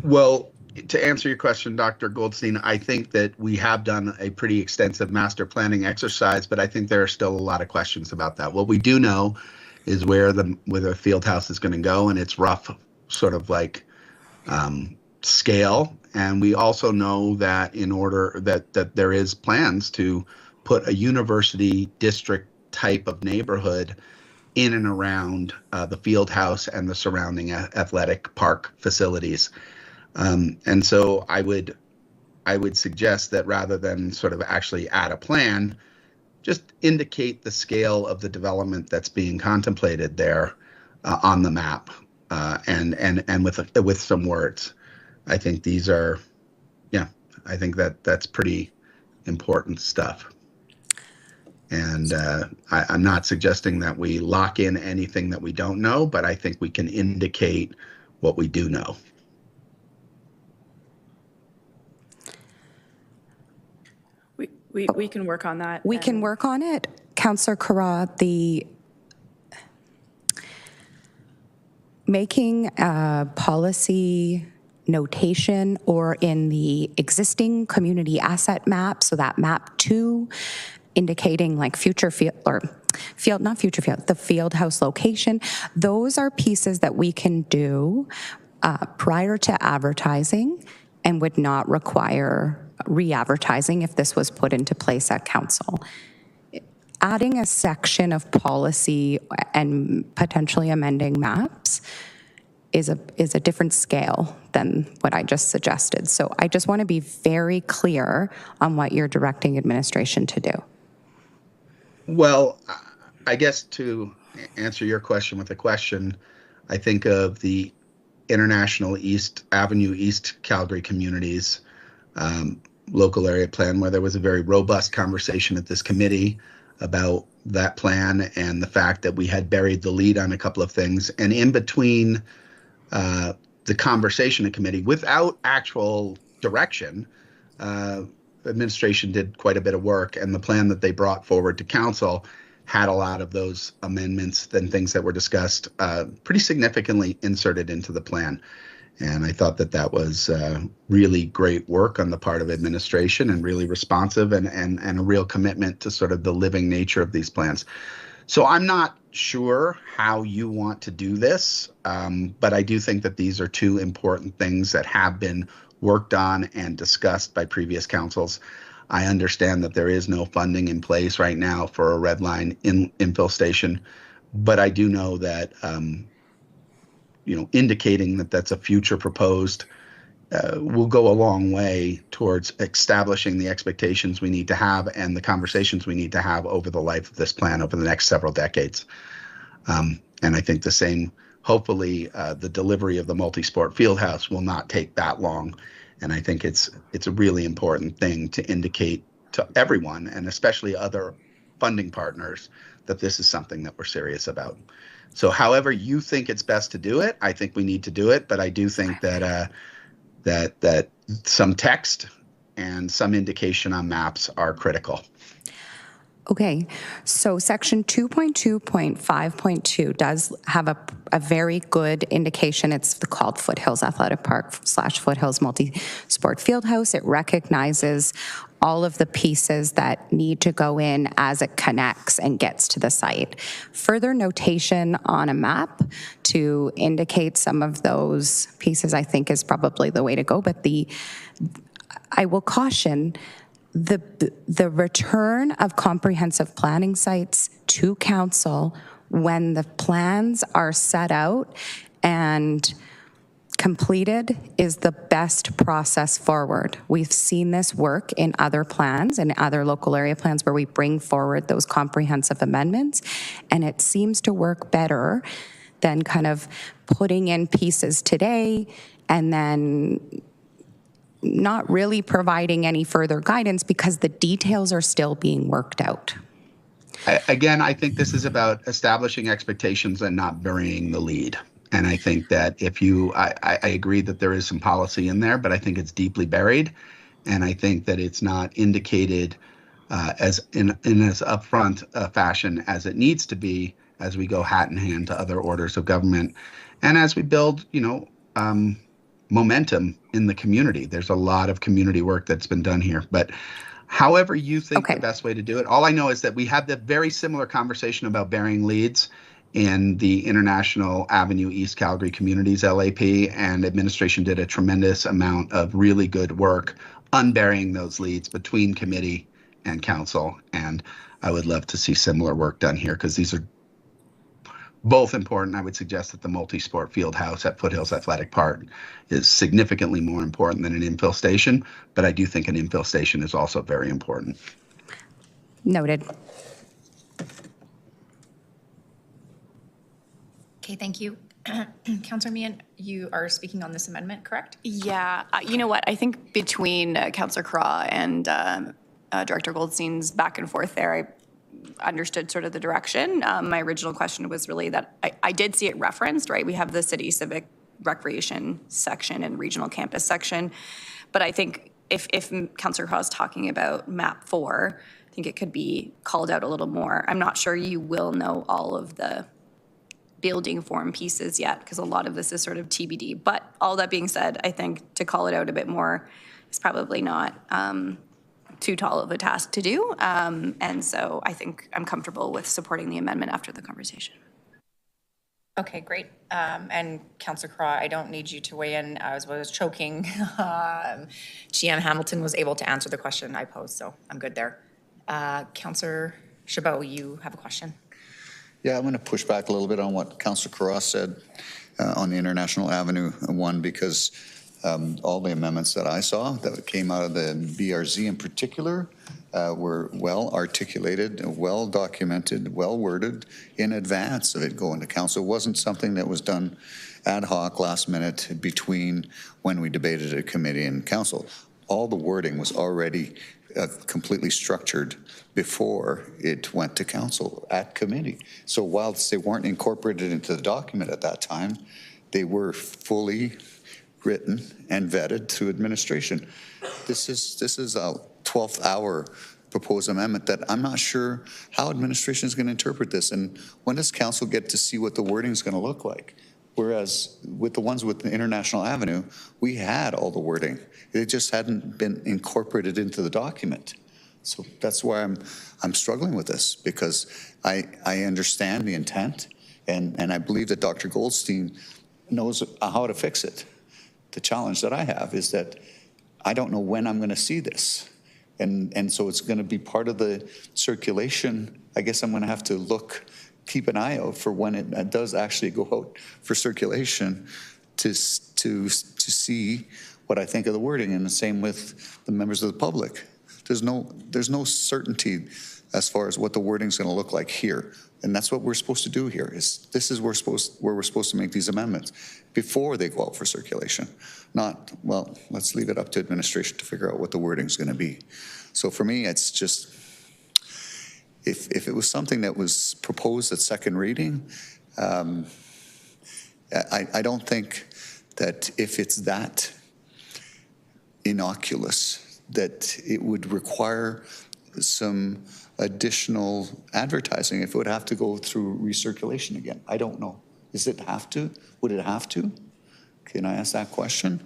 Well, to answer your question, Dr. Goldstein, I think that we have done a pretty extensive master planning exercise, but I think there are still a lot of questions about that. What we do know is where the field house is going to go, and its rough sort of like scale. And we also know that in order that there is plans to put a university district type of neighborhood in and around the field house and the surrounding athletic park facilities. And so I would suggest that rather than sort of actually add a plan, just indicate the scale of the development that's being contemplated there on the map, and with some words. I think these are, I think that's pretty important stuff. And I'm not suggesting that we lock in anything that we don't know, but I think we can indicate what we do know. We can work on that. We can work on it. Councillor Carra, the making a policy notation or in the existing community asset map, so that map 2 indicating like future field, or field, not future field, the field house location, those are pieces that we can do prior to advertising and would not require re-advertising if this was put into place at council. Adding a section of policy and potentially amending maps is a different scale than what I just suggested. So I just want to be very clear on what you're directing administration to do. Well, I guess to answer your question with a question, I think of the International East Avenue East Calgary Communities local area plan, where there was a very robust conversation at this committee about that plan and the fact that we had buried the lead on a couple of things. And in between the conversation in committee, without actual direction, administration did quite a bit of work, and the plan that they brought forward to council had a lot of those amendments and things that were discussed pretty significantly inserted into the plan. And I thought that was really great work on the part of administration, and really responsive, and a real commitment to sort of the living nature of these plans. So I'm not sure how you want to do this, but I do think that these are two important things that have been worked on and discussed by previous councils. I understand that there is no funding in place right now for a red line infill station, but I do know that indicating that that's a future proposed will go a long way towards establishing the expectations we need to have and the conversations we need to have over the life of this plan over the next several decades. And I think the same, hopefully, the delivery of the multi-sport field house will not take that long. And I think it's a really important thing to indicate to everyone, and especially other funding partners, that this is something that we're serious about. So however you think it's best to do it, I think we need to do it. But I do think that that some text and some indication on maps are critical. Okay, so section 2.2.5.2 does have a very good indication. It's called Foothills Athletic Park / Foothills Multi-Sport Fieldhouse. It recognizes all of the pieces that need to go in as it connects and gets to the site. Further notation on a map to indicate some of those pieces, I think, is probably the way to go. But I will caution the return of comprehensive planning sites to council when the plans are set out and completed is the best process forward. We've seen this work in other plans and other local area plans where we bring forward those comprehensive amendments, and it seems to work better than kind of putting in pieces today and then not really providing any further guidance because the details are still being worked out. Again, I think this is about establishing expectations and not burying the lead. And I think that if you, I agree that there is some policy in there, but I think it's deeply buried. And I think that it's not indicated as in as upfront fashion as it needs to be as we go hat in hand to other orders of government. And as we build, momentum in the community. There's a lot of community work that's been done here. But however you think the best way to do it, all I know is that we had the very similar conversation about burying leads in the International Avenue East Calgary Communities LAP, and administration did a tremendous amount of really good work unburying those leads between committee and council. And I would love to see similar work done here because these are both important. I would suggest that the multi-sport field house at Foothills Athletic Park is significantly more important than an infill station, but I do think an infill station is also very important. Noted. Okay, thank you. Councillor Meehan, you are speaking on this amendment, correct? Yeah, you know what? I think between Councillor Craw and Director Goldstein's back and forth there, I understood sort of the direction. My original question was really that I did see it referenced, right? We have the city civic recreation section and regional campus section. But I think if Councillor Craw is talking about map 4, I think it could be called out a little more. I'm not sure you will know all of the building form pieces yet, because a lot of this is sort of TBD. But all that being said, I think to call it out a bit more is probably not too tall of a task to do. And so I think I'm comfortable with supporting the amendment after the conversation. Okay, great. And Councillor Craw, I don't need you to weigh in. I was choking. GM Hamilton was able to answer the question I posed, so I'm good there. Councillor Chabot, you have a question. Yeah, I'm going to push back a little bit on what Councillor Carras said on the International Avenue one, because all the amendments that I saw that came out of the BRZ in particular were well articulated, well documented, well worded in advance of it going to council. It wasn't something that was done ad hoc last minute between when we debated at committee and council. All the wording was already completely structured before it went to council at committee. So whilst they weren't incorporated into the document at that time, they were fully written and vetted through administration. This is a 12th hour proposed amendment that I'm not sure how administration is going to interpret this, and when does council get to see what the wording is going to look like? Whereas with the ones with the International Avenue, we had all the wording. It just hadn't been incorporated into the document. So that's why I'm struggling with this, because I understand the intent, and I believe that Dr. Goldstein knows how to fix it. The challenge that I have is that I don't know when I'm going to see this. And so it's going to be part of the circulation. I guess I'm going to have to keep an eye out for when it does actually go out for circulation to see what I think of the wording, and the same with the members of the public. There's no certainty as far as what the wording is going to look like here. And that's what we're supposed to do here. This is where we're supposed to make these amendments before they go out for circulation. Not, well, let's leave it up to administration to figure out what the wording is going to be. So for me, it's just, if it was something that was proposed at second reading, I don't think that if it's that innocuous, that it would require some additional advertising, if it would have to go through recirculation again. I don't know. Does it have to? Would it have to? Can I ask that question?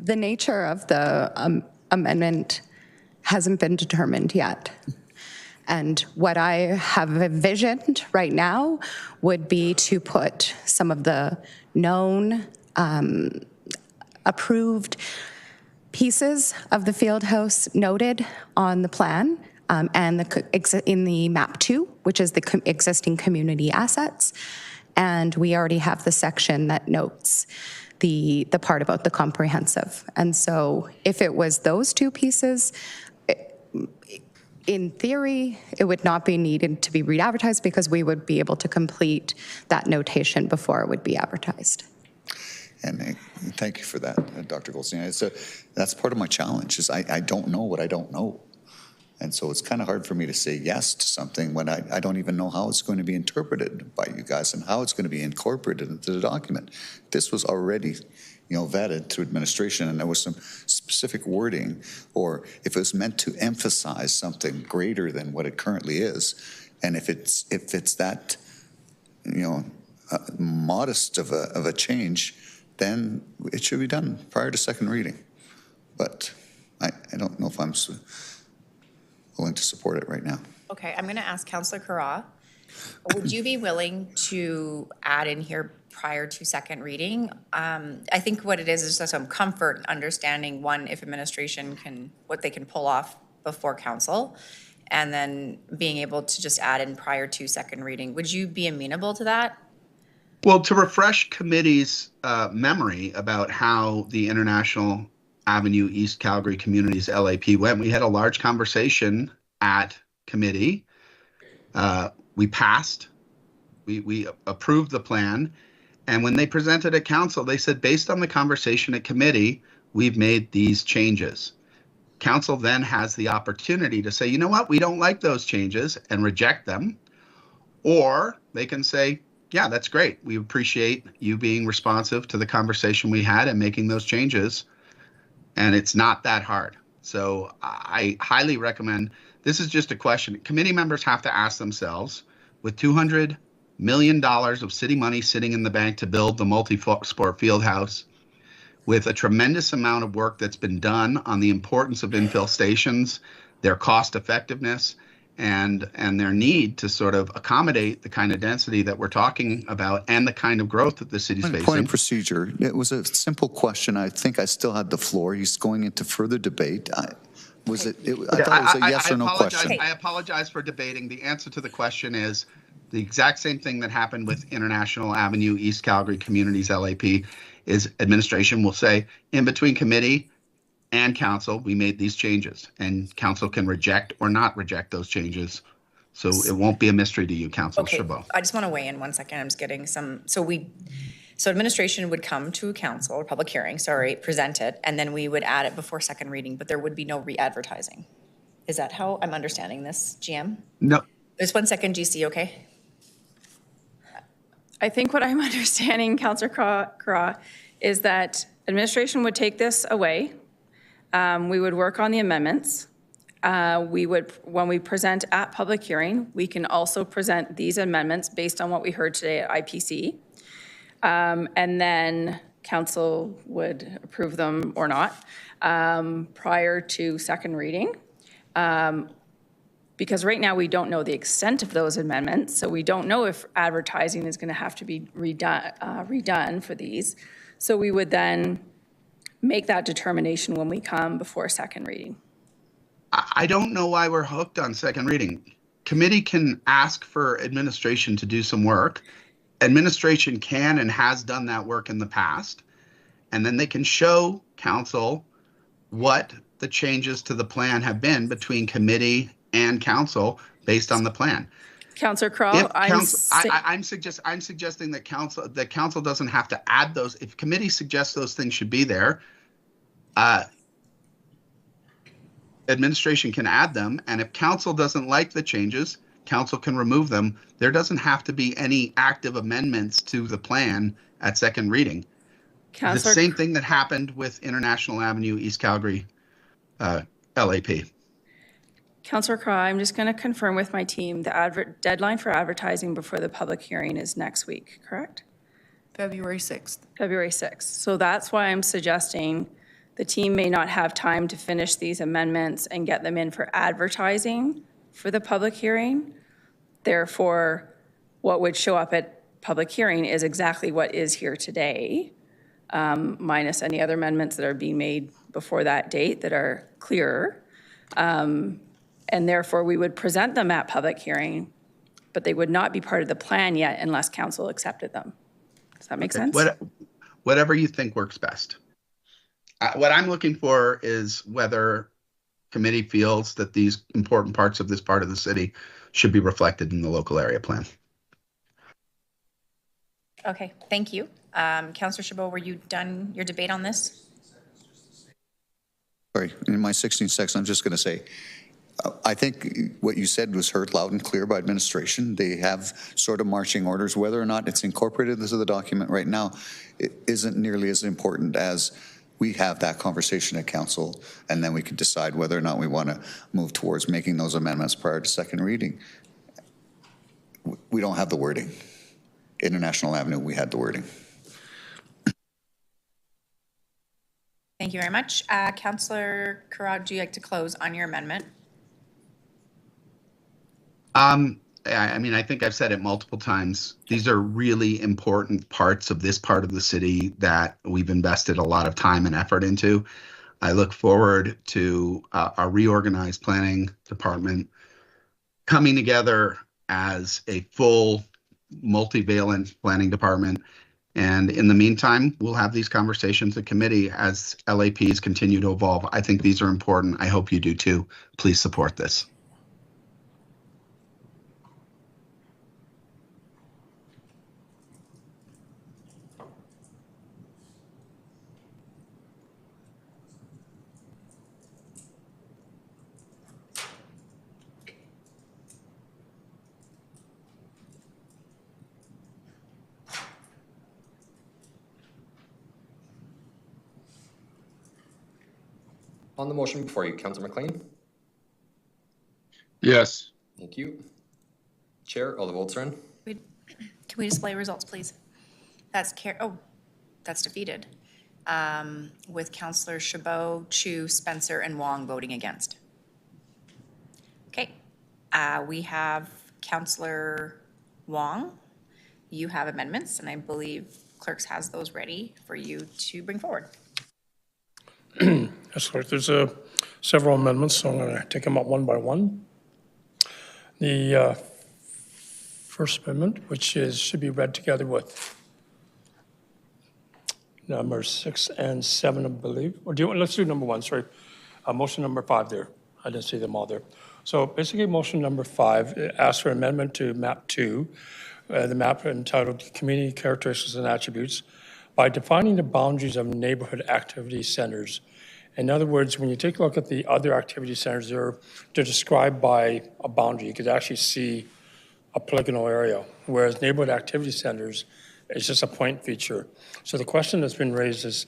The nature of the amendment hasn't been determined yet. And what I have envisioned right now would be to put some of the known approved pieces of the field house noted on the plan and in the map 2, which is the existing community assets. And we already have the section that notes the part about the comprehensive. And so if it was those two pieces, in theory, it would not be needed to be re-advertised because we would be able to complete that notation before it would be advertised. And thank you for that, Dr. Goldstein. That's part of my challenge is I don't know what I don't know. And so it's kind of hard for me to say yes to something when I don't even know how it's going to be interpreted by you guys and how it's going to be incorporated into the document. This was already, vetted through administration, and there was some specific wording, or if it was meant to emphasize something greater than what it currently is, and if it's that, modest of a change, then it should be done prior to second reading. But I don't know if I'm willing to support it right now. Okay, I'm going to ask Councillor Carra. Would you be willing to add in here prior to second reading? I think what it is just some comfort understanding, one, if administration what they can pull off before council, and then being able to just add in prior to second reading. Would you be amenable to that? Well, to refresh committee's memory about how the International Avenue East Calgary Communities LAP went, we had a large conversation at committee. We passed, we approved the plan. And when they presented at council, they said, based on the conversation at committee, we've made these changes. Council then has the opportunity to say, you know what, we don't like those changes and reject them. Or they can say, yeah, that's great. We appreciate you being responsive to the conversation we had and making those changes. And it's not that hard. So I highly recommend, this is just a question. Committee members have to ask themselves, with $200 million of city money sitting in the bank to build the multi-sport field house, with a tremendous amount of work that's been done on the importance of infill stations, their cost effectiveness, and their need to sort of accommodate the kind of density that we're talking about and the kind of growth that the city's facing. Point of procedure. It was a simple question. I think I still had the floor. He's going into further debate. I thought it was a yes or no question. I apologize for debating. The answer to the question is the exact same thing that happened with International Avenue East Calgary Communities LAP is administration will say, in between committee and council, we made these changes, and council can reject or not reject those changes. So it won't be a mystery to you, Councilor Chabot. I just want to weigh in 1 second. I'm just getting some, so administration would come to council, or public hearing, present it, and then we would add it before second reading, but there would be no re-advertising. Is that how I'm understanding this, GM? No. Just 1 second, GC, okay? I think what I'm understanding, Councillor Craw, is that administration would take this away. We would work on the amendments. When we present at public hearing, we can also present these amendments based on what we heard today at IPC. And then council would approve them or not prior to second reading. Because right now we don't know the extent of those amendments, so we don't know if advertising is going to have to be redone for these. So we would then make that determination when we come before second reading. I don't know why we're hooked on second reading. Committee can ask for administration to do some work. Administration can and has done that work in the past. And then they can show council what the changes to the plan have been between committee and council based on the plan. Councillor Craw, I'm suggesting that council doesn't have to add those. If committee suggests those things should be there, administration can add them, and if council doesn't like the changes, council can remove them. There doesn't have to be any active amendments to the plan at second reading. The same thing that happened with International Avenue East Calgary LAP. Councillor Craw, I'm just going to confirm with my team, the deadline for advertising before the public hearing is next week, correct? February 6th. February 6th. So that's why I'm suggesting the team may not have time to finish these amendments and get them in for advertising for the public hearing. Therefore, what would show up at public hearing is exactly what is here today, minus any other amendments that are being made before that date that are clearer. And therefore, we would present them at public hearing, but they would not be part of the plan yet unless council accepted them. Does that make sense? Whatever you think works best. What I'm looking for is whether committee feels that these important parts of this part of the city should be reflected in the local area plan. Okay, thank you. Councillor Chabot, were you done your debate on this? Sorry, in my 16 seconds, I'm just going to say, I think what you said was heard loud and clear by administration. They have sort of marching orders. Whether or not it's incorporated into the document right now, it isn't nearly as important as we have that conversation at council, and then we can decide whether or not we want to move towards making those amendments prior to second reading. We don't have the wording. International Avenue, we had the wording. Thank you very much. Councillor Carra, would you like to close on your amendment? I mean, I think I've said it multiple times. These are really important parts of this part of the city that we've invested a lot of time and effort into. I look forward to our reorganized planning department coming together as a full multivalent planning department. And in the meantime, we'll have these conversations at committee as LAPs continue to evolve. I think these are important. I hope you do too. Please support this. On the motion before you, Councillor McLean. Yes. Thank you. Chair, all the votes are in. Can we display results, please? That's that's defeated. With Councillor Chabot, Chu, Spencer, and Wong voting against. Okay, we have Councillor Wong. You have amendments, and I believe Clerks has those ready for you to bring forward. Yes, Clerk, there's several amendments, so I'm going to take them up one by one. The first amendment, which should be read together with number 6 and 7, I believe. Or let's do number 1, sorry. Motion number 5 there. I didn't see them all there. So basically, motion number 5 asks for amendment to map 2, the map entitled Community Characteristics and Attributes, by defining the boundaries of neighborhood activity centers. In other words, when you take a look at the other activity centers, they're described by a boundary. You could actually see a polygonal area, whereas neighborhood activity centers is just a point feature. So the question that's been raised is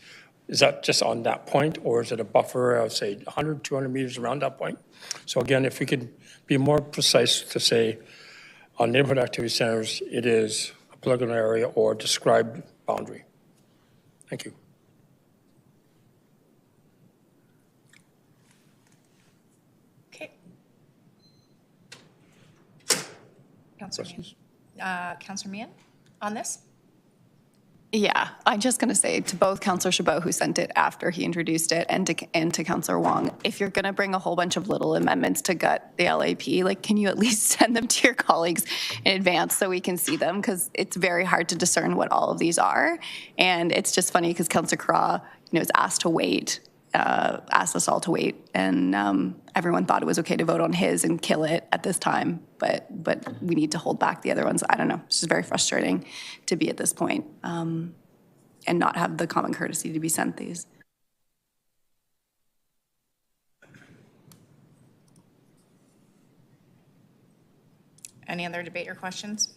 that just on that point, or is it a buffer of, say, 100, 200 meters around that point? So again, if we could be more precise to say on neighborhood activity centers, it is a polygonal area or described boundary. Thank you. Okay. Councillor Meehan on this? Yeah, I'm just going to say to both Councillor Chabot, who sent it after he introduced it, and to Councillor Wong, if you're going to bring a whole bunch of little amendments to gut the LAP, like, can you at least send them to your colleagues in advance so we can see them? Because it's very hard to discern what all of these are. And it's just funny because Councillor Carra, is asked to wait, asked us all to wait, and everyone thought it was okay to vote on his and kill it at this time. But we need to hold back the other ones. I don't know. It's just very frustrating to be at this point, and not have the common courtesy to be sent these. Any other debate or questions?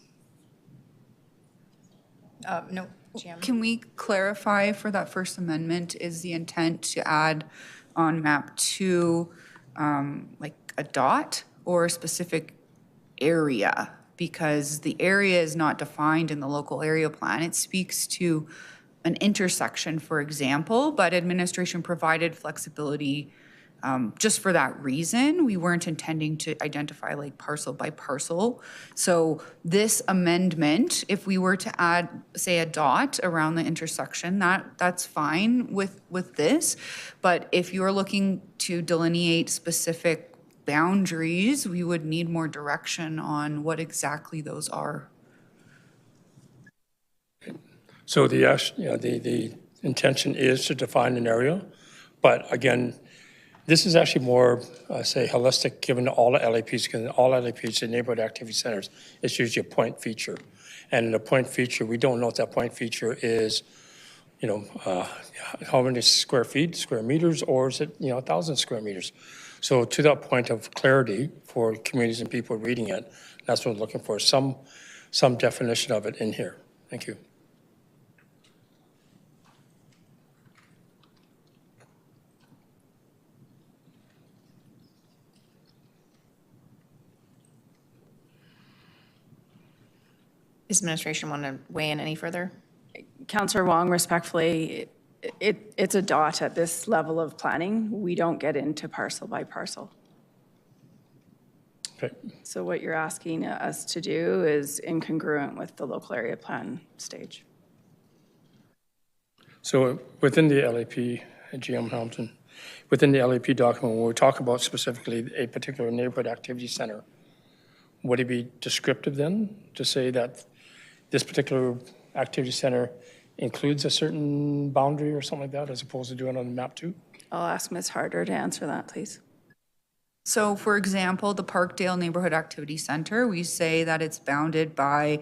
No, GM. Can we clarify for that first amendment, is the intent to add on map 2 like a dot or a specific area? Because the area is not defined in the local area plan. It speaks to an intersection, for example, but administration provided flexibility just for that reason. We weren't intending to identify like parcel by parcel. So this amendment, if we were to add, say, a dot around the intersection, that's fine with this. But if you're looking to delineate specific boundaries, we would need more direction on what exactly those are. So the intention is to define an area, but again, this is actually more, say, holistic, given all the LAPs, because all LAPs, the neighborhood activity centers, it's usually a point feature. And in a point feature, we don't know if that point feature is, how many square meters, or is it, 1,000 square meters? So to that point of clarity for communities and people reading it, that's what we're looking for, some definition of it in here. Thank you. Does administration want to weigh in any further? Councillor Wong, respectfully, it's a dot at this level of planning. We don't get into parcel by parcel. Okay. So what you're asking us to do is incongruent with the local area plan stage. So within the LAP, GM Hamilton, within the LAP document, when we talk about specifically a particular neighborhood activity center, would it be descriptive then to say that this particular activity center includes a certain boundary or something like that, as opposed to doing it on map 2? I'll ask Ms. Harder to answer that, please. So for example, the Parkdale Neighborhood Activity Center, we say that it's bounded by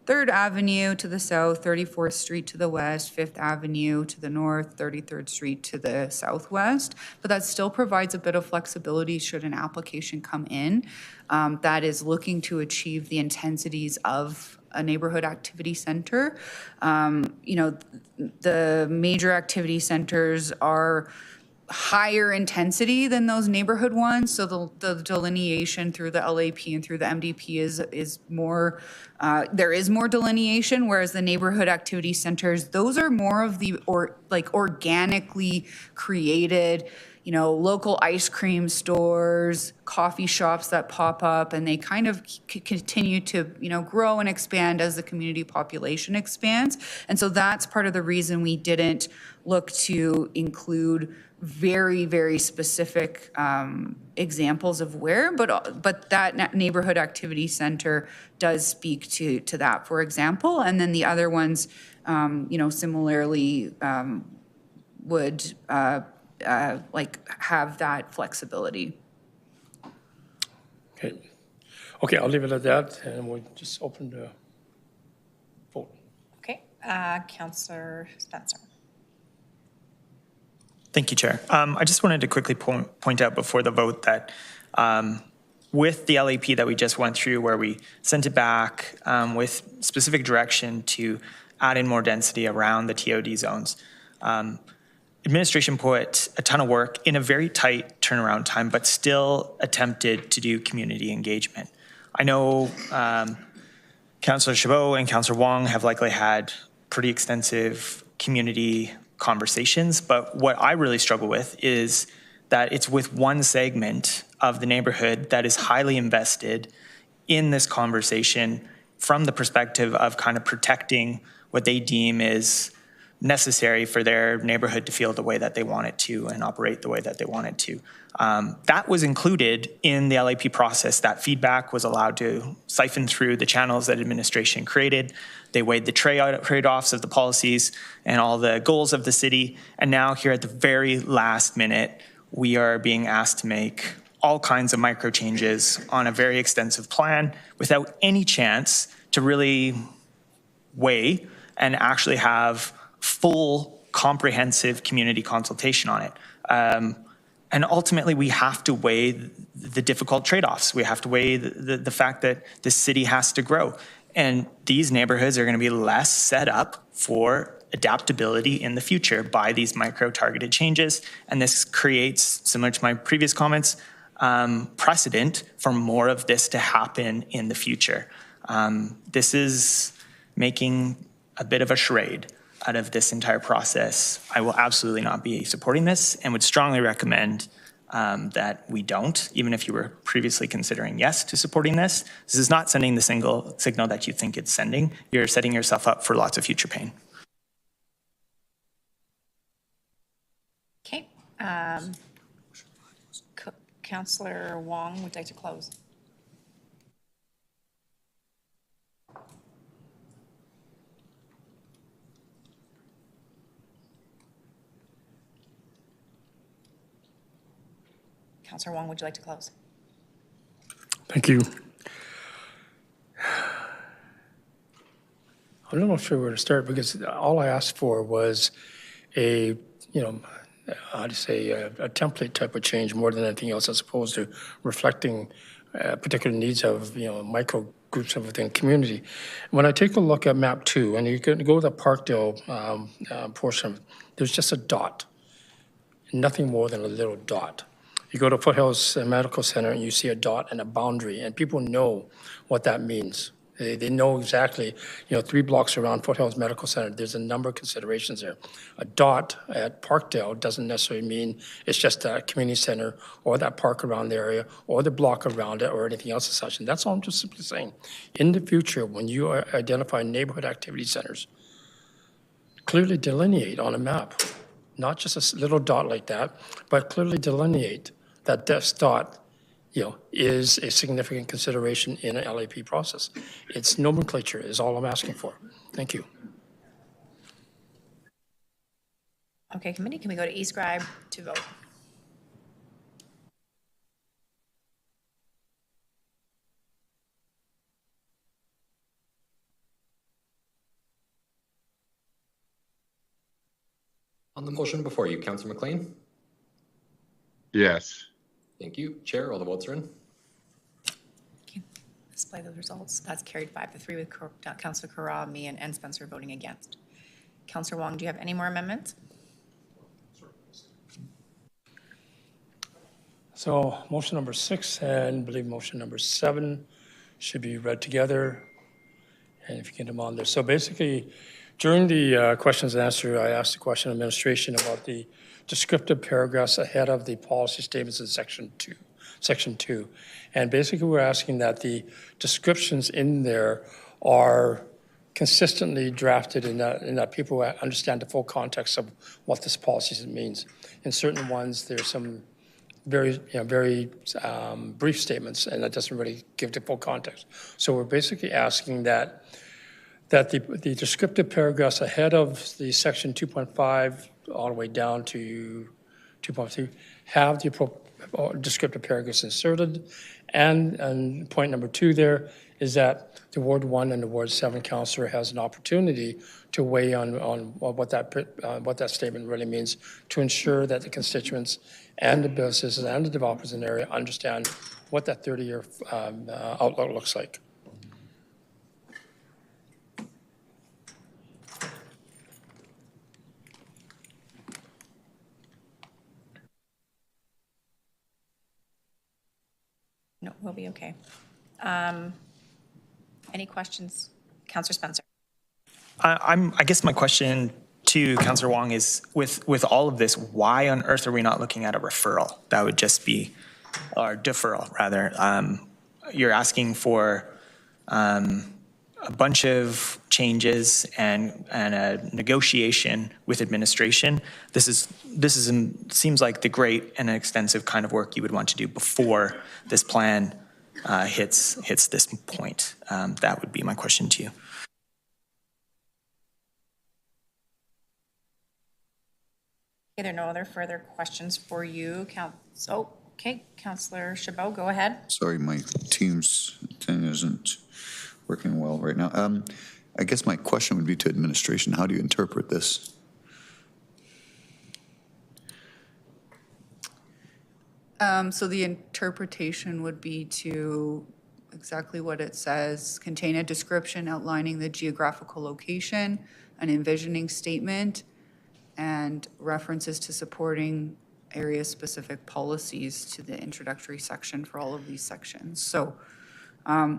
3rd Avenue to the south, 34th Street to the west, 5th Avenue to the north, 33rd Street to the southwest. But that still provides a bit of flexibility should an application come in that is looking to achieve the intensities of a neighborhood activity center. The major activity centers are higher intensity than those neighborhood ones. So the delineation through the LAP and through the MDP is more, there is more delineation, whereas the neighborhood activity centers, those are more of the organically created, local ice cream stores, coffee shops that pop up, and they kind of continue to, grow and expand as the community population expands. And so that's part of the reason we didn't look to include very, very specific examples of where, but that neighborhood activity center does speak to that, for example. And then the other ones, similarly would have that flexibility. Okay, I'll leave it at that, and we'll just open the vote. Okay, Councillor Spencer. Thank you, Chair. I just wanted to quickly point out before the vote that with the LAP that we just went through, where we sent it back with specific direction to add in more density around the TOD zones, administration put a ton of work in a very tight turnaround time, but still attempted to do community engagement. I know Councillor Chabot and Councillor Wong have likely had pretty extensive community conversations, but what I really struggle with is that it's with one segment of the neighborhood that is highly invested in this conversation from the perspective of kind of protecting what they deem is necessary for their neighborhood to feel the way that they want it to and operate the way that they want it to. That was included in the LAP process. That feedback was allowed to siphon through the channels that administration created. They weighed the trade-offs of the policies and all the goals of the city. And now here at the very last minute, we are being asked to make all kinds of micro changes on a very extensive plan without any chance to really weigh and actually have full comprehensive community consultation on it. And ultimately, we have to weigh the difficult trade-offs. We have to weigh the fact that the city has to grow. And these neighborhoods are going to be less set up for adaptability in the future by these micro-targeted changes. And this creates, similar to my previous comments, precedent for more of this to happen in the future. This is making a bit of a charade out of this entire process. I will absolutely not be supporting this and would strongly recommend that we don't, even if you were previously considering yes to supporting this. This is not sending the single signal that you think it's sending. You're setting yourself up for lots of future pain. Okay. Councillor Wong would like to close. Councillor Wong, would you like to close? Thank you. I'm not sure where to start because all I asked for was a, how to say, a template type of change more than anything else, as opposed to reflecting particular needs of, micro groups within the community. When I take a look at map 2, and you can go to the Parkdale portion, there's just a dot, nothing more than a little dot. You go to Foothills Medical Center and you see a dot and a boundary, and people know what that means. They know exactly, 3 blocks around Foothills Medical Center, there's a number of considerations there. A dot at Parkdale doesn't necessarily mean it's just a community center or that park around the area or the block around it or anything else as such. And that's all I'm just simply saying. In the future, when you identify neighborhood activity centers, clearly delineate on a map, not just a little dot like that, but clearly delineate that this dot, is a significant consideration in an LAP process. It's nomenclature is all I'm asking for. Thank you. Okay, committee, can we go to e-scribe to vote? On the motion before you, Councillor McLean? Yes. Thank you. Chair, all the votes are in. Okay, display the results. That's carried 5-3 with Councillor Carra, me, and Spencer voting against. Councillor Wong, do you have any more amendments? So motion number 6 and I believe motion number 7 should be read together. And if you get them on there. So basically, during the questions and answer, I asked the question of administration about the descriptive paragraphs ahead of the policy statements in section 2. And basically, we're asking that the descriptions in there are consistently drafted in that people understand the full context of what this policy means. In certain ones, there's some very brief statements, and that doesn't really give the full context. So we're basically asking that the descriptive paragraphs ahead of the section 2.5 all the way down to 2.2 have the descriptive paragraphs inserted. And point number 2 there is that the Ward 1 and the Ward 7 councillor has an opportunity to weigh on what that statement really means to ensure that the constituents and the businesses and the developers in the area understand what that 30-year outlook looks like. No, we'll be okay. Any questions? Councillor Spencer. I guess my question to Councillor Wong is, with all of this, why on earth are we not looking at a referral? That would just be, or deferral rather. You're asking for a bunch of changes and a negotiation with administration. This seems like the great and extensive kind of work you would want to do before this plan hits this point. That would be my question to you. Okay, there are no other further questions for you. Okay, Councillor Chabot, go ahead. Sorry, my Teams thing isn't working well right now. I guess my question would be to administration. How do you interpret this? So the interpretation would be to exactly what it says, contain a description outlining the geographical location, an envisioning statement, and references to supporting area-specific policies to the introductory section for all of these sections. So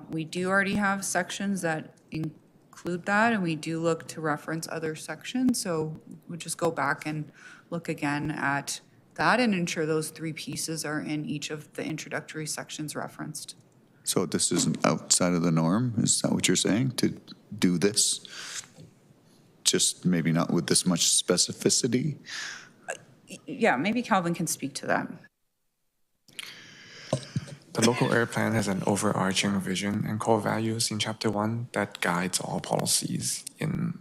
we do already have sections that include that, and we do look to reference other sections. So we just go back and look again at that and ensure those three pieces are in each of the introductory sections referenced. So this isn't outside of the norm? Is that what you're saying, to do this? Just maybe not with this much specificity? Yeah, maybe Calvin can speak to that. The local area plan has an overarching vision and core values in Chapter 1 that guides all policies in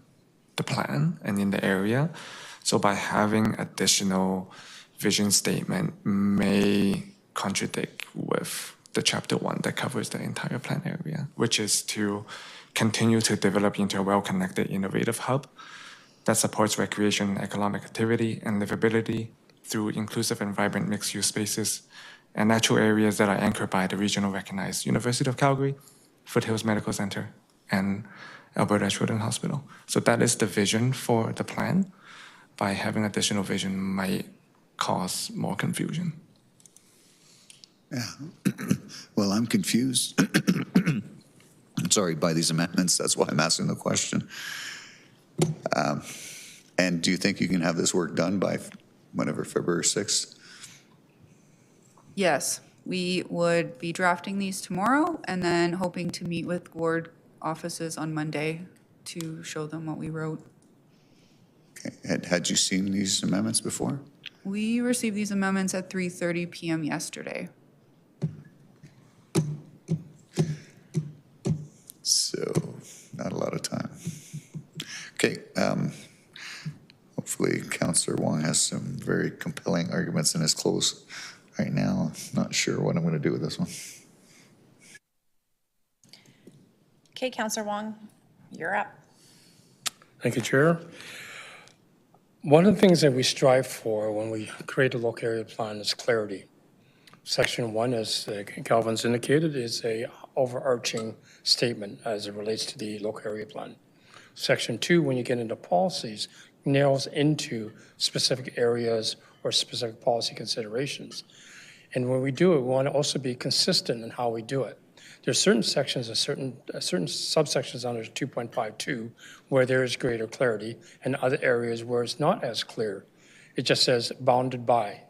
the plan and in the area. So by having additional vision statement may contradict with the Chapter 1 that covers the entire plan area, which is to continue to develop into a well-connected, innovative hub that supports recreation, economic activity, and livability through inclusive and vibrant mixed-use spaces and natural areas that are anchored by the regional recognized University of Calgary, Foothills Medical Center, and Alberta Children's Hospital. So that is the vision for the plan. By having additional vision might cause more confusion. Yeah. Well, I'm confused. I'm sorry, by these amendments. That's why I'm asking the question. And do you think you can have this work done by whenever, February 6th? Yes, we would be drafting these tomorrow and then hoping to meet with ward offices on Monday to show them what we wrote. Okay. Had you seen these amendments before? We received these amendments at 3:30 p.m. yesterday. So not a lot of time. Okay. Hopefully Councillor Wong has some very compelling arguments in his close. Right now, I'm not sure what I'm going to do with this one. Okay, Councillor Wong, you're up. Thank you, Chair. One of the things that we strive for when we create a local area plan is clarity. Section 1, as Calvin's indicated, is a overarching statement as it relates to the local area plan. Section 2, when you get into policies, narrows into specific areas or specific policy considerations. And when we do it, we want to also be consistent in how we do it. There's certain sections, certain subsections under 2.52 where there is greater clarity, and other areas where it's not as clear. It just says bounded by.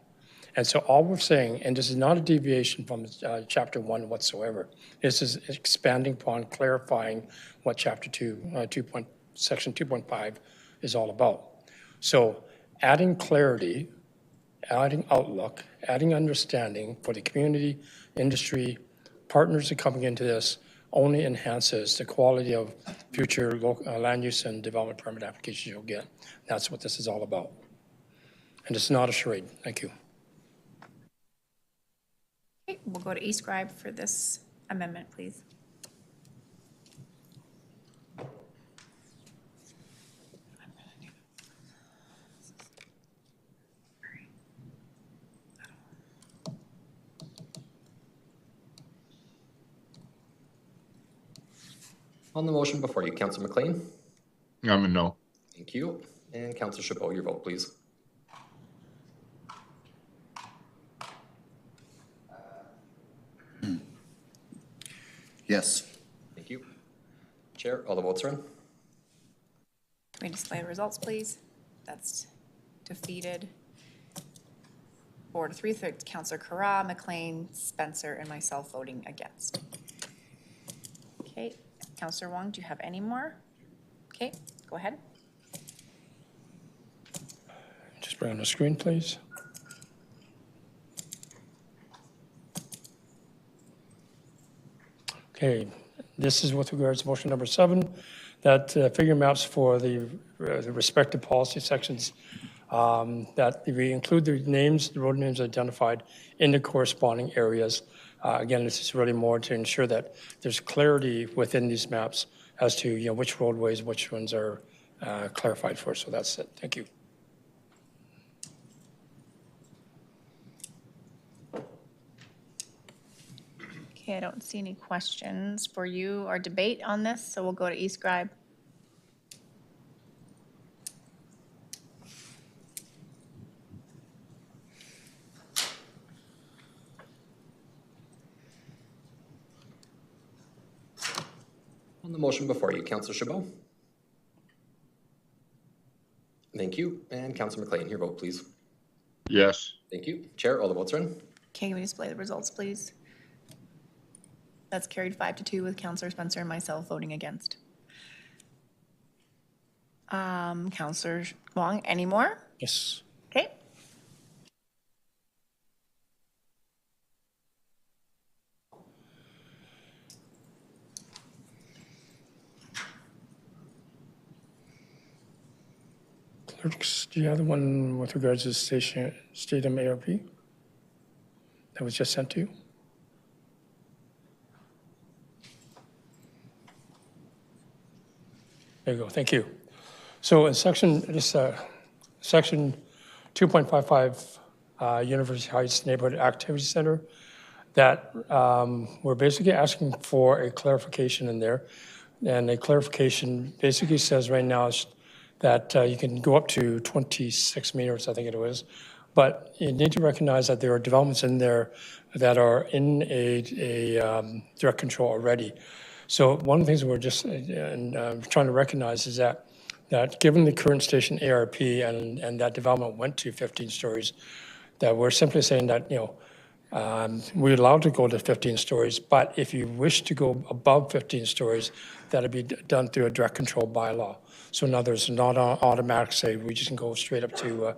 And so all we're saying, and this is not a deviation from Chapter 1 whatsoever, this is expanding upon clarifying what Chapter 2, Section 2.5 is all about. So adding clarity, adding outlook, adding understanding for the community, industry, partners that are coming into this only enhances the quality of future land use and development permit applications you'll get. That's what this is all about. And it's not a charade. Thank you. Okay, we'll go to e-scribe for this amendment, please. On the motion before you, Councillor McLean. I'm a no. Thank you. And Councillor Chabot, your vote, please. Yes. Thank you. Chair, all the votes are in. Can we display the results, please? That's defeated. 4 to 3, Councillor Carra, McLean, Spencer, and myself voting against. Okay, Councillor Wong, do you have any more? Okay, go ahead. Just bring on the screen, please. Okay, this is with regards to motion number 7, that figure maps for the respective policy sections, that we include the names, the road names identified in the corresponding areas. Again, this is really more to ensure that there's clarity within these maps as to which roadways, which ones are clarified for. So that's it. Thank you. Okay, I don't see any questions for you or debate on this, so we'll go to e-scribe. On the motion before you, Councillor Chabot. Thank you. And Councillor McLean, your vote, please. Yes. Thank you. Chair, all the votes are in. Can we display the results, please? That's carried 5-2 with Councillor Spencer and myself voting against. Councillor Wong, any more? Yes. Okay. Clerks, do you have the one with regards to the Stadium ARP that was just sent to you? There you go, thank you. So in section 2.55, University Heights Neighborhood Activity Center, that we're basically asking for a clarification in there. And the clarification basically says right now is that you can go up to 26 meters, I think it was. But you need to recognize that there are developments in there that are in a direct control already. So one of the things we're just trying to recognize is that given the current station ARP and that development went to 15 stories, that we're simply saying that, we're allowed to go to 15 stories, but if you wish to go above 15 stories, that'll be done through a direct control bylaw. So in other words, not automatic, say, we just can go straight up to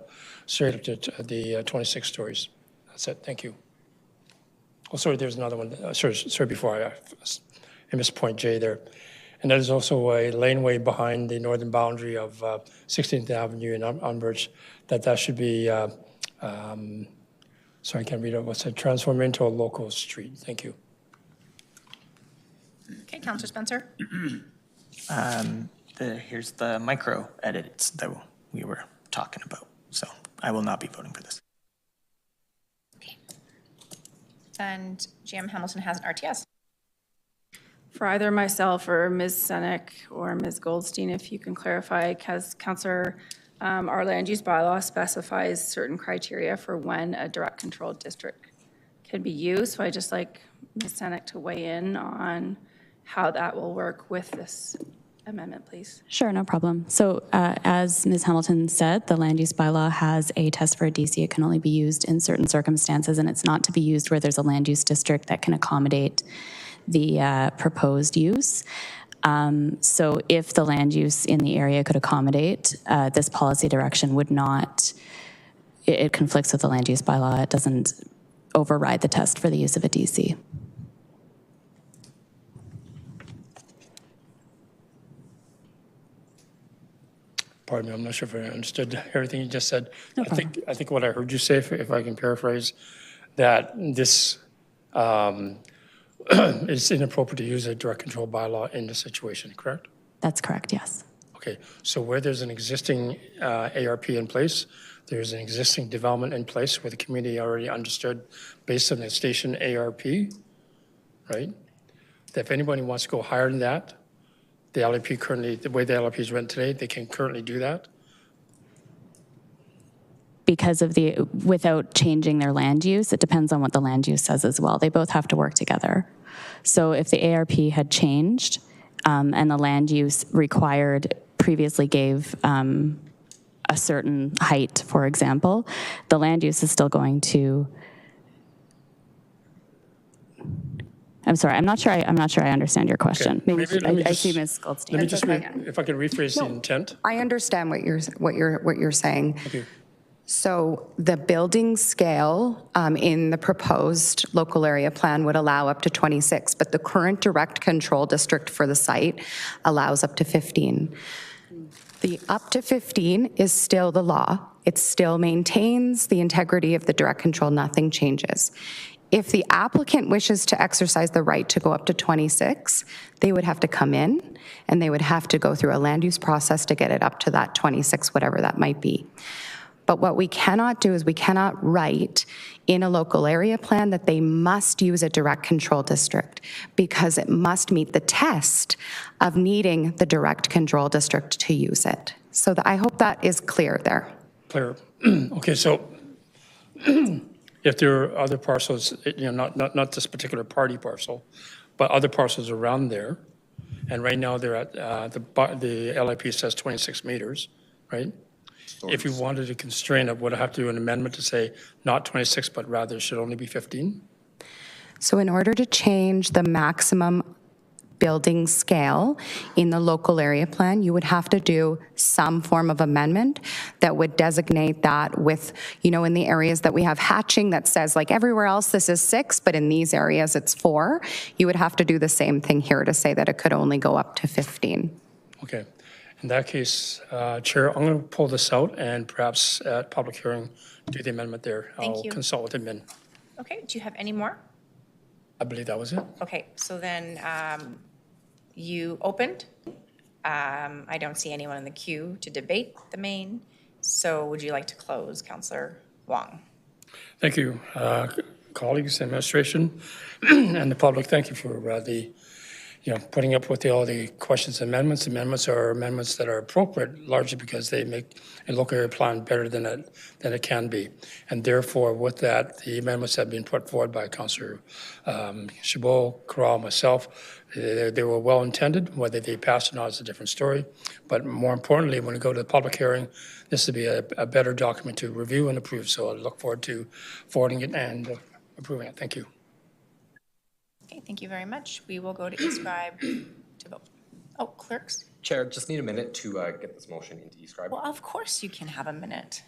the 26 stories. That's it, thank you. Oh, sorry, there's another one. Sorry, before I missed point J there. And there's also a laneway behind the northern boundary of 16th Avenue and onwards, that should be, sorry, I can't read it, what's it, transform into a local street. Thank you. Okay, Councillor Spencer. Here's the micro edits that we were talking about. So I will not be voting for this. And GM Hamilton has an RTS. For either myself or Ms. Senek or Ms. Goldstein, if you can clarify, because Councillor, our land use bylaw specifies certain criteria for when a direct control district can be used. So I just like Ms. Senek to weigh in on how that will work with this amendment, please. Sure, no problem. So as Ms. Hamilton said, the land use bylaw has a test for a DC. It can only be used in certain circumstances, and it's not to be used where there's a land use district that can accommodate the proposed use. So if the land use in the area could accommodate, this policy direction would not, it conflicts with the land use bylaw. It doesn't override the test for the use of a DC. Pardon me, I'm not sure if I understood everything you just said. No I think what I heard you say, if I can paraphrase, that this it's inappropriate to use a direct control bylaw in this situation, correct? That's correct, yes. Okay, so where there's an existing ARP in place, there's an existing development in place where the community already understood based on the station ARP, right? That if anybody wants to go higher than that, the LAP currently, the way the LAP is written today, they can currently do that? Because of without changing their land use, it depends on what the land use says as well. They both have to work together. So if the ARP had changed and the land use previously gave a certain height, for example, the land use is still going to, I'm sorry, I'm not sure I understand your question. Okay. Maybe I see Ms. Goldstein. Let me just, if I can rephrase the intent. I understand what you're saying. Okay. So the building scale in the proposed local area plan would allow up to 26, but the current direct control district for the site allows up to 15. The up to 15 is still the law. It still maintains the integrity of the direct control. Nothing changes. If the applicant wishes to exercise the right to go up to 26, they would have to come in and they would have to go through a land use process to get it up to that 26, whatever that might be. But what we cannot do is we cannot write in a local area plan that they must use a direct control district because it must meet the test of needing the direct control district to use it. So I hope that is clear there. Clear. Okay, so if there are other parcels, not this particular party parcel, but other parcels around there, and right now they're at, the LIP says 26 meters, right? if you wanted to constrain it, would I have to do an amendment to say not 26, but rather it should only be 15? So in order to change the maximum building scale in the local area plan, you would have to do some form of amendment that would designate that with, you know, in the areas that we have hatching that says like everywhere else this is 6, but in these areas it's 4. You would have to do the same thing here to say that it could only go up to 15. Okay. In that case, Chair, I'm going to pull this out and perhaps at public hearing, do the amendment there. Thank I'll you. consult with admin. Okay, do you have any more? I believe that was it. Okay, so then you opened. I don't see anyone in the queue to debate the main. So would you like to close, Councillor Wong? Thank you, colleagues, administration, and the public. Thank you for putting up with all the questions and amendments. Amendments are amendments that are appropriate, largely because they make a local area plan better than it can be. And therefore, with that, the amendments have been put forward by Councillor Chabot, Corral, myself. They were well intended. Whether they passed or not is a different story. But more importantly, when we go to the public hearing, this will be a better document to review and approve. So I look forward to forwarding it and approving it. Thank you. Okay, thank you very much. We will go to e-scribe to vote. Oh, clerks? Chair, just need a minute to get this motion into e-scribe. Well, of course you can have a minute.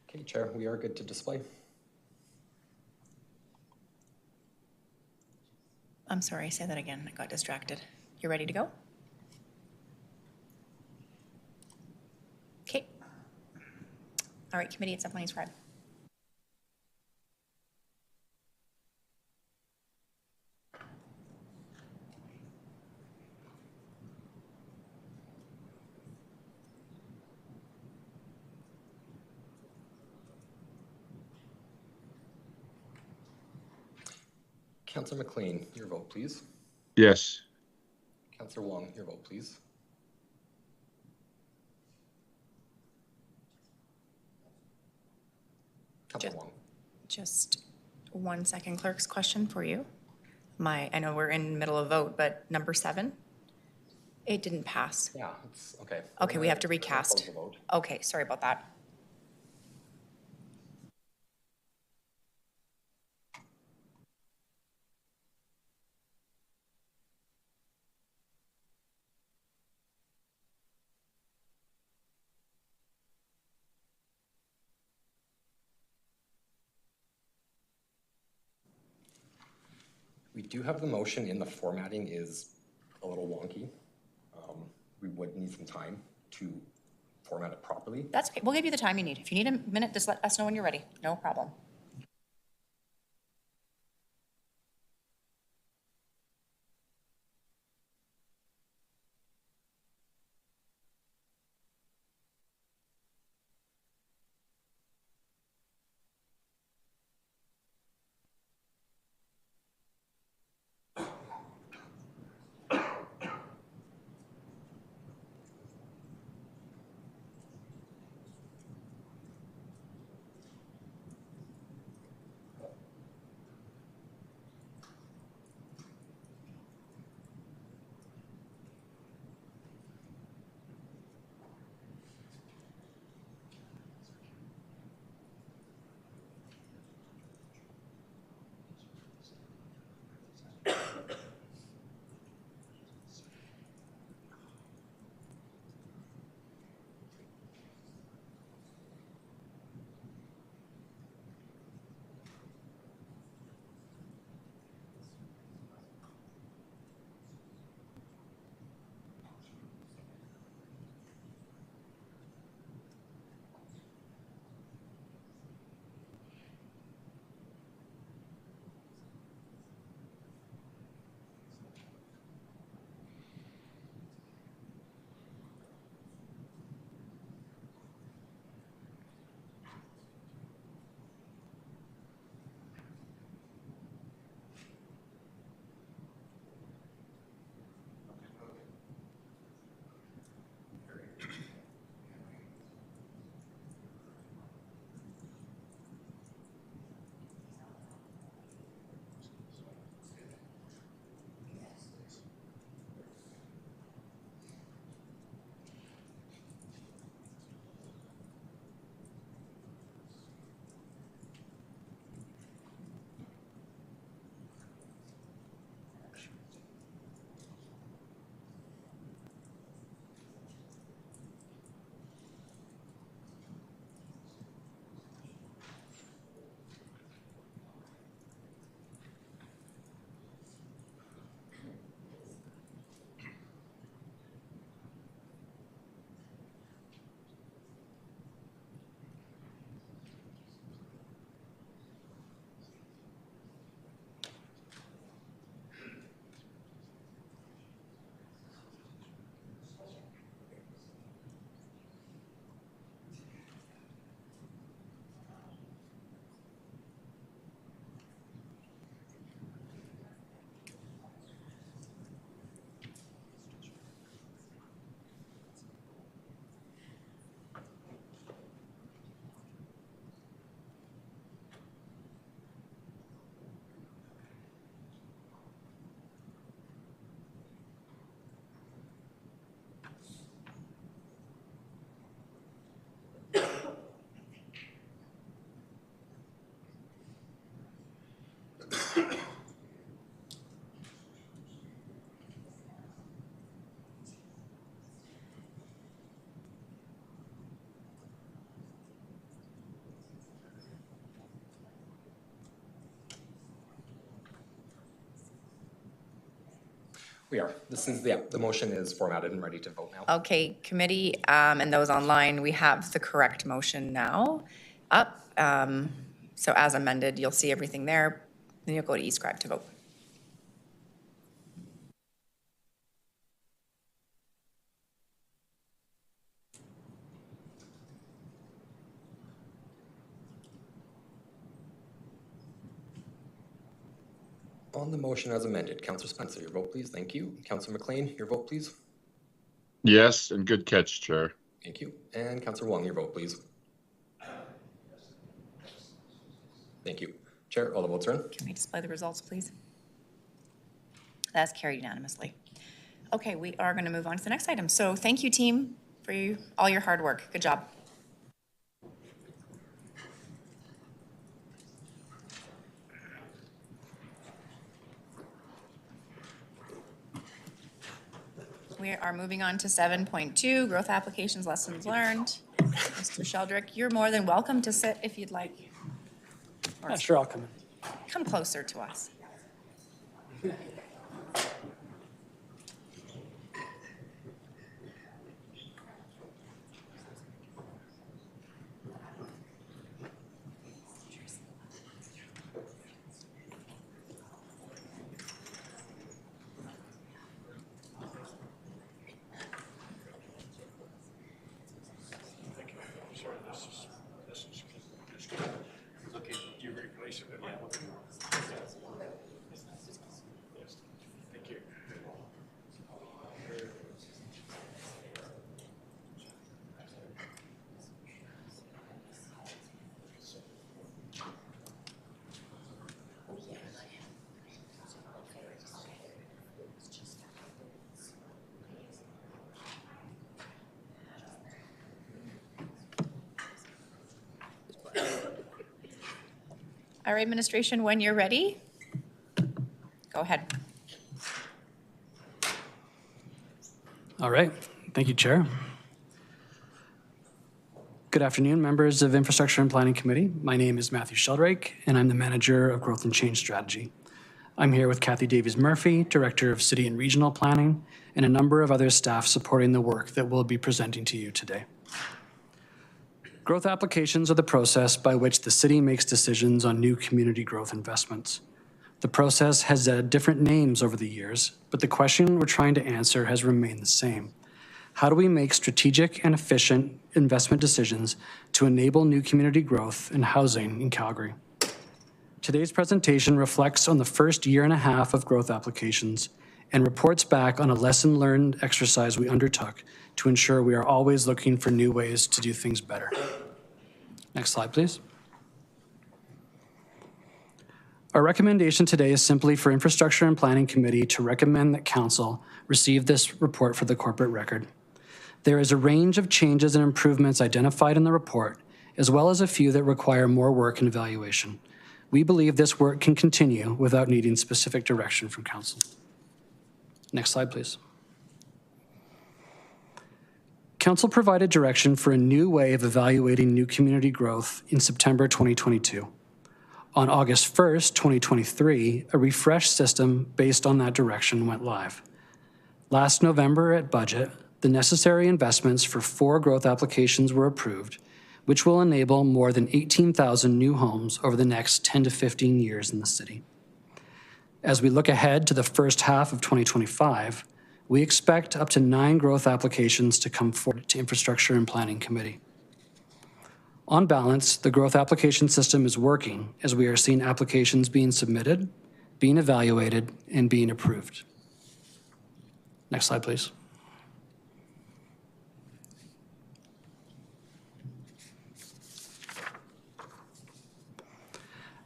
Okay, Chair, we are good to display. I'm sorry, say that again. I got distracted. You're ready to go? Okay. All right, committee, it's up on e-scribe. Councillor McLean, your vote, please. Yes. Councillor Wong, your vote, please. Councillor Wong. Just 1 second, clerk's question for you. I know we're in the middle of vote, but number 7, it didn't pass. Yeah, it's okay. Okay, we have to recast. Close the vote. Okay, sorry about that. We do have the motion in the formatting is a little wonky. We would need some time to format it properly. That's okay. We'll give you the time you need. If you need a minute, just let us know when you're ready. No problem. We are. The motion is formatted and ready to vote now. Okay, committee, and those online, we have the correct motion now up. So as amended, you'll see everything there. Then you'll go to eScribe to vote. On the motion as amended, Councillor Spencer, your vote please. Thank you. Councillor McLean, your vote please. Yes, and good catch, Chair. Thank you. And Councillor Wong, your vote please. Thank you. Chair, all the votes are in. Can we display the results, please? That's carried unanimously. Okay, we are going to move on to the next item. So thank you, team, for all your hard work. Good job. We are moving on to 7.2, growth applications, lessons learned. Mr. Sheldrick, you're more than welcome to sit if you'd like. Yeah, sure, I'll come in. Come closer to us. All right, administration, when you're ready, go ahead. All right. Thank you, Chair. Good afternoon, members of Infrastructure and Planning Committee. My name is Matthew Sheldrake, and I'm the Manager of Growth and Change Strategy. I'm here with Kathy Davies-Murphy, Director of City and Regional Planning, and a number of other staff supporting the work that we'll be presenting to you today. Growth applications are the process by which the city makes decisions on new community growth investments. The process has had different names over the years, but the question we're trying to answer has remained the same. How do we make strategic and efficient investment decisions to enable new community growth and housing in Calgary? Today's presentation reflects on the first year and a half of growth applications and reports back on a lesson learned exercise we undertook to ensure we are always looking for new ways to do things better. Next slide, please. Our recommendation today is simply for Infrastructure and Planning Committee to recommend that Council receive this report for the corporate record. There is a range of changes and improvements identified in the report, as well as a few that require more work and evaluation. We believe this work can continue without needing specific direction from Council. Next slide, please. Council provided direction for a new way of evaluating new community growth in September 2022. On August 1st, 2023, a refreshed system based on that direction went live. Last November at budget, the necessary investments for 4 growth applications were approved, which will enable more than 18,000 new homes over the next 10 to 15 years in the city. As we look ahead to the first half of 2025, we expect up to 9 growth applications to come forward to Infrastructure and Planning Committee. On balance, the growth application system is working as we are seeing applications being submitted, being evaluated, and being approved. Next slide, please.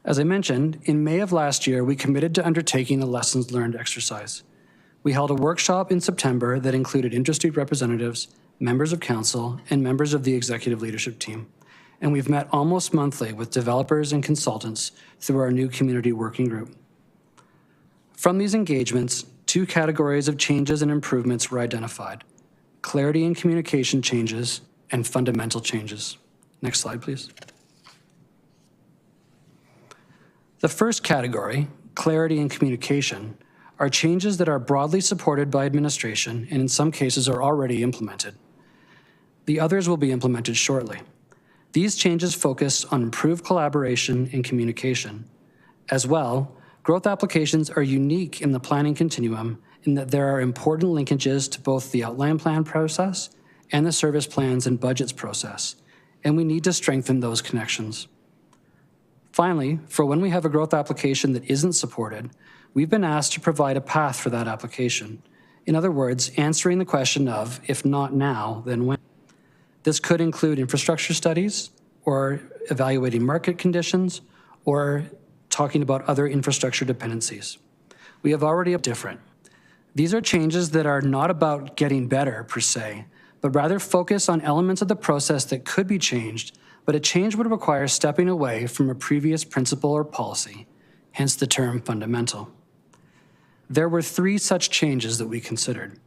As I mentioned, in May of last year, we committed to undertaking a lessons learned exercise. We held a workshop in September that included industry representatives, members of council, and members of the executive leadership team. And we've met almost monthly with developers and consultants through our new community working group. From these engagements, 2 categories of changes and improvements were identified: clarity and communication changes and fundamental changes. Next slide, please. The first category, clarity and communication, are changes that are broadly supported by administration and in some cases are already implemented. The others will be implemented shortly. These changes focus on improved collaboration and communication. As well, growth applications are unique in the planning continuum in that there are important linkages to both the outline plan process and the service plans and budgets process, and we need to strengthen those connections. Finally, for when we have a growth application that isn't supported, we've been asked to provide a path for that application. In other words, answering the question of, if not now, then when. This could include infrastructure studies, or evaluating market conditions, or talking about other infrastructure dependencies. We have already different. These are changes that are not about getting better per se, but rather focus on elements of the process that could be changed, but a change would require stepping away from a previous principle or policy, hence the term fundamental. There were 3 such changes that we considered.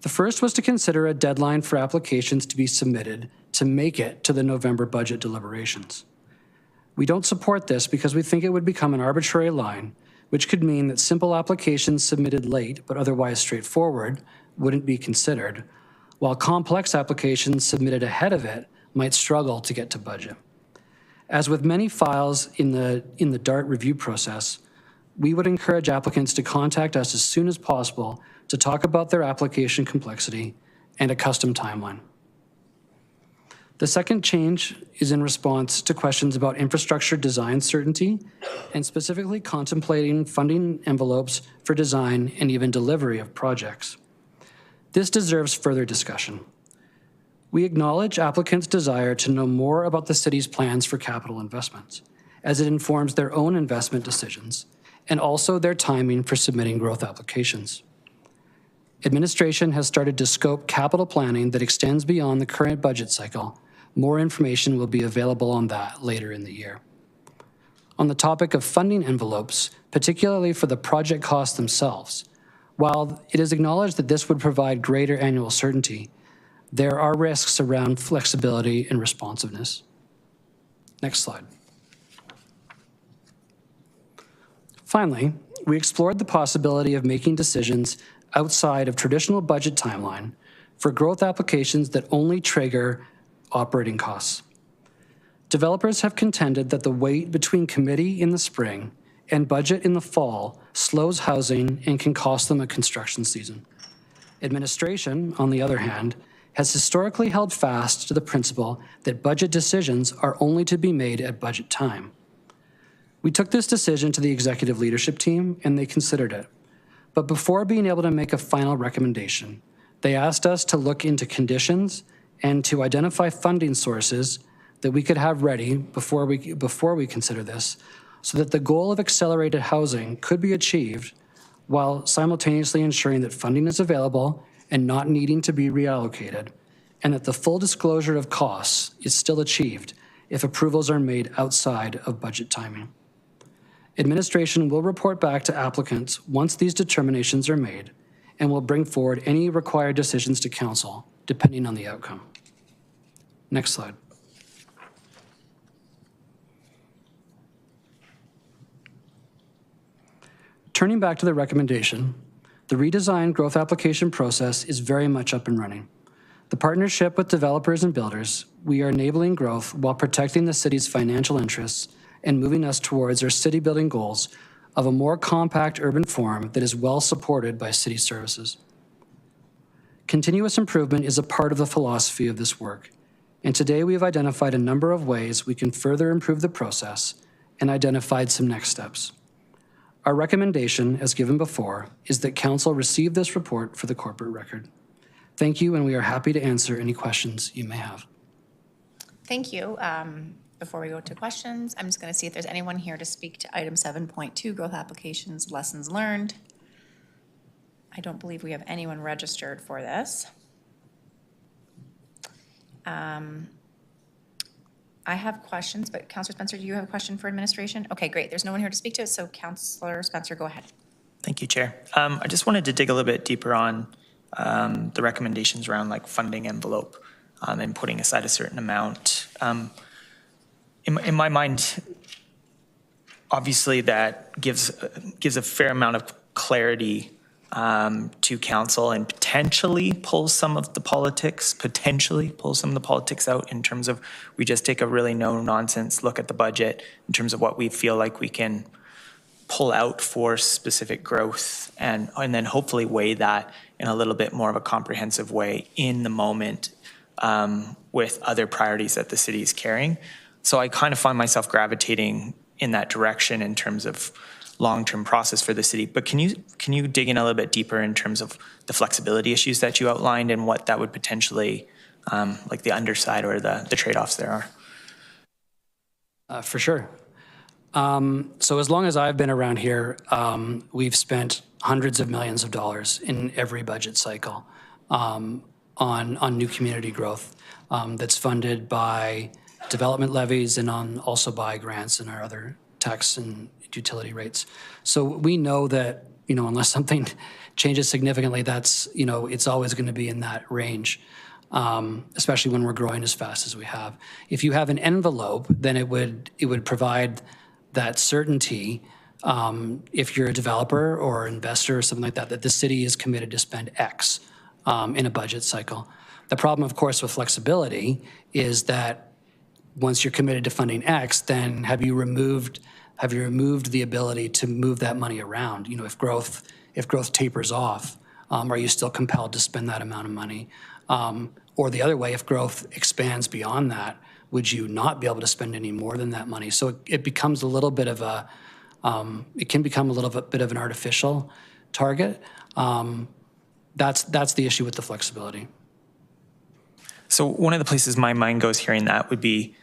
The first was to consider a deadline for applications to be submitted to make it to the November budget deliberations. We don't support this because we think it would become an arbitrary line, which could mean that simple applications submitted late but otherwise straightforward wouldn't be considered, while complex applications submitted ahead of it might struggle to get to budget. As with many files in the DART review process, we would encourage applicants to contact us as soon as possible to talk about their application complexity and a custom timeline. The second change is in response to questions about infrastructure design certainty and specifically contemplating funding envelopes for design and even delivery of projects. This deserves further discussion. We acknowledge applicants' desire to know more about the city's plans for capital investments, as it informs their own investment decisions and also their timing for submitting growth applications. Administration has started to scope capital planning that extends beyond the current budget cycle. More information will be available on that later in the year. On the topic of funding envelopes, particularly for the project costs themselves, while it is acknowledged that this would provide greater annual certainty, there are risks around flexibility and responsiveness. Next slide. Finally, we explored the possibility of making decisions outside of traditional budget timeline for growth applications that only trigger operating costs. Developers have contended that the wait between committee in the spring and budget in the fall slows housing and can cost them a construction season. Administration, on the other hand, has historically held fast to the principle that budget decisions are only to be made at budget time. We took this decision to the executive leadership team and they considered it. But before being able to make a final recommendation, they asked us to look into conditions and to identify funding sources that we could have ready before we consider this, so that the goal of accelerated housing could be achieved while simultaneously ensuring that funding is available and not needing to be reallocated, and that the full disclosure of costs is still achieved if approvals are made outside of budget timing. Administration will report back to applicants once these determinations are made and will bring forward any required decisions to council, depending on the outcome. Next slide. Turning back to the recommendation, the redesigned growth application process is very much up and running. The partnership with developers and builders, we are enabling growth while protecting the city's financial interests and moving us towards our city building goals of a more compact urban form that is well supported by city services. Continuous improvement is a part of the philosophy of this work, and today we have identified a number of ways we can further improve the process and identified some next steps. Our recommendation, as given before, is that Council receive this report for the corporate record. Thank you, and we are happy to answer any questions you may have. Thank you. Before we go to questions, I'm just going to see if there's anyone here to speak to item 7.2, growth applications, lessons learned. I don't believe we have anyone registered for this. I have questions, but Councillor Spencer, do you have a question for administration? Okay, great. There's no one here to speak to it, so Councillor Spencer, go ahead. Thank you, Chair. I just wanted to dig a little bit deeper on the recommendations around like funding envelope and putting aside a certain amount. In my mind, obviously that gives a fair amount of clarity to council and potentially pull some of the politics out in terms of we just take a really no-nonsense look at the budget in terms of what we feel like we can pull out for specific growth and then hopefully weigh that in a little bit more of a comprehensive way in the moment with other priorities that the city is carrying. So I kind of find myself gravitating in that direction in terms of long-term process for the city. But can you dig in a little bit deeper in terms of the flexibility issues that you outlined and what that would potentially, like the underside or the trade-offs there are? For sure. So as long as I've been around here, we've spent hundreds of millions of dollars in every budget cycle on new community growth that's funded by development levies and also by grants and our other tax and utility rates. So we know that, unless something changes significantly, that's, it's always going to be in that range, especially when we're growing as fast as we have. If you have an envelope, then it would provide that certainty, if you're a developer or investor or something like that, that the city is committed to spend X in a budget cycle. The problem, of course, with flexibility is that once you're committed to funding X, then have you removed the ability to move that money around? If growth tapers off, are you still compelled to spend that amount of money? Or the other way, if growth expands beyond that, would you not be able to spend any more than that money? So it becomes a little bit of it can become a little bit of an artificial target. That's the issue with the flexibility. So one of the places my mind goes hearing that would be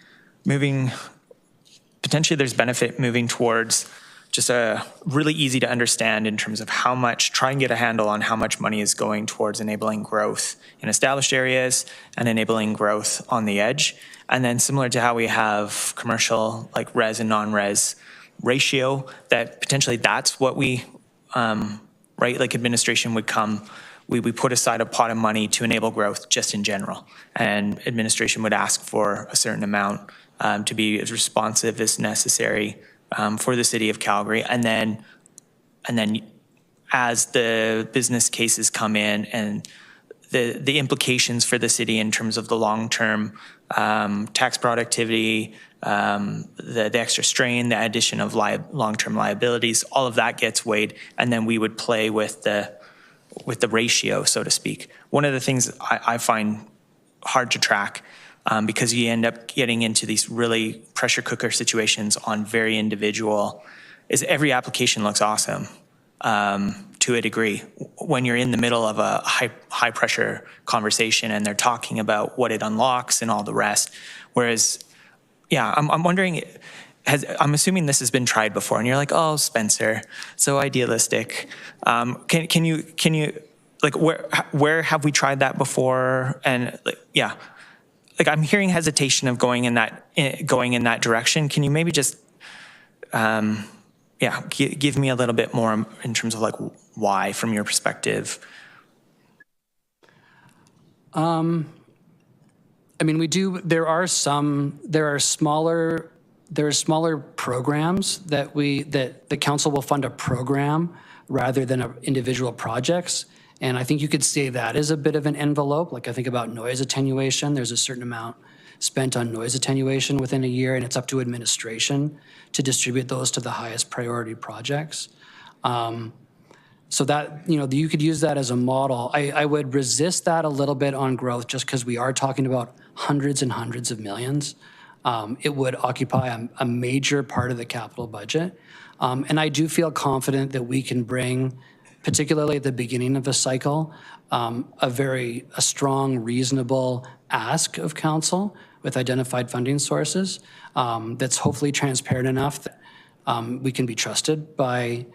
potentially there's benefit moving towards just a really easy to understand in terms of try and get a handle on how much money is going towards enabling growth in established areas and enabling growth on the edge. And then similar to how we have commercial, like res and non-res ratio, that potentially that's what we, right, like administration would come, we put aside a pot of money to enable growth just in general. And administration would ask for a certain amount to be as responsive as necessary for the city of Calgary. And then as the business cases come in and the implications for the city in terms of the long-term tax productivity, the extra strain, the addition of long-term liabilities, all of that gets weighed, and then we would play with the ratio, so to speak. One of the things I find hard to track because you end up getting into these really pressure cooker situations on very individual, is every application looks awesome to a degree. When you're in the middle of a high pressure conversation and they're talking about what it unlocks and all the rest. Whereas, yeah, I'm wondering, I'm assuming this has been tried before and you're like, oh, Spencer, so idealistic. Can you, like, where have we tried that before? And yeah, like I'm hearing hesitation of going in that direction. Can you maybe just, give me a little bit more in terms of like why, from your perspective? I mean, there are smaller programs that the council will fund a program rather than individual projects. And I think you could say that is a bit of an envelope. Like I think about noise attenuation, there's a certain amount spent on noise attenuation within a year, and it's up to administration to distribute those to the highest priority projects. So that, you could use that as a model. I would resist that a little bit on growth just because we are talking about hundreds and hundreds of millions. It would occupy a major part of the capital budget. And I do feel confident that we can bring, particularly at the beginning of a cycle, a strong, reasonable ask of council with identified funding sources that's hopefully transparent enough that we can be trusted by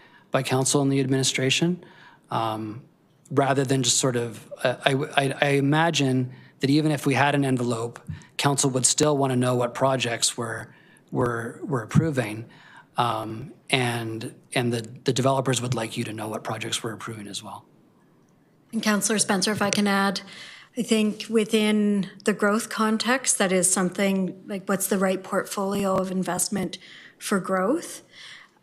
council and the administration, rather than just sort of, I imagine that even if we had an envelope, council would still want to know what projects we're approving, and the developers would like you to know what projects we're approving as well. And Councillor Spencer, if I can add, I think within the growth context, that is something like what's the right portfolio of investment for growth.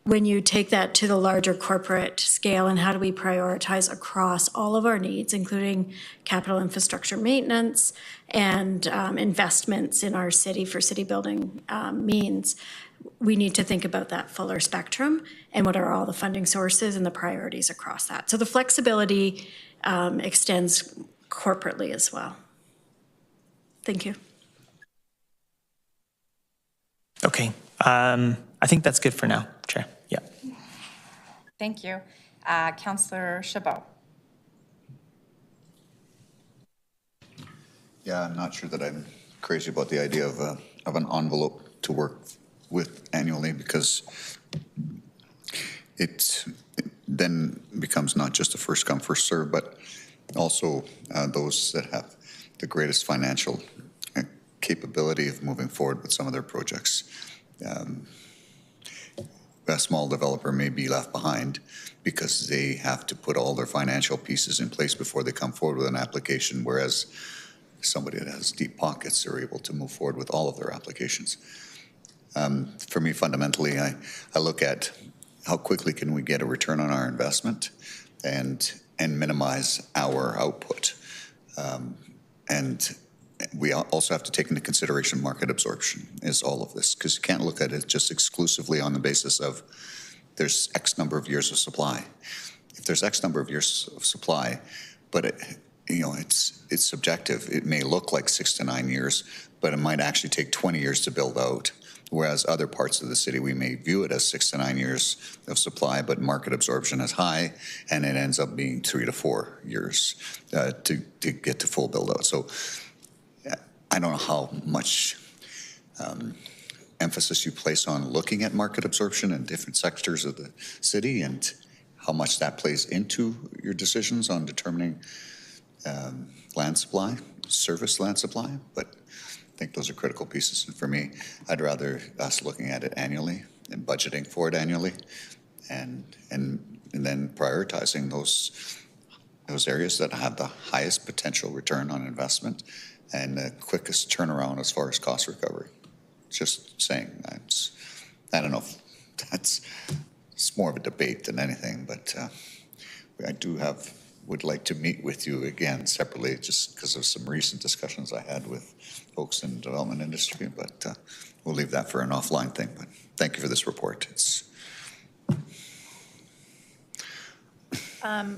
when you take that to the larger corporate scale and how do we prioritize across all of our needs, including capital infrastructure maintenance and investments in our city for city building means, we need to think about that fuller spectrum and what are all the funding sources and the priorities across that. So the flexibility extends corporately as well. Thank you. Okay. I think that's good for now, Chair. Yeah. Thank you. Councillor Chabot. Yeah, I'm not sure that I'm crazy about the idea of an envelope to work with annually, because it then becomes not just a first come, first serve, but also those that have the greatest financial capability of moving forward with some of their projects. A small developer may be left behind because they have to put all their financial pieces in place before they come forward with an application, whereas somebody that has deep pockets are able to move forward with all of their applications. For me, fundamentally, I look at how quickly can we get a return on our investment and minimize our output. And we also have to take into consideration market absorption is all of this, because you can't look at it just exclusively on the basis of there's X number of years of supply. If there's X number of years of supply, but it's subjective. It may look like 6 to 9 years, but it might actually take 20 years to build out. Whereas other parts of the city, we may view it as 6 to 9 years of supply, but market absorption is high, and it ends up being 3 to 4 years to get to full build out. So I don't know how much emphasis you place on looking at market absorption in different sectors of the city and how much that plays into your decisions on determining land supply, service land supply, but I think those are critical pieces. And for me, I'd rather us looking at it annually and budgeting for it annually and then prioritizing those areas that have the highest potential return on investment and the quickest turnaround as far as cost recovery. Just saying, I don't know if it's more of a debate than anything, but I would like to meet with you again separately just because of some recent discussions I had with folks in the development industry, but we'll leave that for an offline thing. But thank you for this report.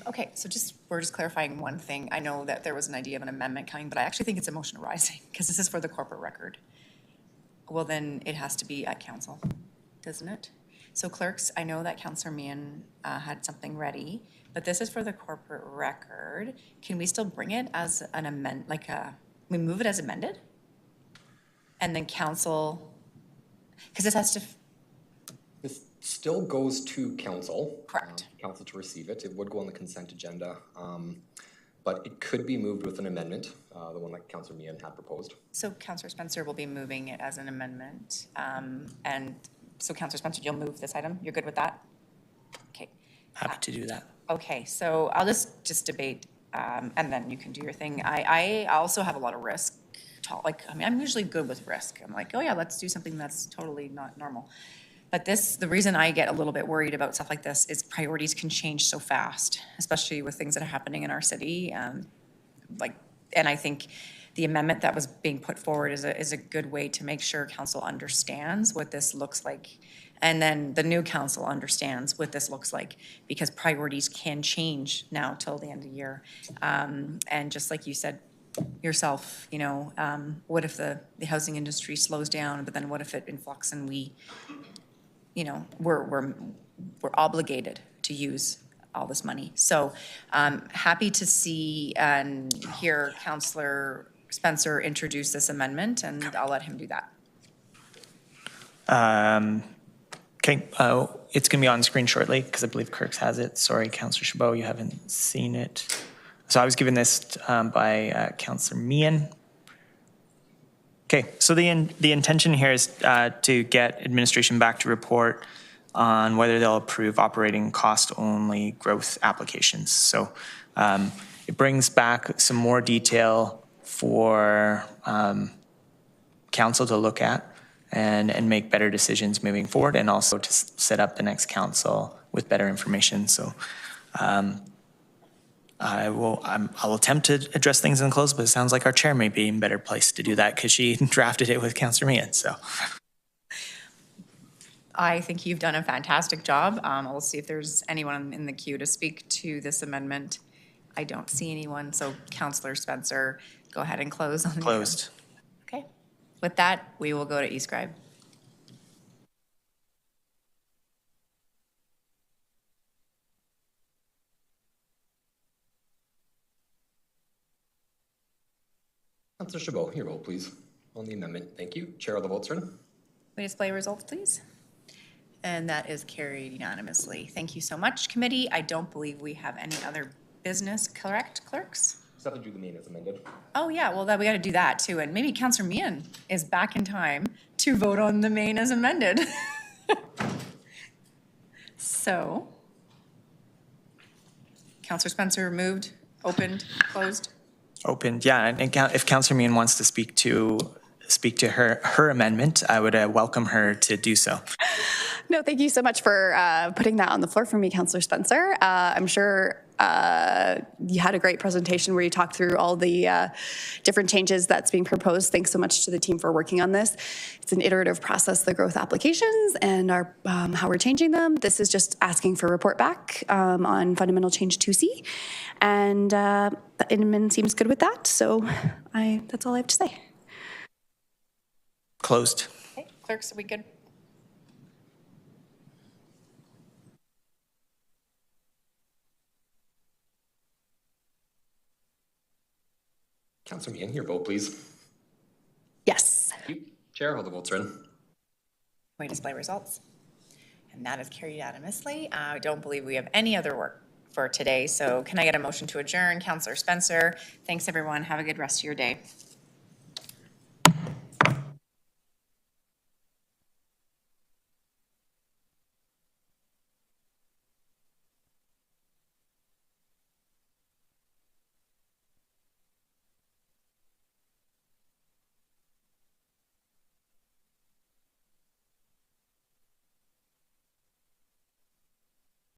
Okay, so we're just clarifying one thing. I know that there was an idea of an amendment coming, but I actually think it's a motion arising because this is for the corporate record. Well, then it has to be at council, doesn't it? So clerks, I know that Councillor Meehan had something ready, but this is for the corporate record. Can we still bring it as an amend, we move it as amended? And then council, because this has to. This still goes to council. Correct. Council to receive it. It would go on the consent agenda, but it could be moved with an amendment, the one that Councillor Meehan had proposed. So Councillor Spencer will be moving it as an amendment. And so Councillor Spencer, you'll move this item? You're good with that? Okay. Happy to do that. Okay, so I'll just debate and then you can do your thing. I also have a lot of risk. I'm usually good with risk. I'm like, oh yeah, let's do something that's totally not normal. But the reason I get a little bit worried about stuff like this is priorities can change so fast, especially with things that are happening in our city. And I think the amendment that was being put forward is a good way to make sure council understands what this looks like. And then the new council understands what this looks like, because priorities can change now till the end of the year. And just like you said yourself, what if the housing industry slows down, but then what if it influx and we're obligated to use all this money. So happy to see and hear Councillor Spencer introduce this amendment, and I'll let him do that. Okay, it's going to be on screen shortly because I believe Kirk's has it. Sorry, Councillor Chabot, you haven't seen it. So I was given this by Councillor Meehan. Okay, so the intention here is to get administration back to report on whether they'll approve operating cost-only growth applications. So it brings back some more detail for council to look at and make better decisions moving forward, and also to set up the next council with better information. So I'll attempt to address things in close, but it sounds like our chair may be in a better place to do that because she drafted it with Councillor Meehan. So I think you've done a fantastic job. I'll see if there's anyone in the queue to speak to this amendment. I don't see anyone, so Councillor Spencer, go ahead and close on the closed. Okay. With that, we will go to eScribe. Councillor Chabot, your vote, please, on the amendment. Thank you. Chair of the votes, sir. We display results, please. And that is carried unanimously. Thank you so much, committee. I don't believe we have any other business, correct, clerks? Except to do the main as amended. Oh, yeah, well, we got to do that too. And maybe Councillor Meehan is back in time to vote on the main as amended. So, Councillor Spencer moved, opened, closed. Opened, yeah. And if Councillor Meehan wants to speak to her amendment, I would welcome her to do so. No, thank you so much for putting that on the floor for me, Councillor Spencer. I'm sure you had a great presentation where you talked through all the different changes that's being proposed. Thanks so much to the team for working on this. It's an iterative process, the growth applications and our how we're changing them. This is just asking for a report back on fundamental change 2C. And the amendment seems good with that. So that's all I have to say. Closed. Okay, clerks, are we good? Councillor Meehan, your vote, please. Yes. Thank you. Chair of the votes, read. We display results. And that is carried unanimously. I don't believe we have any other work for today. So can I get a motion to adjourn? Councillor Spencer, thanks everyone. Have a good rest of your day.